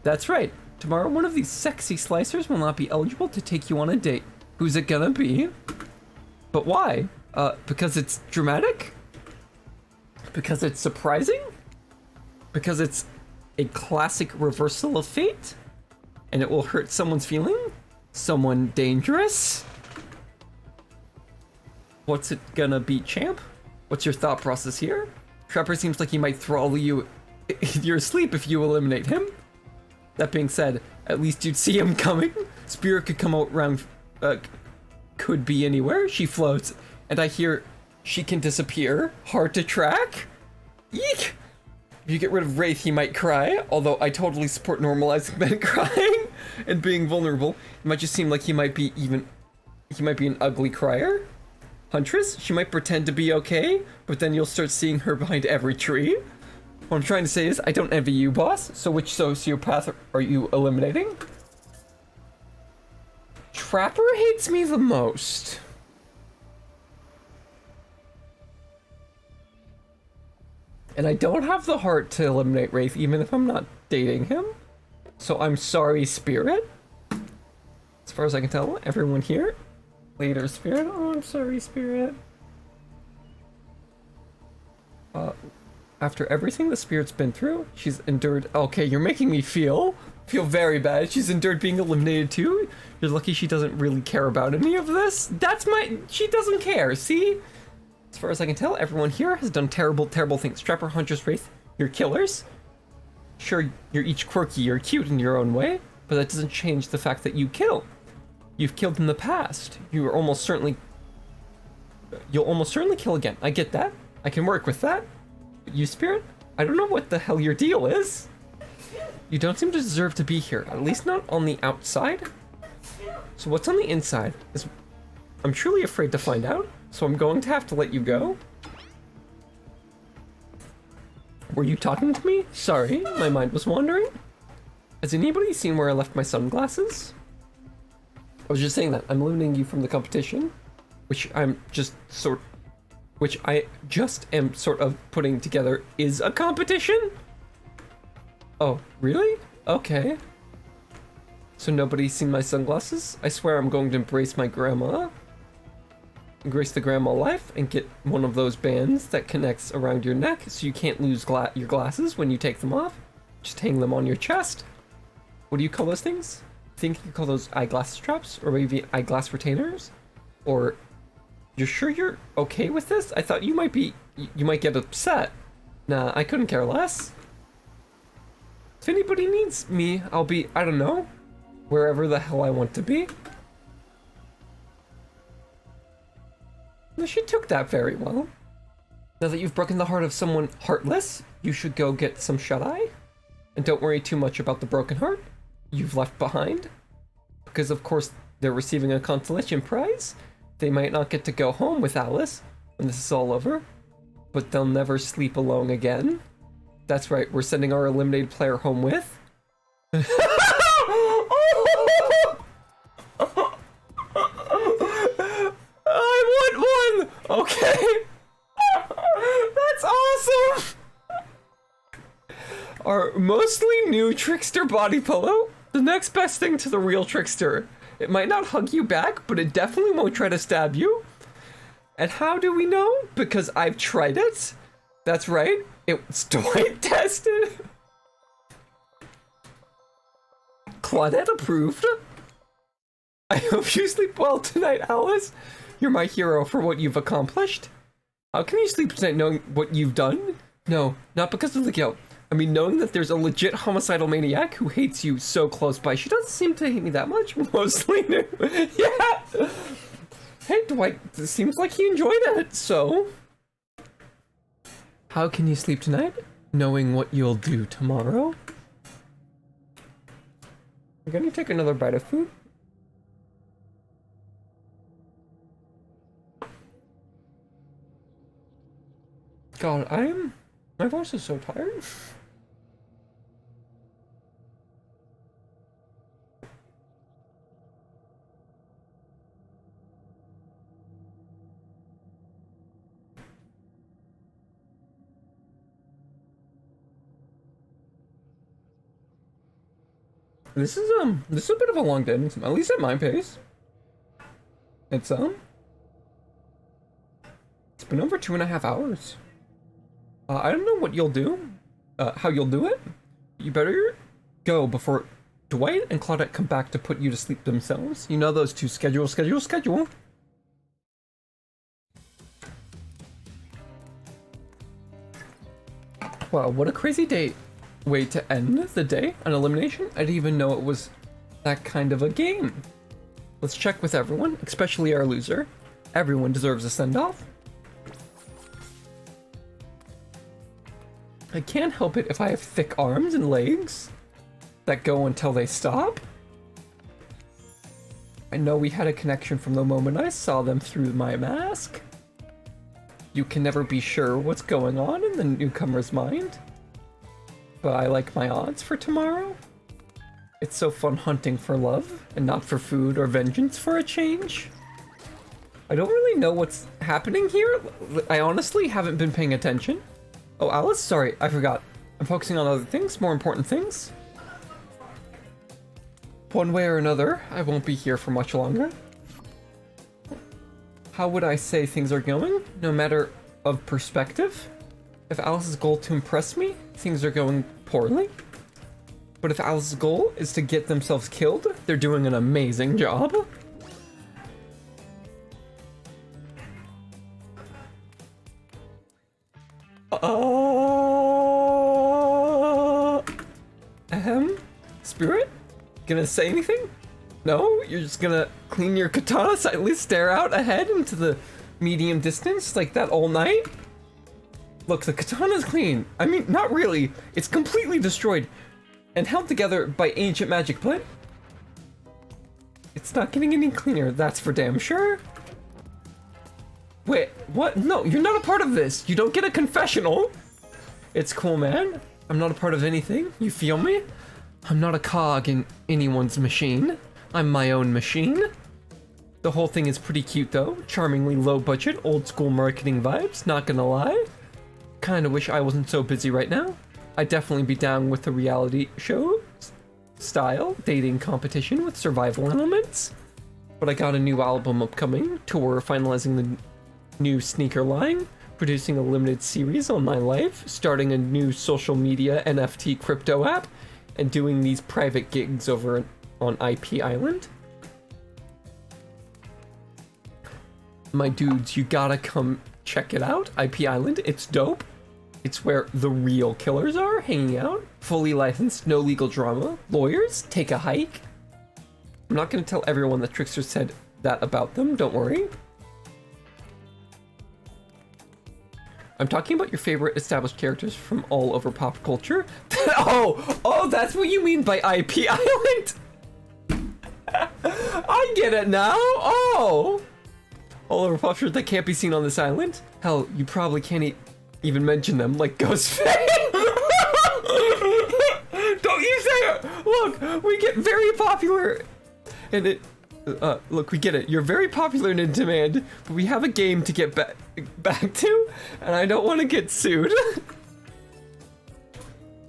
That's right. Tomorrow one of these sexy slicers will not be eligible to take you on a date. Who's it gonna be? But why? Because it's dramatic? Because it's surprising? Because it's a classic reversal of fate? And it will hurt someone's feeling? Someone dangerous? What's it gonna be, champ? What's your thought process here? Trapper seems like he might throttle you in your sleep if you eliminate him. That being said, at least you'd see him coming. Spirit could come out around, could be anywhere. She floats, and I hear she can disappear. Hard to track. Eek! If you get rid of Wraith, he might cry, although I totally support normalizing men crying and being vulnerable. It might just seem like he might be an ugly crier. Huntress, she might pretend to be okay, but then you'll start seeing her behind every tree. What I'm trying to say is, I don't envy you, boss. So which sociopath are you eliminating? Trapper hates me the most. And I don't have the heart to eliminate Wraith, even if I'm not dating him. So I'm sorry, Spirit. As far as I can tell, everyone here. Later, Spirit. Oh, I'm sorry, Spirit. After everything the Spirit's been through, she's endured. Okay, you're making me feel very bad. She's endured being eliminated too. You're lucky she doesn't really care about any of this. She doesn't care, see? As far as I can tell, everyone here has done terrible, terrible things. Trapper, Huntress, Wraith, you're killers. Sure, you're each quirky or cute in your own way, but that doesn't change the fact that you kill. You've killed in the past. You'll almost certainly kill again. I get that. I can work with that. But you, Spirit, I don't know what the hell your deal is. You don't seem to deserve to be here, at least not on the outside. So what's on the inside is I'm truly afraid to find out, so I'm going to have to let you go. Were you talking to me? Sorry, my mind was wandering. Has anybody seen where I left my sunglasses? I was just saying that. I'm eliminating you from the competition, which I just am sort of putting together is a competition? Oh, really? Okay. So nobody's seen my sunglasses? I swear I'm going to embrace my grandma. Embrace the grandma life and get one of those bands that connects around your neck so you can't lose your glasses when you take them off. Just hang them on your chest. What do you call those things? I think you call those eyeglass straps or maybe eyeglass retainers? Or you're sure you're okay with this? I thought you might get upset. Nah, I couldn't care less. If anybody needs me, I'll be, I don't know, wherever the hell I want to be. Well, she took that very well. Now that you've broken the heart of someone heartless, you should go get some shut-eye. And don't worry too much about the broken heart you've left behind. Because of course, they're receiving a consolation prize. They might not get to go home with Alice when this is all over, but they'll never sleep alone again. That's right, we're sending our eliminated player home with... I want one! Okay. That's awesome! Our mostly new Trickster body pillow. The next best thing to the real Trickster. It might not hug you back, but it definitely won't try to stab you. And how do we know? Because I've tried it. That's right. It's Dwight tested. Claudette approved. I hope you sleep well tonight, Alice. You're my hero for what you've accomplished. How can you sleep tonight knowing what you've done? No, not because of the guilt. I mean, knowing that there's a legit homicidal maniac who hates you so close by. She doesn't seem to hate me that much. Mostly new. Yeah. Hey, Dwight, it seems like he enjoyed it, so... How can you sleep tonight, knowing what you'll do tomorrow? You're gonna take another bite of food? God, my voice is so tired. This is a bit of a long day, at least at my pace. It's been over 2.5 hours. I don't know what you'll do, how you'll do it. You better go before Dwight and Claudette come back to put you to sleep themselves. You know those two, schedule. Wow, what a crazy way to end the day on elimination. I didn't even know it was that kind of a game. Let's check with everyone, especially our loser. Everyone deserves a send-off. I can't help it if I have thick arms and legs that go until they stop. I know we had a connection from the moment I saw them through my mask. You can never be sure what's going on in the newcomer's mind. But I like my odds for tomorrow. It's so fun hunting for love and not for food or vengeance for a change. I don't really know what's happening here. I honestly haven't been paying attention. Oh, Alice, sorry, I forgot. I'm focusing on other things, more important things. One way or another, I won't be here for much longer. How would I say things are going, no matter of perspective? If Alice's goal to impress me, things are going poorly. But if Alice's goal is to get themselves killed, they're doing an amazing job. Spirit? gonna say anything? No? You're just gonna clean your katana, silently stare out ahead into the medium distance like that all night? Look, the katana's clean. I mean, not really. It's completely destroyed and held together by ancient magic, but it's not getting any cleaner, that's for damn sure. Wait, what? No, you're not a part of this. You don't get a confessional. It's cool, man. I'm not a part of anything. You feel me? I'm not a cog in anyone's machine. I'm my own machine. The whole thing is pretty cute though. Charmingly low budget, old school marketing vibes, not gonna lie. Kinda wish I wasn't so busy right now. I'd definitely be down with the reality show style, dating competition with survival elements. But I got a new album upcoming, tour finalizing the new sneaker line, producing a limited series on my life, starting a new social media NFT crypto app, and doing these private gigs over on IP Island. My dudes, you gotta come check it out. IP Island, it's dope. It's where the real killers are hanging out. Fully licensed, no legal drama. Lawyers, take a hike. I'm not gonna tell everyone that Trickster said that about them, don't worry. I'm talking about your favorite established characters from all over pop culture. Oh, that's what you mean by IP Island? I get it now. Oh, all over pop culture that can't be seen on this island. Hell, you probably can't even mention them, like Ghostface. Don't you say it. Look, we get very popular, and look, we get it. You're very popular and in demand, but we have a game to get back to, and I don't want to get sued.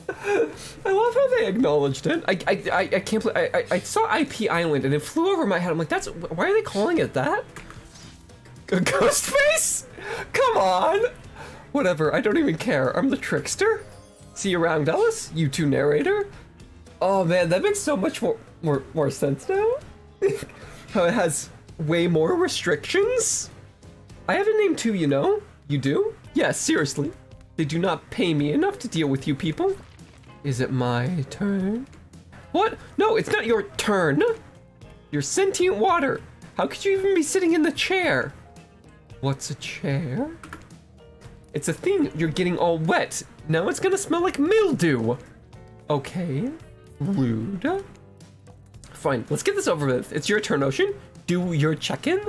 I love how they acknowledged it. I can't believe I saw IP Island and it flew over my head. I'm like, why are they calling it that? Ghostface? Come on. Whatever, I don't even care. I'm the trickster. See you around, Ellis. You two narrator. Oh man, that makes so much more sense now. How it has way more restrictions. I have a name too, you know? You do? Yes, seriously. They do not pay me enough to deal with you people. Is it my turn? What? No, it's not your turn. You're sentient water. How could you even be sitting in the chair? What's a chair? It's a thing. You're getting all wet. Now it's gonna smell like mildew. Okay. Rude. Fine, let's get this over with. It's your turn, Ocean. Do your check-in.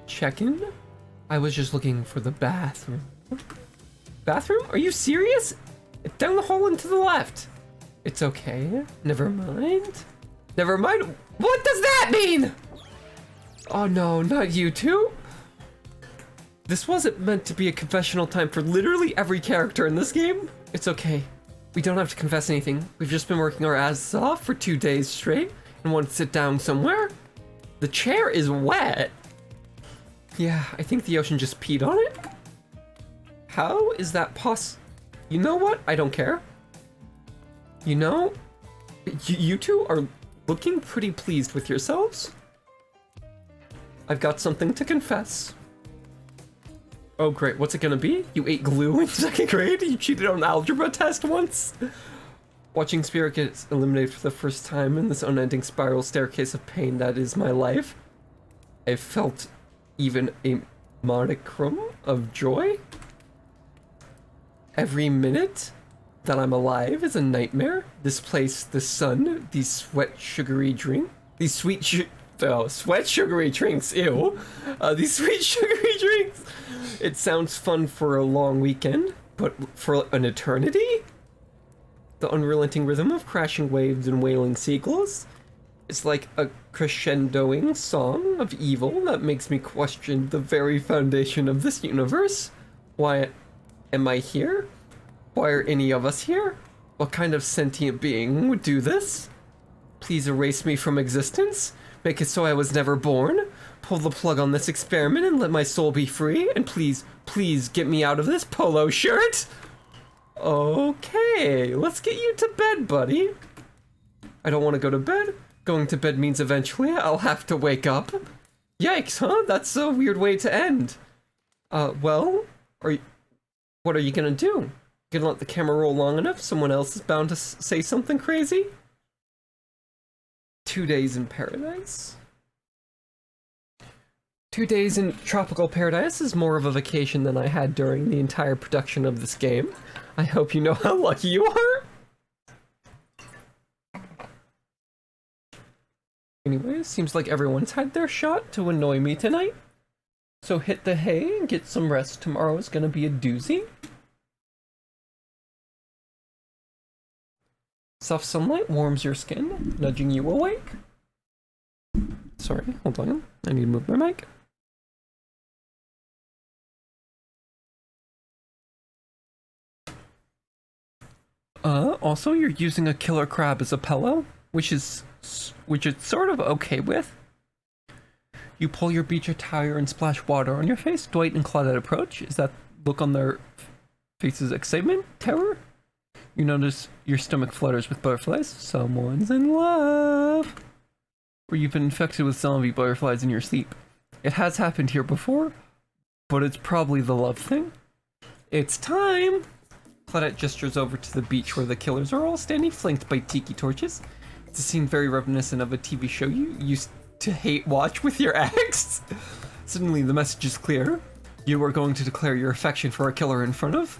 Check-in? I was just looking for the bathroom. Bathroom? Are you serious? It's down the hall and to the left. It's okay. Never mind. Never mind? What does that mean? Oh no, not you two. This wasn't meant to be a confessional time for literally every character in this game. It's okay. We don't have to confess anything. We've just been working our asses off for 2 days straight and want to sit down somewhere. The chair is wet. Yeah, I think the ocean just peed on it. How is that possible? You know what? I don't care. You know, you two are looking pretty pleased with yourselves. I've got something to confess. Oh great, what's it gonna be? You ate glue in 2nd grade? You cheated on an algebra test once? Watching Spirit get eliminated for the first time in this unending spiral staircase of pain that is my life. I felt even a modicum of joy. Every minute that I'm alive is a nightmare. This place, the sun, these sweat sugary drinks, these sweet sweat sugary drinks, ew. These sweet sugary drinks. It sounds fun for a long weekend, but for an eternity? The unrelenting rhythm of crashing waves and wailing seagulls is like a crescendoing song of evil that makes me question the very foundation of this universe. Why am I here? Why are any of us here? What kind of sentient being would do this? Please erase me from existence. Make it so I was never born. Pull the plug on this experiment and let my soul be free. And please, please get me out of this polo shirt. Okay, let's get you to bed, buddy. I don't want to go to bed. Going to bed means eventually I'll have to wake up. Yikes, huh? That's a weird way to end. Well, what are you gonna do? Gonna let the camera roll long enough? Someone else is bound to say something crazy? 2 days in paradise. 2 days in tropical paradise is more of a vacation than I had during the entire production of this game. I hope you know how lucky you are. Anyways, seems like everyone's had their shot to annoy me tonight. So hit the hay and get some rest. Tomorrow is gonna be a doozy. Soft sunlight warms your skin, nudging you awake. Sorry, hold on. I need to move my mic. Also, you're using a killer crab as a pillow, which it's sort of okay with. You pull your beach attire and splash water on your face. Dwight and Claudette approach. Is that look on their faces excitement? Terror? You notice your stomach flutters with butterflies. Someone's in love! Or you've been infected with zombie butterflies in your sleep. It has happened here before, but it's probably the love thing. It's time! Claudette gestures over to the beach where the killers are all standing, flanked by tiki torches. It's a scene very reminiscent of a TV show you used to hate watch with your ex. Suddenly the message is clear. You are going to declare your affection for a killer in front of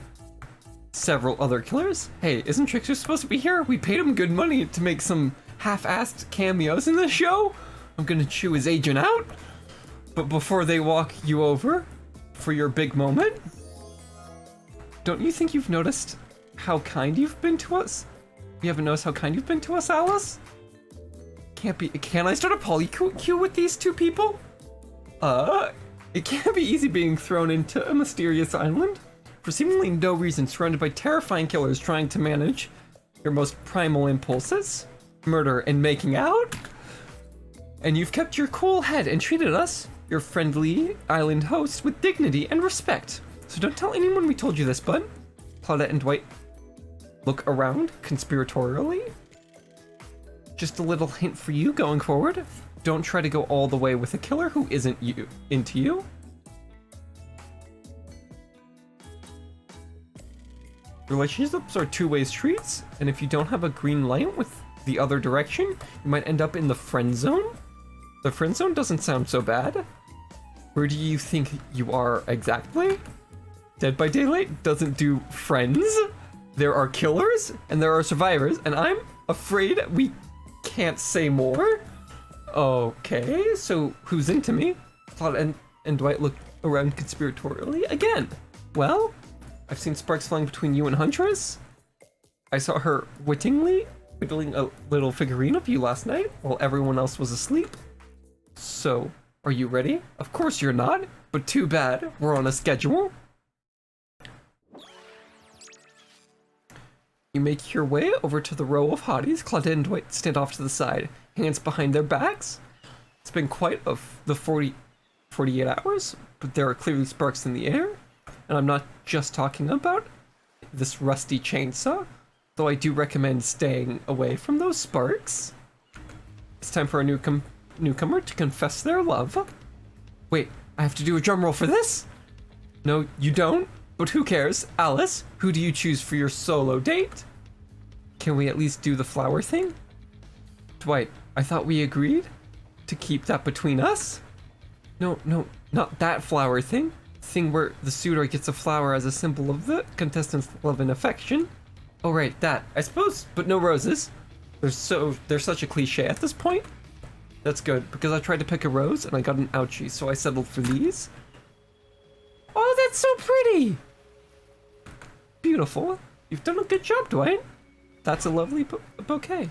several other killers. Hey, isn't Trickster supposed to be here? We paid him good money to make some half-assed cameos in this show. I'm gonna chew his agent out. But before they walk you over for your big moment, don't you think you've noticed how kind you've been to us? You haven't noticed how kind you've been to us, Alice? Can I start a polycule with these two people? It can't be easy being thrown into a mysterious island for seemingly no reason, surrounded by terrifying killers trying to manage your most primal impulses, murder and making out. And you've kept your cool head and treated us, your friendly island hosts, with dignity and respect. So don't tell anyone we told you this, bud. Claudette and Dwight look around conspiratorially. Just a little hint for you going forward. Don't try to go all the way with a killer who isn't into you. Relationships are two-way streets, and if you don't have a green light with the other direction, you might end up in the friend zone. The friend zone doesn't sound so bad. Where do you think you are exactly? Dead by Daylight doesn't do friends. There are killers and there are survivors, and I'm afraid we can't say more. Okay, so who's into me? Claude and Dwight look around conspiratorially again. Well, I've seen sparks flying between you and Huntress. I saw her whittling a little figurine of you last night while everyone else was asleep. So, are you ready? Of course you're not, but too bad. We're on a schedule. You make your way over to the row of hotties. Claudette and Dwight stand off to the side, hands behind their backs. It's been quite the 48 hours, but there are clearly sparks in the air. And I'm not just talking about this rusty chainsaw, though I do recommend staying away from those sparks. It's time for a newcomer to confess their love. Wait, I have to do a drum roll for this? No, you don't? But who cares? Alice, who do you choose for your solo date? Can we at least do the flower thing? Dwight, I thought we agreed to keep that between us? No, not that flower thing. Thing where the suitor gets a flower as a symbol of the contestant's love and affection. Oh right, that, I suppose, but no roses. They're such a cliche at this point. That's good, because I tried to pick a rose and I got an ouchie, so I settled for these. Oh, that's so pretty! Beautiful. You've done a good job, Dwight. That's a lovely bouquet.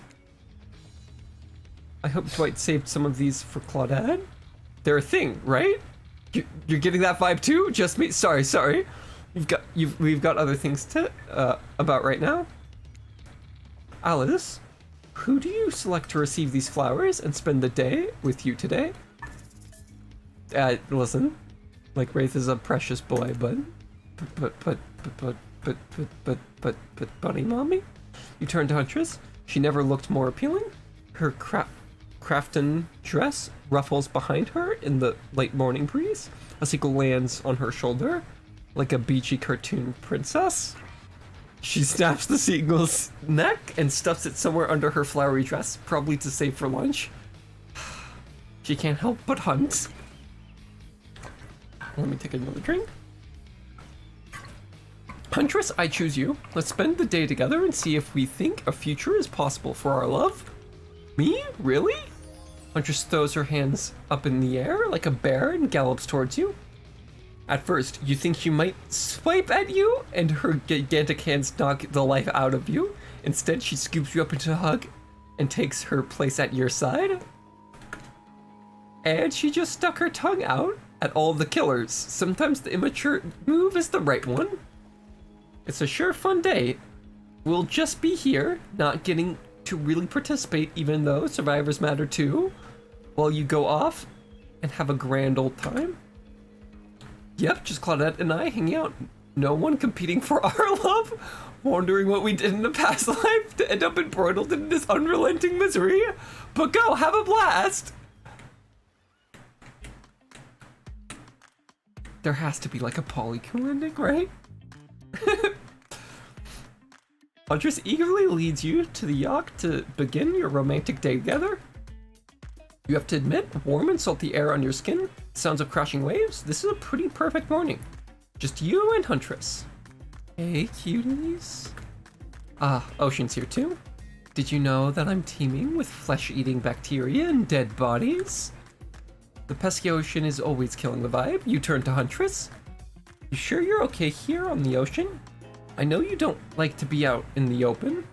I hope Dwight saved some of these for Claudette. They're a thing, right? You're getting that vibe too? Just me? Sorry. We've got other things to about right now. Alice, who do you select to receive these flowers and spend the day with you today? Listen, like Wraith is a precious boy, but bunny mommy? You turn to Huntress. She never looked more appealing. Her Crafton dress ruffles behind her in the late morning breeze. A seagull lands on her shoulder like a beachy cartoon princess. She snaps the seagull's neck and stuffs it somewhere under her flowery dress, probably to save for lunch. She can't help but hunt. Let me take another drink. Huntress, I choose you. Let's spend the day together and see if we think a future is possible for our love. Me? Really? Huntress throws her hands up in the air like a bear and gallops towards you. At first, you think she might swipe at you, and her gigantic hands knock the life out of you. Instead, she scoops you up into a hug and takes her place at your side. And she just stuck her tongue out at all the killers. Sometimes the immature move is the right one. It's a sure fun day. We'll just be here, not getting to really participate, even though survivors matter too, while you go off and have a grand old time. Yep, just Claudette and I hanging out. No one competing for our love, wondering what we did in a past life to end up embroiled in this unrelenting misery. But go, have a blast! There has to be like a polycule ending, right? Huntress eagerly leads you to the yacht to begin your romantic day together. You have to admit, warm and salty air on your skin, sounds of crashing waves, this is a pretty perfect morning. Just you and Huntress. Hey, cuties. Ah, Ocean's here too. Did you know that I'm teeming with flesh-eating bacteria and dead bodies? The pesky ocean is always killing the vibe. You turn to Huntress. You sure you're okay here on the ocean? I know you don't like to be out in the open.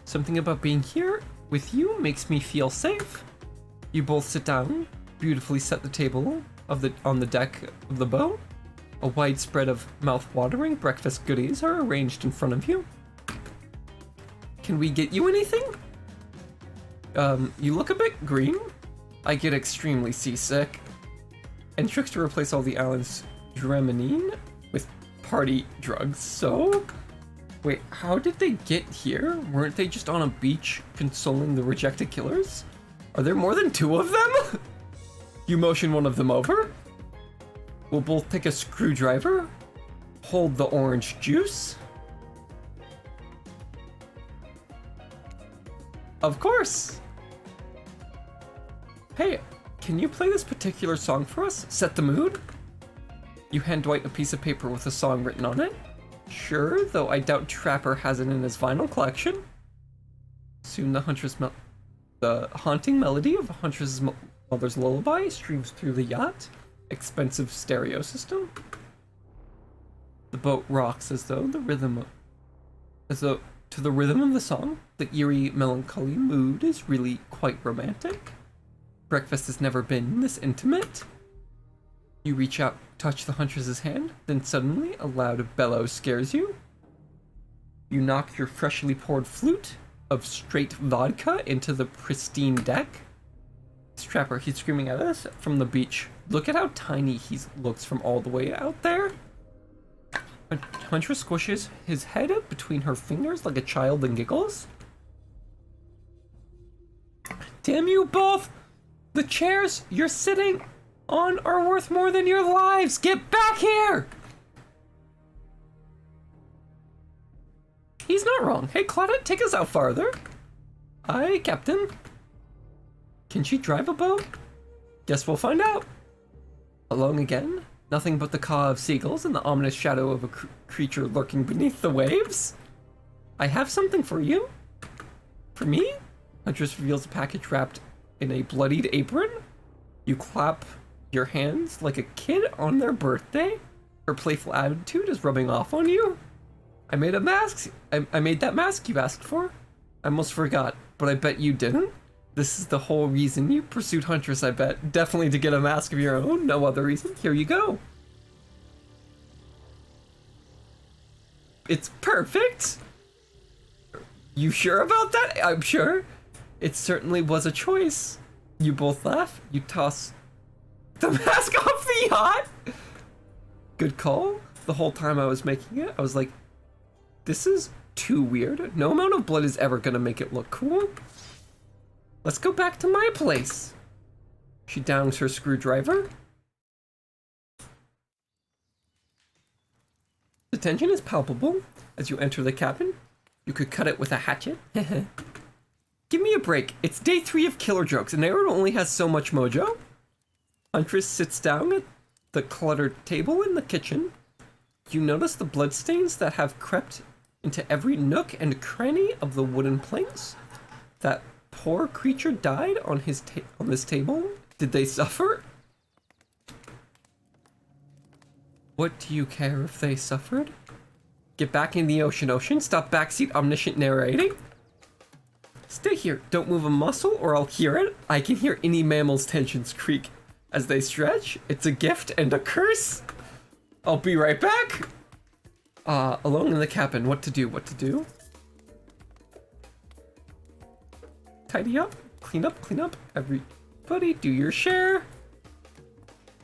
Something about being here with you makes me feel safe. You both sit down, beautifully set the table on the deck of the boat. A wide spread of mouth-watering breakfast goodies are arranged in front of you. Can we get you anything? You look a bit green. I get extremely seasick. And tricks to replace all the island's Dramamine with party drugs, so? Wait, how did they get here? Weren't they just on a beach consoling the rejected killers? Are there more than 2 of them? You motion one of them over. We'll both take a screwdriver, hold the orange juice. Of course. Hey, can you play this particular song for us? Set the mood? You hand Dwight a piece of paper with a song written on it. Sure, though I doubt Trapper has it in his vinyl collection. Soon the haunting melody of Huntress's mother's lullaby streams through the yacht. Expensive stereo system. The boat rocks as though to the rhythm of the song. The eerie, melancholy mood is really quite romantic. Breakfast has never been this intimate. You reach out, touch the Huntress's hand, then suddenly a loud bellow scares you. You knock your freshly poured flute of straight vodka into the pristine deck. Trapper, he's screaming at us from the beach. Look at how tiny he looks from all the way out there. Huntress squishes his head up between her fingers like a child and giggles. Damn you both! The chairs you're sitting on are worth more than your lives! Get back here! He's not wrong. Hey, Claudette, take us out farther. Aye, Captain. Can she drive a boat? Guess we'll find out. Alone again? Nothing but the caw of seagulls and the ominous shadow of a creature lurking beneath the waves? I have something for you. For me? Huntress reveals a package wrapped in a bloodied apron. You clap your hands like a kid on their birthday. Her playful attitude is rubbing off on you. I made a mask. I made that mask you asked for. I almost forgot, but I bet you didn't. This is the whole reason you pursued Huntress, I bet. Definitely to get a mask of your own, no other reason. Here you go. It's perfect. You sure about that? I'm sure. It certainly was a choice. You both laugh. You toss the mask off the yacht. Good call. The whole time I was making it, I was like, this is too weird. No amount of blood is ever gonna make it look cool. Let's go back to my place. She downs her screwdriver. The tension is palpable as you enter the cabin. You could cut it with a hatchet. Give me a break. It's day 3 of killer jokes, and Aaron only has so much mojo. Huntress sits down at the cluttered table in the kitchen. You notice the bloodstains that have crept into every nook and cranny of the wooden planks. That poor creature died on this table. Did they suffer? What do you care if they suffered? Get back in the ocean. Stop backseat omniscient narrating. Stay here. Don't move a muscle or I'll hear it. I can hear any mammal's tensions creak as they stretch. It's a gift and a curse. I'll be right back. Alone in the cabin. What to do? Tidy up. Clean up. Everybody do your share.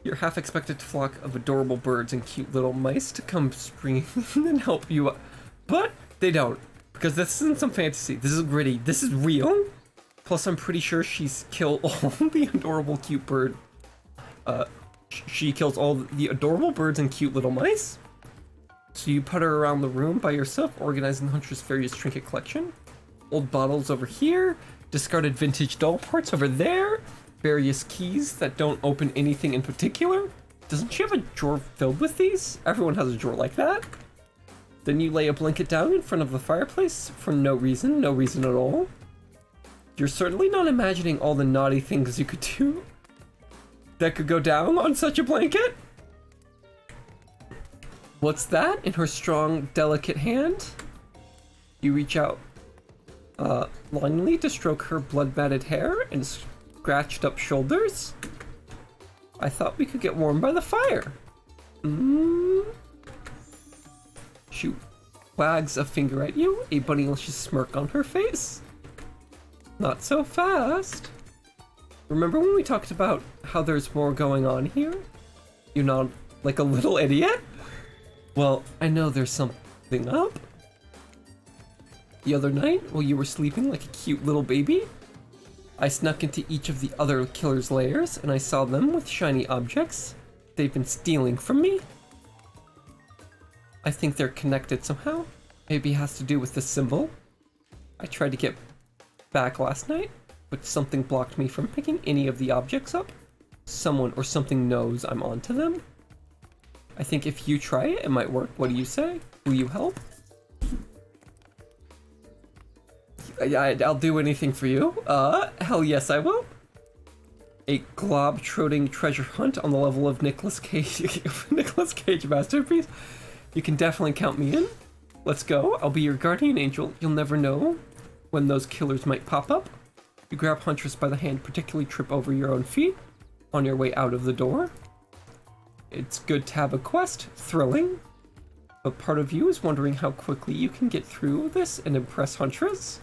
Your half-expected flock of adorable birds and cute little mice to come springing in and help you up. But they don't. Because this isn't some fantasy. This is gritty. This is real. Plus, I'm pretty sure she's killed all the adorable cute bird. She kills all the adorable birds and cute little mice. So you put her around the room by yourself, organizing the Huntress various trinket collection. Old bottles over here. Discarded vintage doll parts over there. Various keys that don't open anything in particular. Doesn't she have a drawer filled with these? Everyone has a drawer like that. Then you lay a blanket down in front of the fireplace for no reason at all. You're certainly not imagining all the naughty things you could do that could go down on such a blanket. What's that in her strong, delicate hand? You reach out longingly to stroke her blood-matted hair and scratched up shoulders. I thought we could get warm by the fire. She wags a finger at you, a bunnylicious smirk on her face. Not so fast. Remember when we talked about how there's more going on here? You nod like a little idiot? Well, I know there's something up. The other night, while you were sleeping like a cute little baby, I snuck into each of the other killer's lairs and I saw them with shiny objects they've been stealing from me. I think they're connected somehow. Maybe it has to do with this symbol. I tried to get back last night, but something blocked me from picking any of the objects up. Someone or something knows I'm onto them. I think if you try it, it might work. What do you say? Will you help? I'll do anything for you. Hell yes I will. A globe-trotting treasure hunt on the level of Nicolas Cage masterpiece. You can definitely count me in. Let's go. I'll be your guardian angel. You'll never know when those killers might pop up. You grab Huntress by the hand, particularly trip over your own feet on your way out of the door. It's good to have a quest, thrilling, but part of you is wondering how quickly you can get through this and impress Huntress.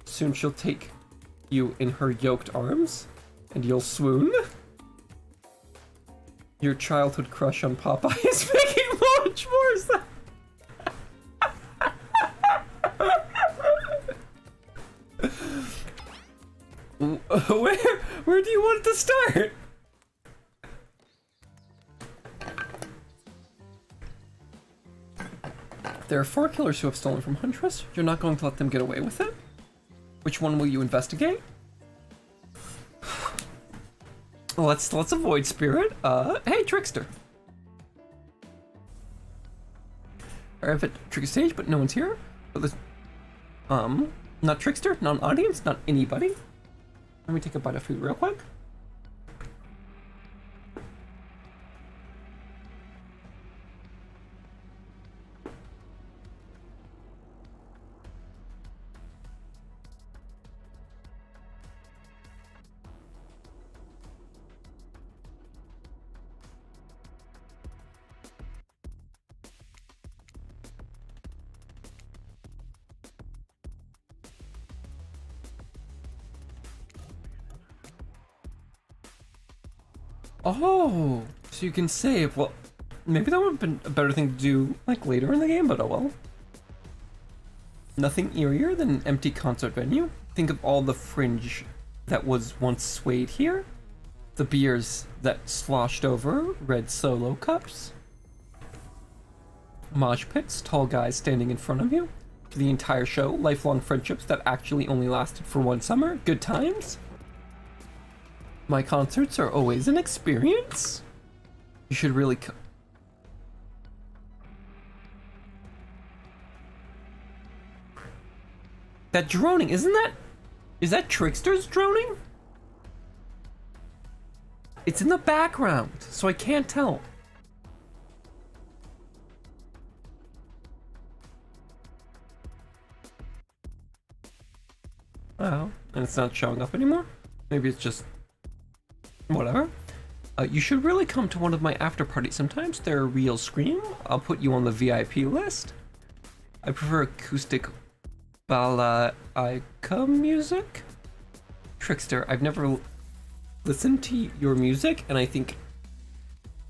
Soon she'll take you in her yoked arms, and you'll swoon. Your childhood crush on Popeye is making much more sense. Where do you want it to start? There are 4 killers who have stolen from Huntress. You're not going to let them get away with it? Which one will you investigate? Let's avoid Spirit. Hey, Trickster. I have a tricky stage, but no one's here. But there's, not Trickster, not an audience, not anybody. Let me take a bite of food real quick. Oh, so you can save. Well, maybe that would have been a better thing to do, like, later in the game, but oh well. Nothing eerier than an empty concert venue. Think of all the fringe that was once swayed here. The beers that sloshed over red solo cups. Mosh pits, tall guys standing in front of you. For the entire show, lifelong friendships that actually only lasted for one summer. Good times. My concerts are always an experience. You should really That droning, is that Trickster's droning? It's in the background, so I can't tell. Oh, and it's not showing up anymore? Maybe it's just... whatever. You should really come to one of my after parties sometimes. They're a real scream. I'll put you on the VIP list. I prefer acoustic balalaika music. Trickster, I've never listened to your music, and I think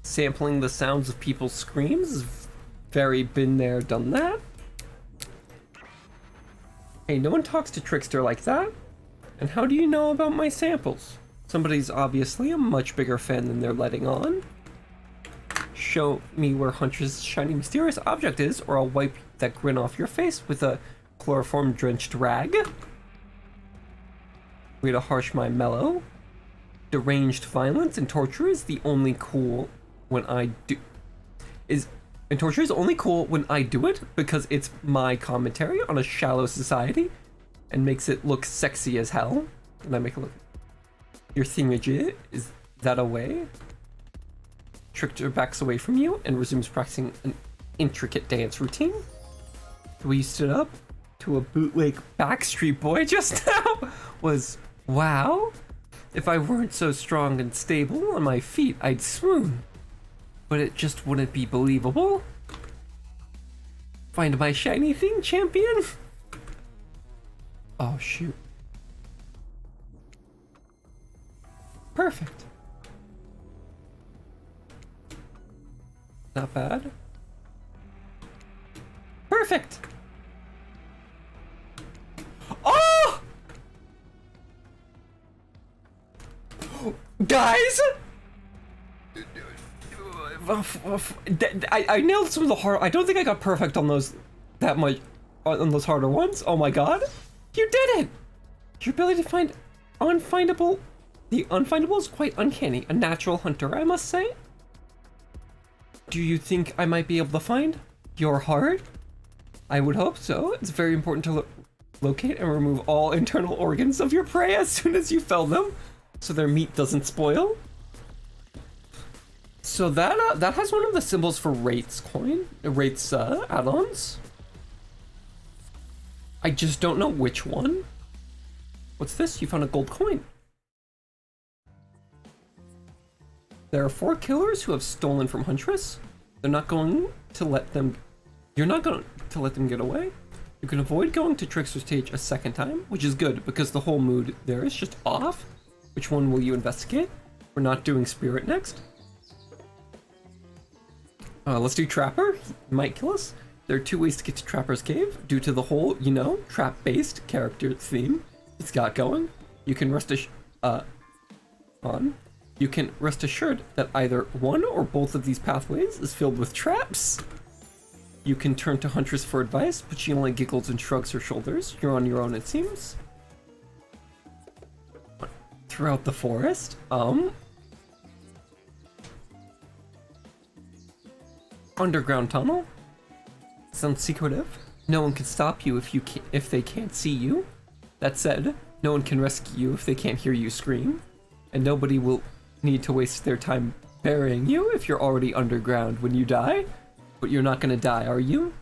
sampling the sounds of people's screams is very been there, done that. Hey, no one talks to Trickster like that. And how do you know about my samples? Somebody's obviously a much bigger fan than they're letting on. Show me where Huntress' shiny mysterious object is, or I'll wipe that grin off your face with a chloroform-drenched rag. Way to harsh my mellow. Deranged violence and torture is the only cool when I do... And torture is only cool when I do it because it's my commentary on a shallow society and makes it look sexy as hell. And I make it look... Your thingamajig, is that a way? Trickster backs away from you and resumes practicing an intricate dance routine. The way you stood up to a bootleg Backstreet Boy just now was wow. If I weren't so strong and stable on my feet, I'd swoon. But it just wouldn't be believable. Find my shiny thing, champion? Oh, shoot. Perfect. Not bad. Perfect! Oh! Guys! I nailed some of the hard... I don't think I got perfect on those that much... on those harder ones. Oh my god. You did it! Your ability to find unfindable... The unfindable is quite uncanny. A natural hunter, I must say. Do you think I might be able to find your heart? I would hope so. It's very important to locate and remove all internal organs of your prey as soon as you fell them, so their meat doesn't spoil. So that has one of the symbols for Wraith's coin, Wraith's add-ons. I just don't know which one. What's this? You found a gold coin. There are 4 killers who have stolen from Huntress. They're not going to let them... You're not going to let them get away. You can avoid going to Trickster's stage a second time, which is good because the whole mood there is just off. Which one will you investigate? We're not doing Spirit next. Let's do Trapper. He might kill us. There are 2 ways to get to Trapper's Cave due to the whole, you know, trap-based character theme it's got going. You can rest You can rest assured that either one or both of these pathways is filled with traps. You can turn to Huntress for advice, but she only giggles and shrugs her shoulders. You're on your own, it seems. Throughout the forest, underground tunnel. Sounds secretive. No one can stop you if they can't see you. That said, no one can rescue you if they can't hear you scream. And nobody will need to waste their time burying you if you're already underground when you die. But you're not gonna die, are you?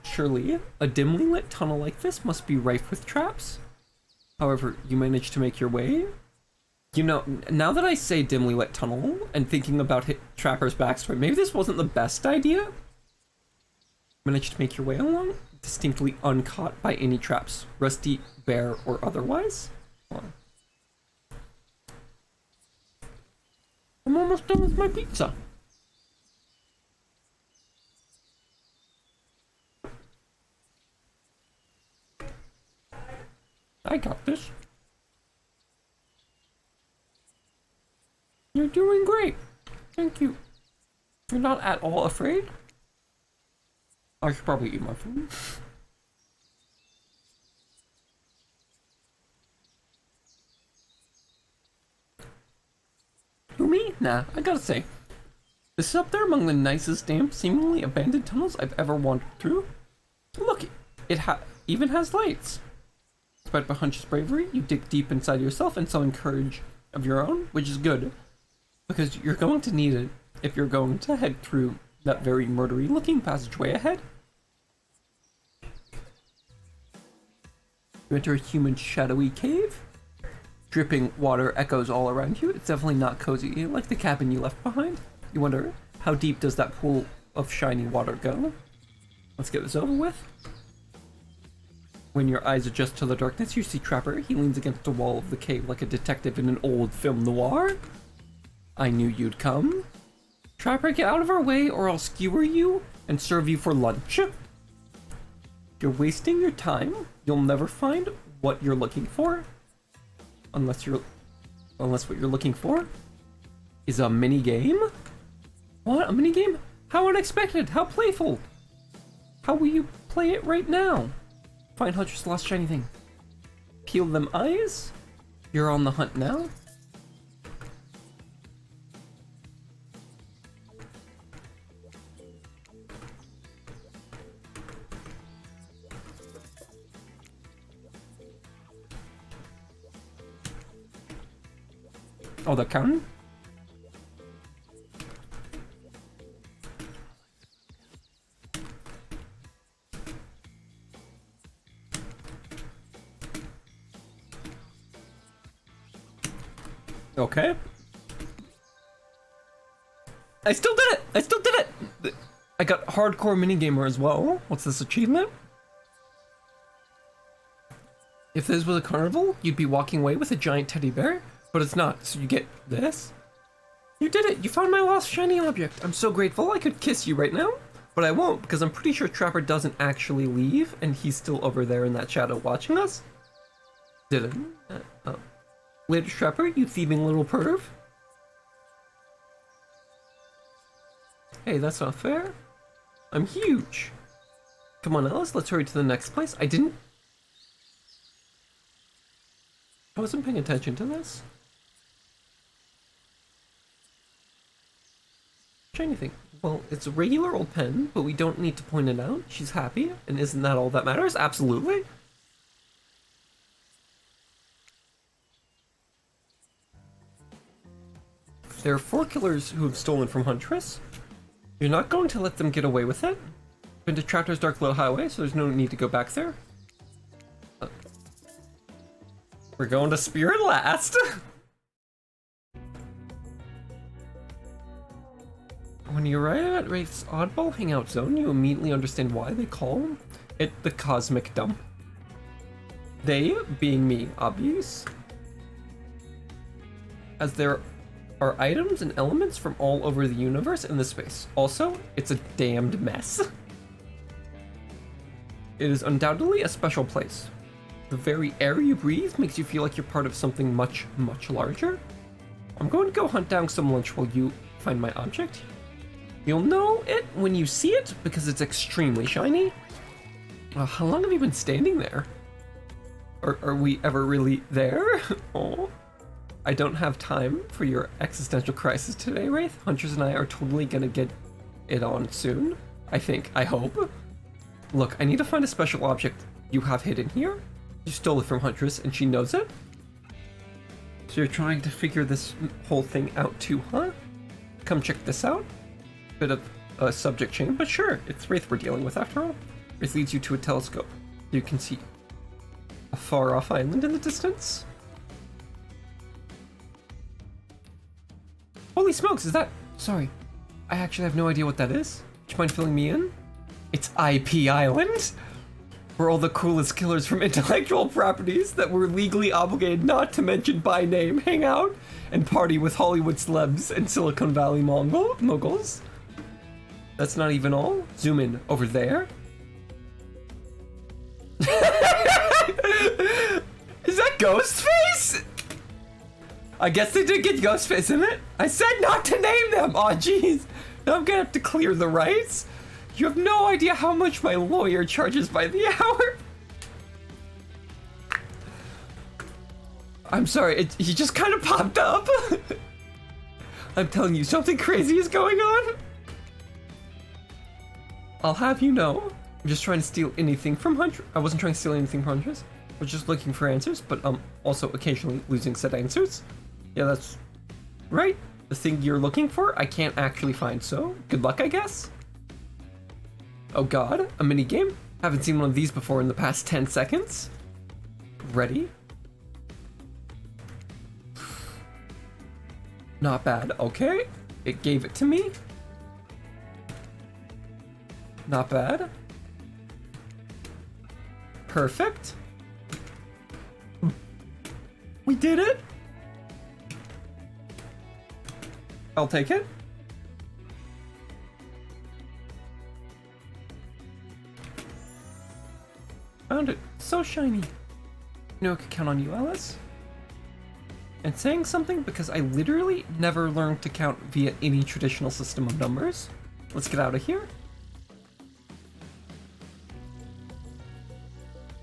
Surely, a dimly lit tunnel like this must be rife with traps. However, you managed to make your way. You know, now that I say dimly lit tunnel and thinking about Trapper's backstory, maybe this wasn't the best idea. Managed to make your way along, distinctly uncaught by any traps, rusty, bare, or otherwise. Hold on. I'm almost done with my pizza. I got this. You're doing great. Thank you. You're not at all afraid? I should probably eat my food. Who, me? Nah, I gotta say, this is up there among the nicest, damp, seemingly abandoned tunnels I've ever wandered through. Look, it even has lights. Despite Huntress' bravery, you dig deep inside yourself and summon courage of your own, which is good, because you're going to need it if you're going to head through that very murdery-looking passageway ahead. You enter a human shadowy cave. Dripping water echoes all around you. It's definitely not cozy like the cabin you left behind. You wonder, how deep does that pool of shiny water go? Let's get this over with. When your eyes adjust to the darkness, you see Trapper. He leans against the wall of the cave like a detective in an old film noir. I knew you'd come. Trapper, get out of our way or I'll skewer you and serve you for lunch. You're wasting your time. You'll never find what you're looking for. Unless what you're looking for is a mini game? What? A mini game? How unexpected! How playful! How will you play it right now? Find Huntress' lost shiny thing. Peel them eyes? You're on the hunt now? Oh, they're counting? Okay. I still did it! I still did it! I got hardcore minigamer as well. What's this achievement? If this was a carnival, you'd be walking away with a giant teddy bear, but it's not, so you get this. You did it! You found my lost shiny object! I'm so grateful I could kiss you right now, but I won't, because I'm pretty sure Trapper doesn't actually leave, and he's still over there in that shadow watching us. Didn't. Later, Trapper, you thieving little perv. Hey, that's not fair. I'm huge. Come on, Alice, let's hurry to the next place. I wasn't paying attention to this. Shiny thing. Well, it's a regular old pen, but we don't need to point it out. She's happy, and isn't that all that matters? Absolutely. There are 4 killers who have stolen from Huntress. You're not going to let them get away with it. Been to Trapper's Dark Little Highway, so there's no need to go back there. We're going to Spirit last. When you arrive at Wraith's oddball hangout zone, you immediately understand why they call it the Cosmic Dump. They, being me, obvious. As there are items and elements from all over the universe in this space. Also, it's a damned mess. It is undoubtedly a special place. The very air you breathe makes you feel like you're part of something much, much larger. I'm going to go hunt down some lunch while you find my object. You'll know it when you see it because it's extremely shiny. How long have you been standing there? Are we ever really there? Oh. I don't have time for your existential crisis today, Wraith. Huntress and I are totally gonna get it on soon. I think. I hope. Look, I need to find a special object you have hidden here. You stole it from Huntress and she knows it. So you're trying to figure this whole thing out too, huh? Come check this out. Bit of a subject change, but sure, it's Wraith we're dealing with after all. Wraith leads you to a telescope. You can see a far-off island in the distance. Holy smokes, is that... Sorry, I actually have no idea what that is. Do you mind filling me in? It's IP Island, where all the coolest killers from intellectual properties that we're legally obligated not to mention by name hang out and party with Hollywood celebs and Silicon Valley moguls. That's not even all. Zoom in over there. Is that Ghostface? I guess they did get Ghostface in it. I said not to name them. Aw, jeez. Now I'm gonna have to clear the rights. You have no idea how much my lawyer charges by the hour. I'm sorry, he just kind of popped up. I'm telling you, something crazy is going on. I'll have you know, I'm just trying to steal anything from Huntress. I wasn't trying to steal anything from Huntress. I was just looking for answers, but also occasionally losing said answers. Yeah, that's right. The thing you're looking for, I can't actually find, so good luck, I guess. Oh god, a mini game? Haven't seen one of these before in the past 10 seconds. Ready? Not bad, okay. It gave it to me. Not bad. Perfect. We did it. I'll take it. Found it. So shiny. You know I could count on you, Alice. And saying something because I literally never learned to count via any traditional system of numbers. Let's get out of here.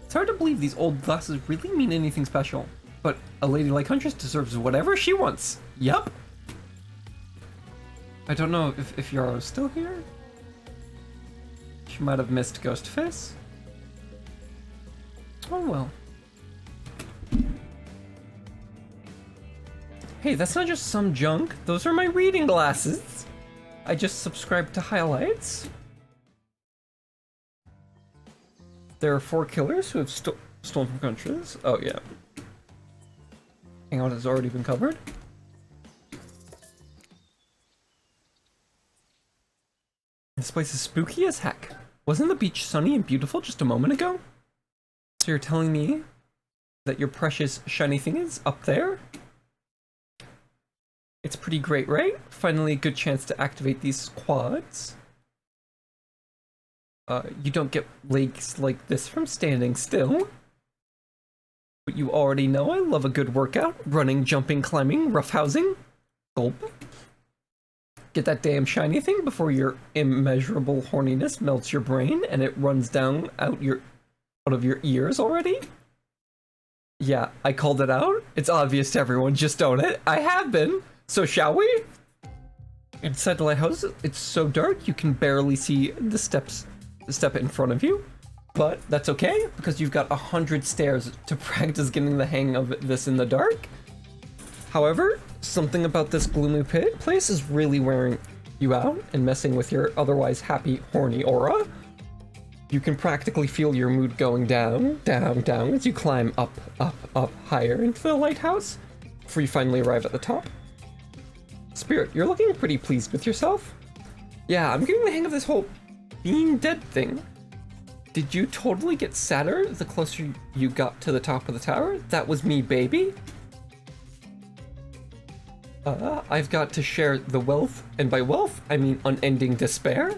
It's hard to believe these old glasses really mean anything special, but a lady like Huntress deserves whatever she wants. Yup. I don't know if Yarrow's still here. She might have missed Ghostface. Oh well. Hey, that's not just some junk. Those are my reading glasses. I just subscribed to highlights. There are 4 killers who have stolen from Huntress. Oh yeah. Hangout has already been covered. This place is spooky as heck. Wasn't the beach sunny and beautiful just a moment ago? So you're telling me that your precious shiny thing is up there? It's pretty great, right? Finally a good chance to activate these quads. You don't get legs like this from standing still. But you already know I love a good workout. Running, jumping, climbing, roughhousing. Gulp. Get that damn shiny thing before your immeasurable horniness melts your brain and it runs down out of your ears already? Yeah, I called it out. It's obvious to everyone, just own it. I have been. So shall we? Inside the lighthouse, it's so dark you can barely see the step in front of you. But that's okay, because you've got 100 stairs to practice getting the hang of this in the dark. However, something about this gloomy place is really wearing you out and messing with your otherwise happy, horny aura. You can practically feel your mood going down, down, down as you climb up, up, up higher into the lighthouse before you finally arrive at the top. Spirit, you're looking pretty pleased with yourself. Yeah, I'm getting the hang of this whole being dead thing. Did you totally get sadder the closer you got to the top of the tower? That was me, baby. I've got to share the wealth, and by wealth, I mean unending despair.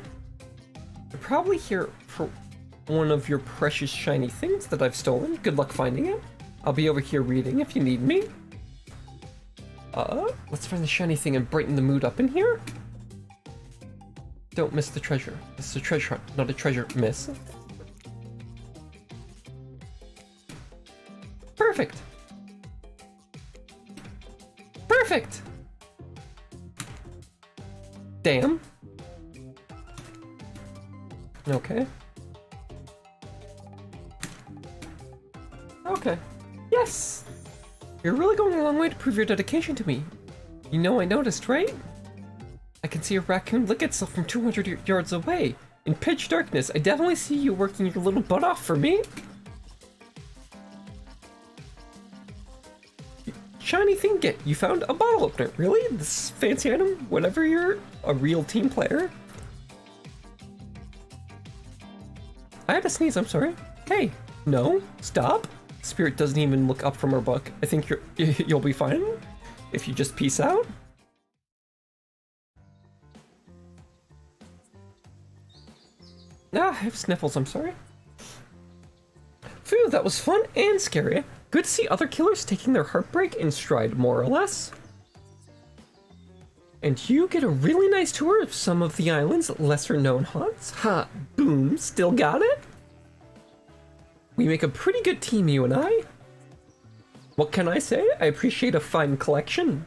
You're probably here for one of your precious shiny things that I've stolen. Good luck finding it. I'll be over here reading if you need me. Let's find the shiny thing and brighten the mood up in here. Don't miss the treasure. This is a treasure hunt, not a treasure miss. Perfect. Perfect. Damn. Okay. Okay. Yes! You're really going a long way to prove your dedication to me. You know I noticed, right? I can see a raccoon lick itself from 200 yards away. In pitch darkness, I definitely see you working your little butt off for me. Shiny thing get. You found a bottle opener. Really? This fancy item? Whenever you're a real team player? I had to sneeze, I'm sorry. Hey, no, stop. Spirit doesn't even look up from her book. I think you'll be fine if you just peace out. Ah, I have sniffles, I'm sorry. Phew, that was fun and scary. Good to see other killers taking their heartbreak in stride, more or less. And you get a really nice tour of some of the island's lesser known haunts. Ha, boom, still got it? We make a pretty good team, you and I. What can I say? I appreciate a fine collection.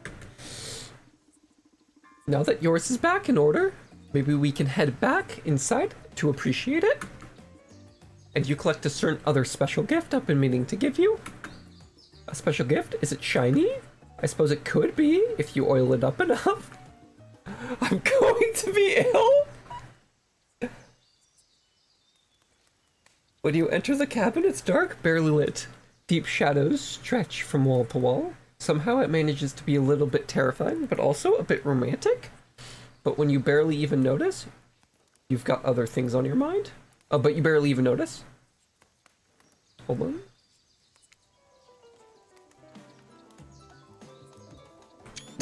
Now that yours is back in order, maybe we can head back inside to appreciate it. And you collect a certain other special gift I've been meaning to give you. A special gift? Is it shiny? I suppose it could be if you oil it up enough. I'm going to be ill? When you enter the cabin, it's dark, barely lit. Deep shadows stretch from wall to wall. Somehow it manages to be a little bit terrifying, but also a bit romantic. But when you barely even notice, you've got other things on your mind. Oh, but you barely even notice. Hold on.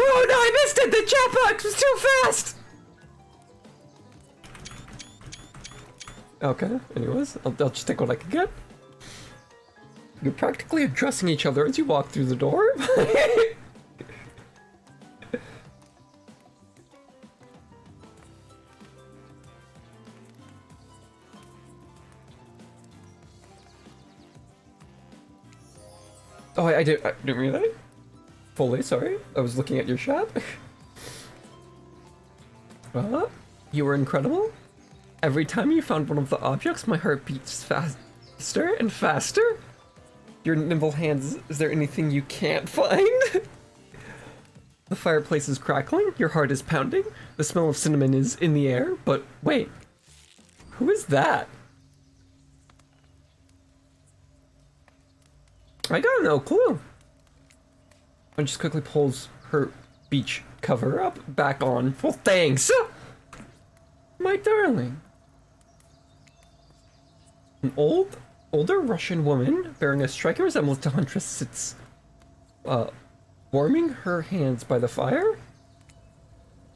Oh no, I missed it! The chat box was too fast! Okay, anyways, I'll just take what I can get. You're practically addressing each other as you walk through the door. Oh, I didn't read that. Fully, sorry. I was looking at your chat. You were incredible. Every time you found one of the objects, my heart beats faster and faster. Your nimble hands, is there anything you can't find? The fireplace is crackling, your heart is pounding, the smell of cinnamon is in the air, but wait, who is that? I got no clue. And just quickly pulls her beach cover up, back on. Well, thanks! My darling. An older Russian woman bearing a striking resemblance to Huntress sits, warming her hands by the fire.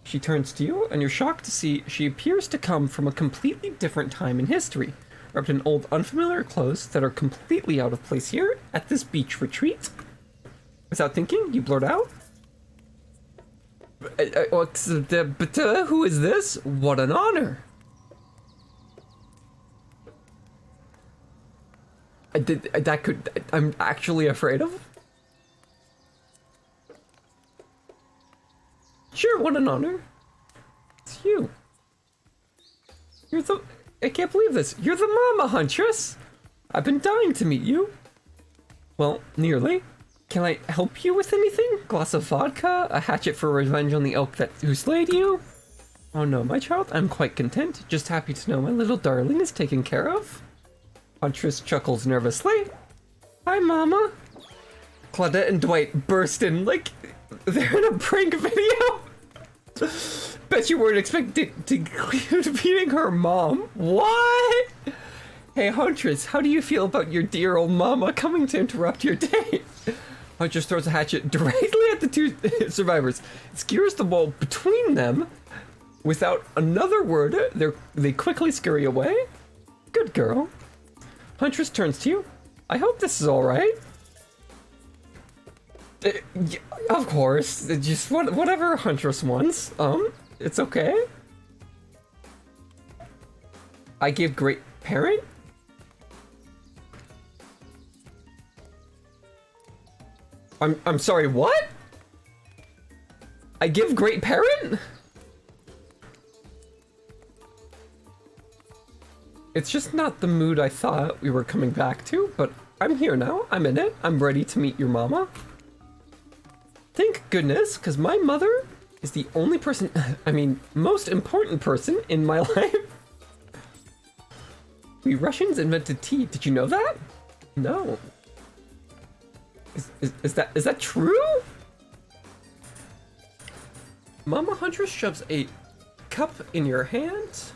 She turns to you, and you're shocked to see she appears to come from a completely different time in history, wrapped in old, unfamiliar clothes that are completely out of place here at this beach retreat. Without thinking, you blurt out, who is this? What an honor! I'm actually afraid of? Sure, what an honor. It's you. I can't believe this. You're the mama, Huntress. I've been dying to meet you. Well, nearly. Can I help you with anything? Glass of vodka? A hatchet for revenge on the elk who slayed you? Oh no, my child, I'm quite content. Just happy to know my little darling is taken care of. Huntress chuckles nervously. Hi, Mama. Claudette and Dwight burst in like they're in a prank video. Bet you weren't expecting to include beating her mom. What? Hey, Huntress, how do you feel about your dear old mama coming to interrupt your day? Huntress throws a hatchet directly at the two survivors. It skewers the wall between them. Without another word, they quickly scurry away. Good girl. Huntress turns to you. I hope this is all right. Yeah, of course. Just whatever Huntress wants. It's okay. I give great parent. I'm sorry, what? I give great parent? It's just not the mood I thought we were coming back to, but I'm here now. I'm in it. I'm ready to meet your mama. Thank goodness, because my mother is the only person, most important person in my life. We Russians invented tea. Did you know that? No. Is that true? Mama Huntress shoves a cup in your hand.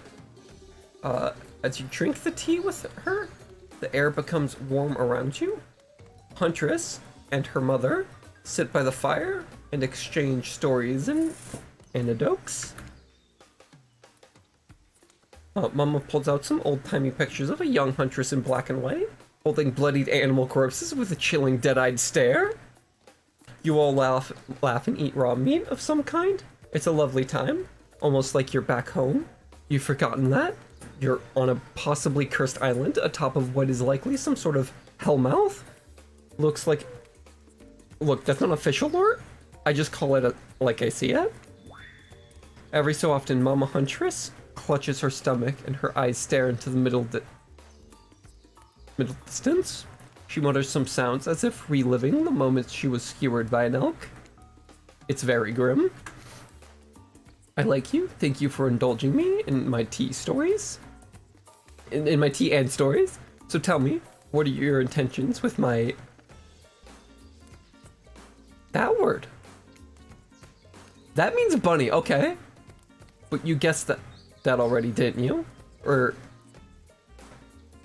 As you drink the tea with her, the air becomes warm around you. Huntress and her mother sit by the fire and exchange stories and anecdotes. Mama pulls out some old-timey pictures of a young Huntress in black and white, holding bloodied animal corpses with a chilling dead-eyed stare. You all laugh and eat raw meat of some kind. It's a lovely time, almost like you're back home. You've forgotten that. You're on a possibly cursed island atop of what is likely some sort of hellmouth. Looks like... Look, that's not official lore. I just call it like I see it. Every so often, Mama Huntress clutches her stomach and her eyes stare into the middle distance. She mutters some sounds as if reliving the moment she was skewered by an elk. It's very grim. I like you. Thank you for indulging me in my tea stories. In my tea and stories. So tell me, what are your intentions with my... That word. That means bunny, okay. But you guessed that already, didn't you? Or...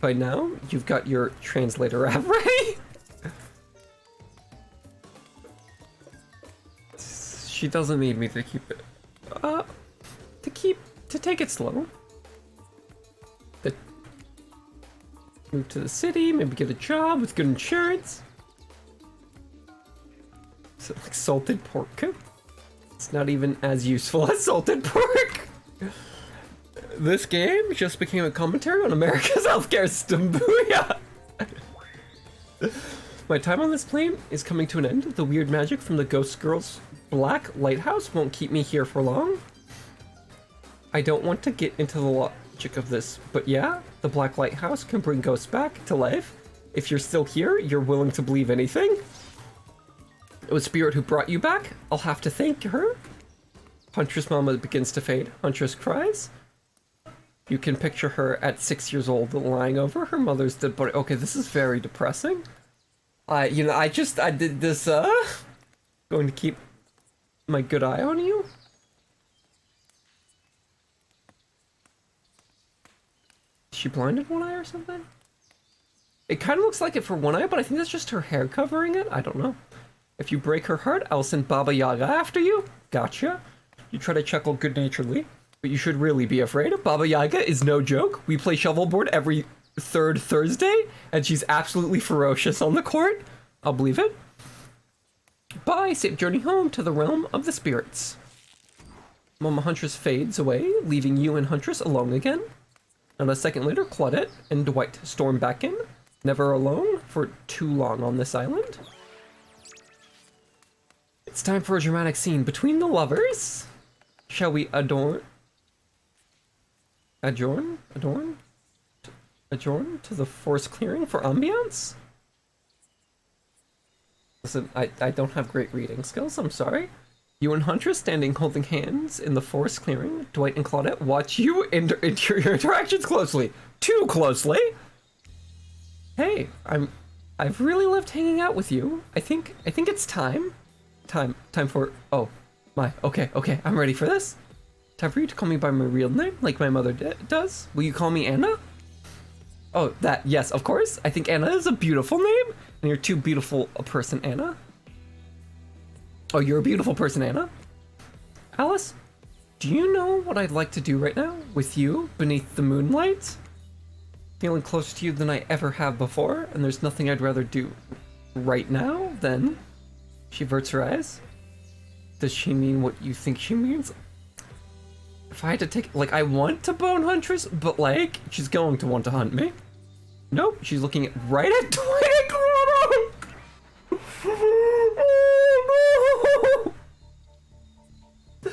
By now, you've got your translator app, right? She doesn't need me to keep it... to take it slow. Move to the city, maybe get a job with good insurance. So, like salted pork? It's not even as useful as salted pork. This game just became a commentary on America's healthcare system. Booyah! My time on this plane is coming to an end. The weird magic from the Ghost Girl's black lighthouse won't keep me here for long. I don't want to get into the logic of this, but yeah, the black lighthouse can bring ghosts back to life. If you're still here, you're willing to believe anything. It was Spirit who brought you back. I'll have to thank her. Huntress Mama begins to fade. Huntress cries. You can picture her at 6 years old lying over her mother's dead body. Okay, this is very depressing. I did this, going to keep my good eye on you. Is she blind in one eye or something? It kind of looks like it for one eye, but I think that's just her hair covering it. I don't know. If you break her heart, I'll send Baba Yaga after you. Gotcha. You try to chuckle good-naturedly, but you should really be afraid. Baba Yaga is no joke. We play shuffleboard every third Thursday, and she's absolutely ferocious on the court. I'll believe it. Bye, safe journey home to the realm of the spirits. Mama Huntress fades away, leaving you and Huntress alone again. And a second later, Claudette and Dwight storm back in, never alone for too long on this island. It's time for a dramatic scene between the lovers. Shall we adjourn to the forest clearing for ambiance? Listen, I don't have great reading skills, I'm sorry. You and Huntress standing holding hands in the forest clearing. Dwight and Claudette watch you and your interactions closely. Too closely! Hey, I've really loved hanging out with you. I think it's time. Time for... Oh, my. Okay, I'm ready for this. Time for you to call me by my real name, like my mother does. Will you call me Anna? Oh, that, yes, of course. I think Anna is a beautiful name, and you're too beautiful a person, Anna. Oh, you're a beautiful person, Anna. Alice, do you know what I'd like to do right now with you beneath the moonlight? Feeling closer to you than I ever have before, and there's nothing I'd rather do right now than... She averts her eyes. Does she mean what you think she means? If I had to take... Like, I want to bone Huntress, but, like, she's going to want to hunt me. Nope, she's looking right at Dwight and Claudia! Oh, no!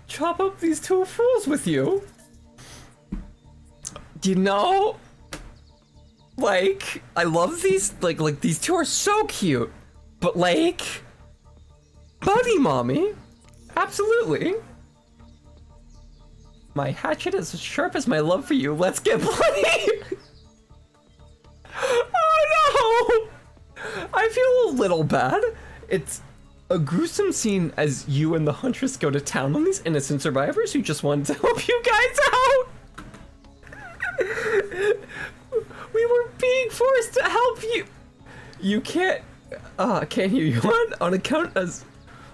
Chop up these two fools with you. You know... Like, I love these, like these two are so cute, but like, buddy mommy, absolutely. My hatchet is as sharp as my love for you, let's get bloody. Oh no, I feel a little bad. It's a gruesome scene as you and the Huntress go to town on these innocent survivors who just wanted to help you guys out. We were being forced to help you. You can't. Can't hear you on account of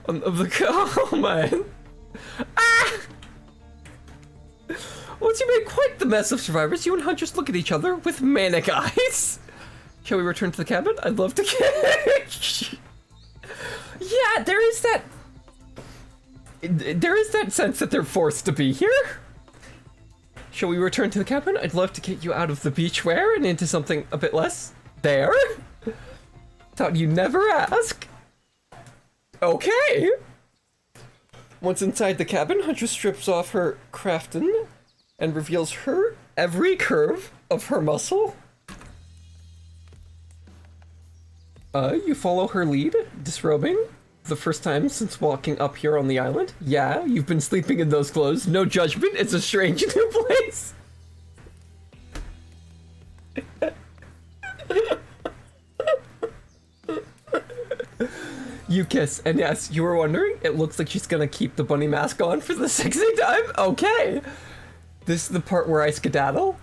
the. Oh man. Ah! Once you made quite the mess of survivors, you and Huntress look at each other with manic eyes. Shall we return to the cabin? I'd love to get. Yeah, there is that sense that they're forced to be here. Shall we return to the cabin? I'd love to get you out of the beachwear and into something a bit less there. Thought you'd never ask. Okay. Once inside the cabin, Huntress strips off her crafton and reveals her every curve of her muscle. You follow her lead, disrobing. The first time since walking up here on the island. Yeah, you've been sleeping in those clothes. No judgment, it's a strange new place. You kiss, and yes, you were wondering, it looks like she's gonna keep the bunny mask on for the 60th time? Okay. This is the part where I skedaddle.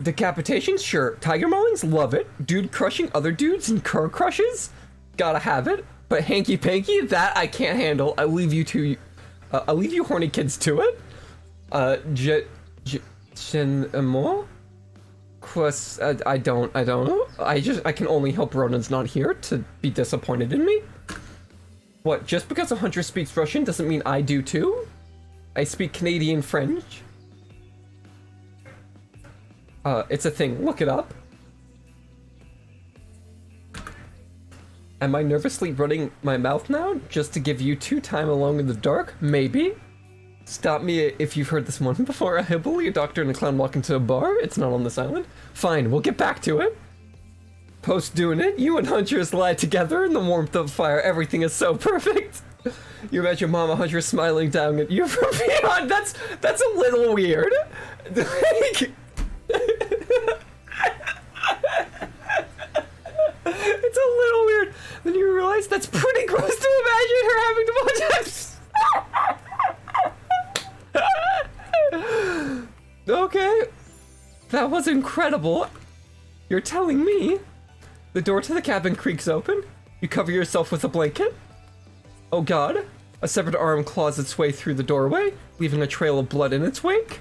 Decapitation? Sure. Tiger maulings? Love it. Dude crushing other dudes and car crushes? Gotta have it. But hanky panky? That I can't handle. I'll leave you horny kids to it. More? I don't know. I can only hope Ronan's not here to be disappointed in me. What, just because a hunter speaks Russian doesn't mean I do too? I speak Canadian French. It's a thing, look it up. Am I nervously running my mouth now, just to give you time alone in the dark? Maybe. Stop me if you've heard this one before. A hillbilly, a doctor, and a clown walk into a bar. It's not on this island. Fine, we'll get back to it. Post doing it, you and Huntress lie together in the warmth of fire. Everything is so perfect. You imagine Mama Huntress smiling down at you from beyond. That's a little weird. It's a little weird. Then you realize that's pretty gross to imagine her having to watch it. Okay. That was incredible. You're telling me. The door to the cabin creaks open. You cover yourself with a blanket. Oh god. A severed arm claws its way through the doorway, leaving a trail of blood in its wake.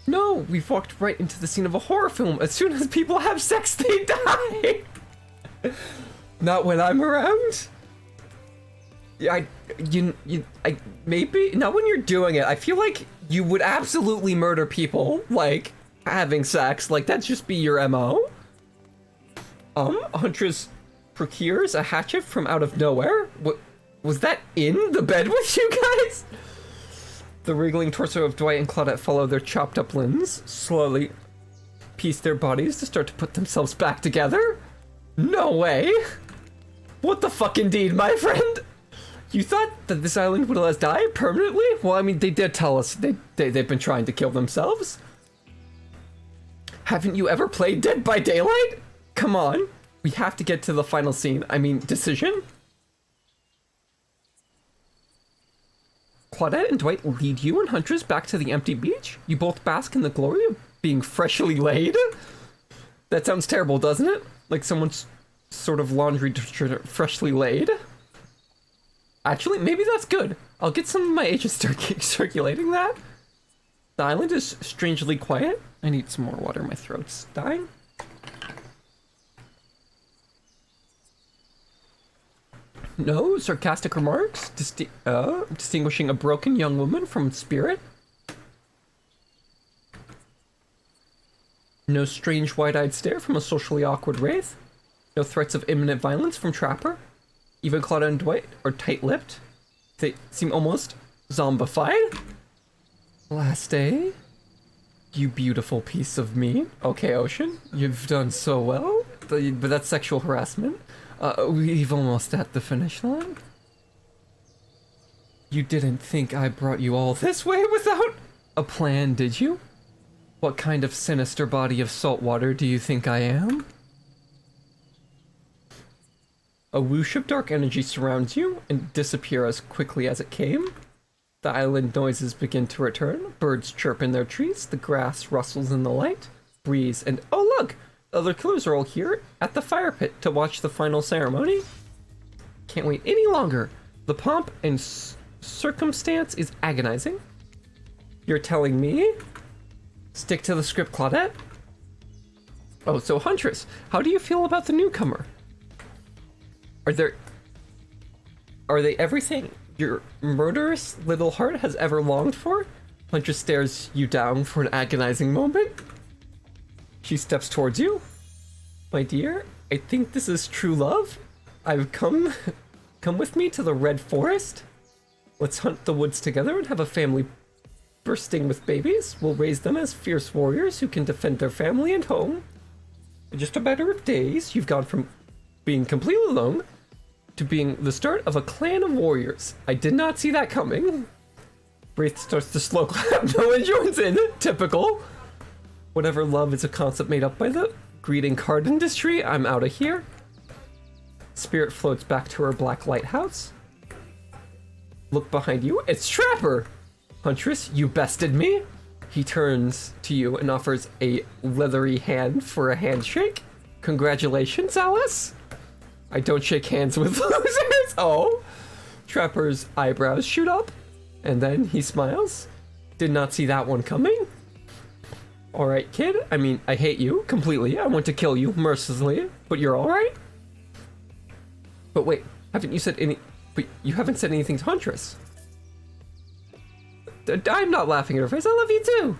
No, we've walked right into the scene of a horror film. As soon as people have sex, they die. Not when I'm around. Maybe not when you're doing it. I feel like you would absolutely murder people, like having sex. Like that'd just be your MO. Huntress procures a hatchet from out of nowhere. What was that in the bed with you guys? The wriggling torso of Dwight and Claudette follow their chopped up limbs, slowly piece their bodies to start to put themselves back together. No way! What the fuck indeed, my friend? You thought that this island would let us die permanently? Well, I mean, they did tell us they've been trying to kill themselves. Haven't you ever played Dead by Daylight? Come on, we have to get to the final scene. I mean, decision? Claudette and Dwight lead you and Huntress back to the empty beach. You both bask in the glory of being freshly laid. That sounds terrible, doesn't it? Like someone's sort of laundry freshly laid. Actually, maybe that's good. I'll get some of my agents circulating that. The island is strangely quiet. I need some more water. My throat's dying. No sarcastic remarks, distinguishing a broken young woman from spirit. No strange wide-eyed stare from a socially awkward wraith. No threats of imminent violence from Trapper. Even Claudia and Dwight are tight-lipped. They seem almost zombified. Last day. You beautiful piece of meat. Okay, Ocean, you've done so well, but that's sexual harassment. We've almost at the finish line. You didn't think I brought you all this way without a plan, did you? What kind of sinister body of salt water do you think I am? A whoosh of dark energy surrounds you and disappears as quickly as it came. The island noises begin to return. Birds chirp in their trees. The grass rustles in the light. Breeze and oh look! Other killers are all here at the fire pit to watch the final ceremony. Can't wait any longer. The pomp and circumstance is agonizing. You're telling me? Stick to the script, Claudette. Oh, so Huntress, how do you feel about the newcomer? Are there... Are they everything your murderous little heart has ever longed for? Huntress stares you down for an agonizing moment. She steps towards you. My dear, I think this is true love. I've come with me to the Red Forest. Let's hunt the woods together and have a family bursting with babies. We'll raise them as fierce warriors who can defend their family and home. In just a matter of days, you've gone from being completely alone to being the start of a clan of warriors. I did not see that coming. Wraith starts to slow clap. No one joins in. Typical. Whatever love is a concept made up by the greeting card industry, I'm out of here. Spirit floats back to her black lighthouse. Look behind you. It's Trapper! Huntress, you bested me. He turns to you and offers a leathery hand for a handshake. Congratulations, Alice. I don't shake hands with losers. Oh. Trapper's eyebrows shoot up, and then he smiles. Did not see that one coming. Alright, kid. I mean, I hate you completely. I want to kill you mercilessly, but you're alright? But wait, haven't you said any... But you haven't said anything to Huntress. I'm not laughing at her face. I love you too.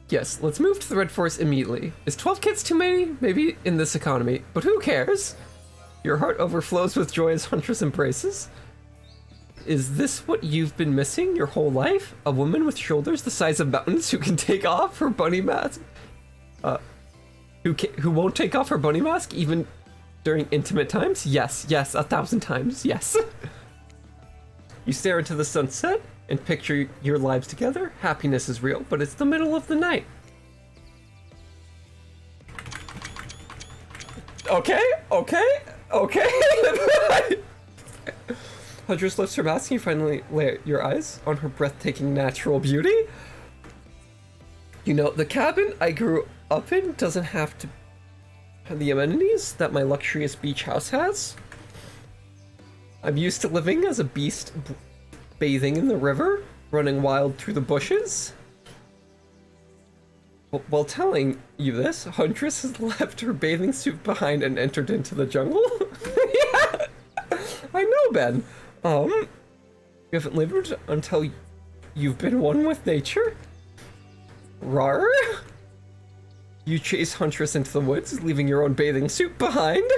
Yes, let's move to the Red Forest immediately. Is 12 kids too many? Maybe in this economy, but who cares? Your heart overflows with joy as Huntress embraces. Is this what you've been missing your whole life? A woman with shoulders the size of mountains who can take off her bunny mask? Who won't take off her bunny mask even during intimate times? Yes, 1,000 times, yes. You stare into the sunset and picture your lives together. Happiness is real, but it's the middle of the night. Okay. Huntress lifts her mask and you finally lay your eyes on her breathtaking natural beauty. You know, the cabin I grew up in doesn't have to have the amenities that my luxurious beach house has. I'm used to living as a beast, bathing in the river, running wild through the bushes. While telling you this, Huntress has left her bathing suit behind and entered into the jungle. Yeah, I know, Ben. You haven't lived until you've been one with nature? Rar? You chase Huntress into the woods, leaving your own bathing suit behind.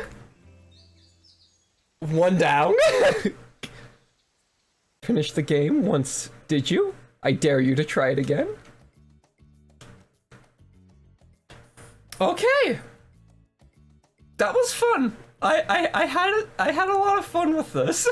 One down. Finish the game once, did you? I dare you to try it again. Okay. That was fun. I had a lot of fun with this.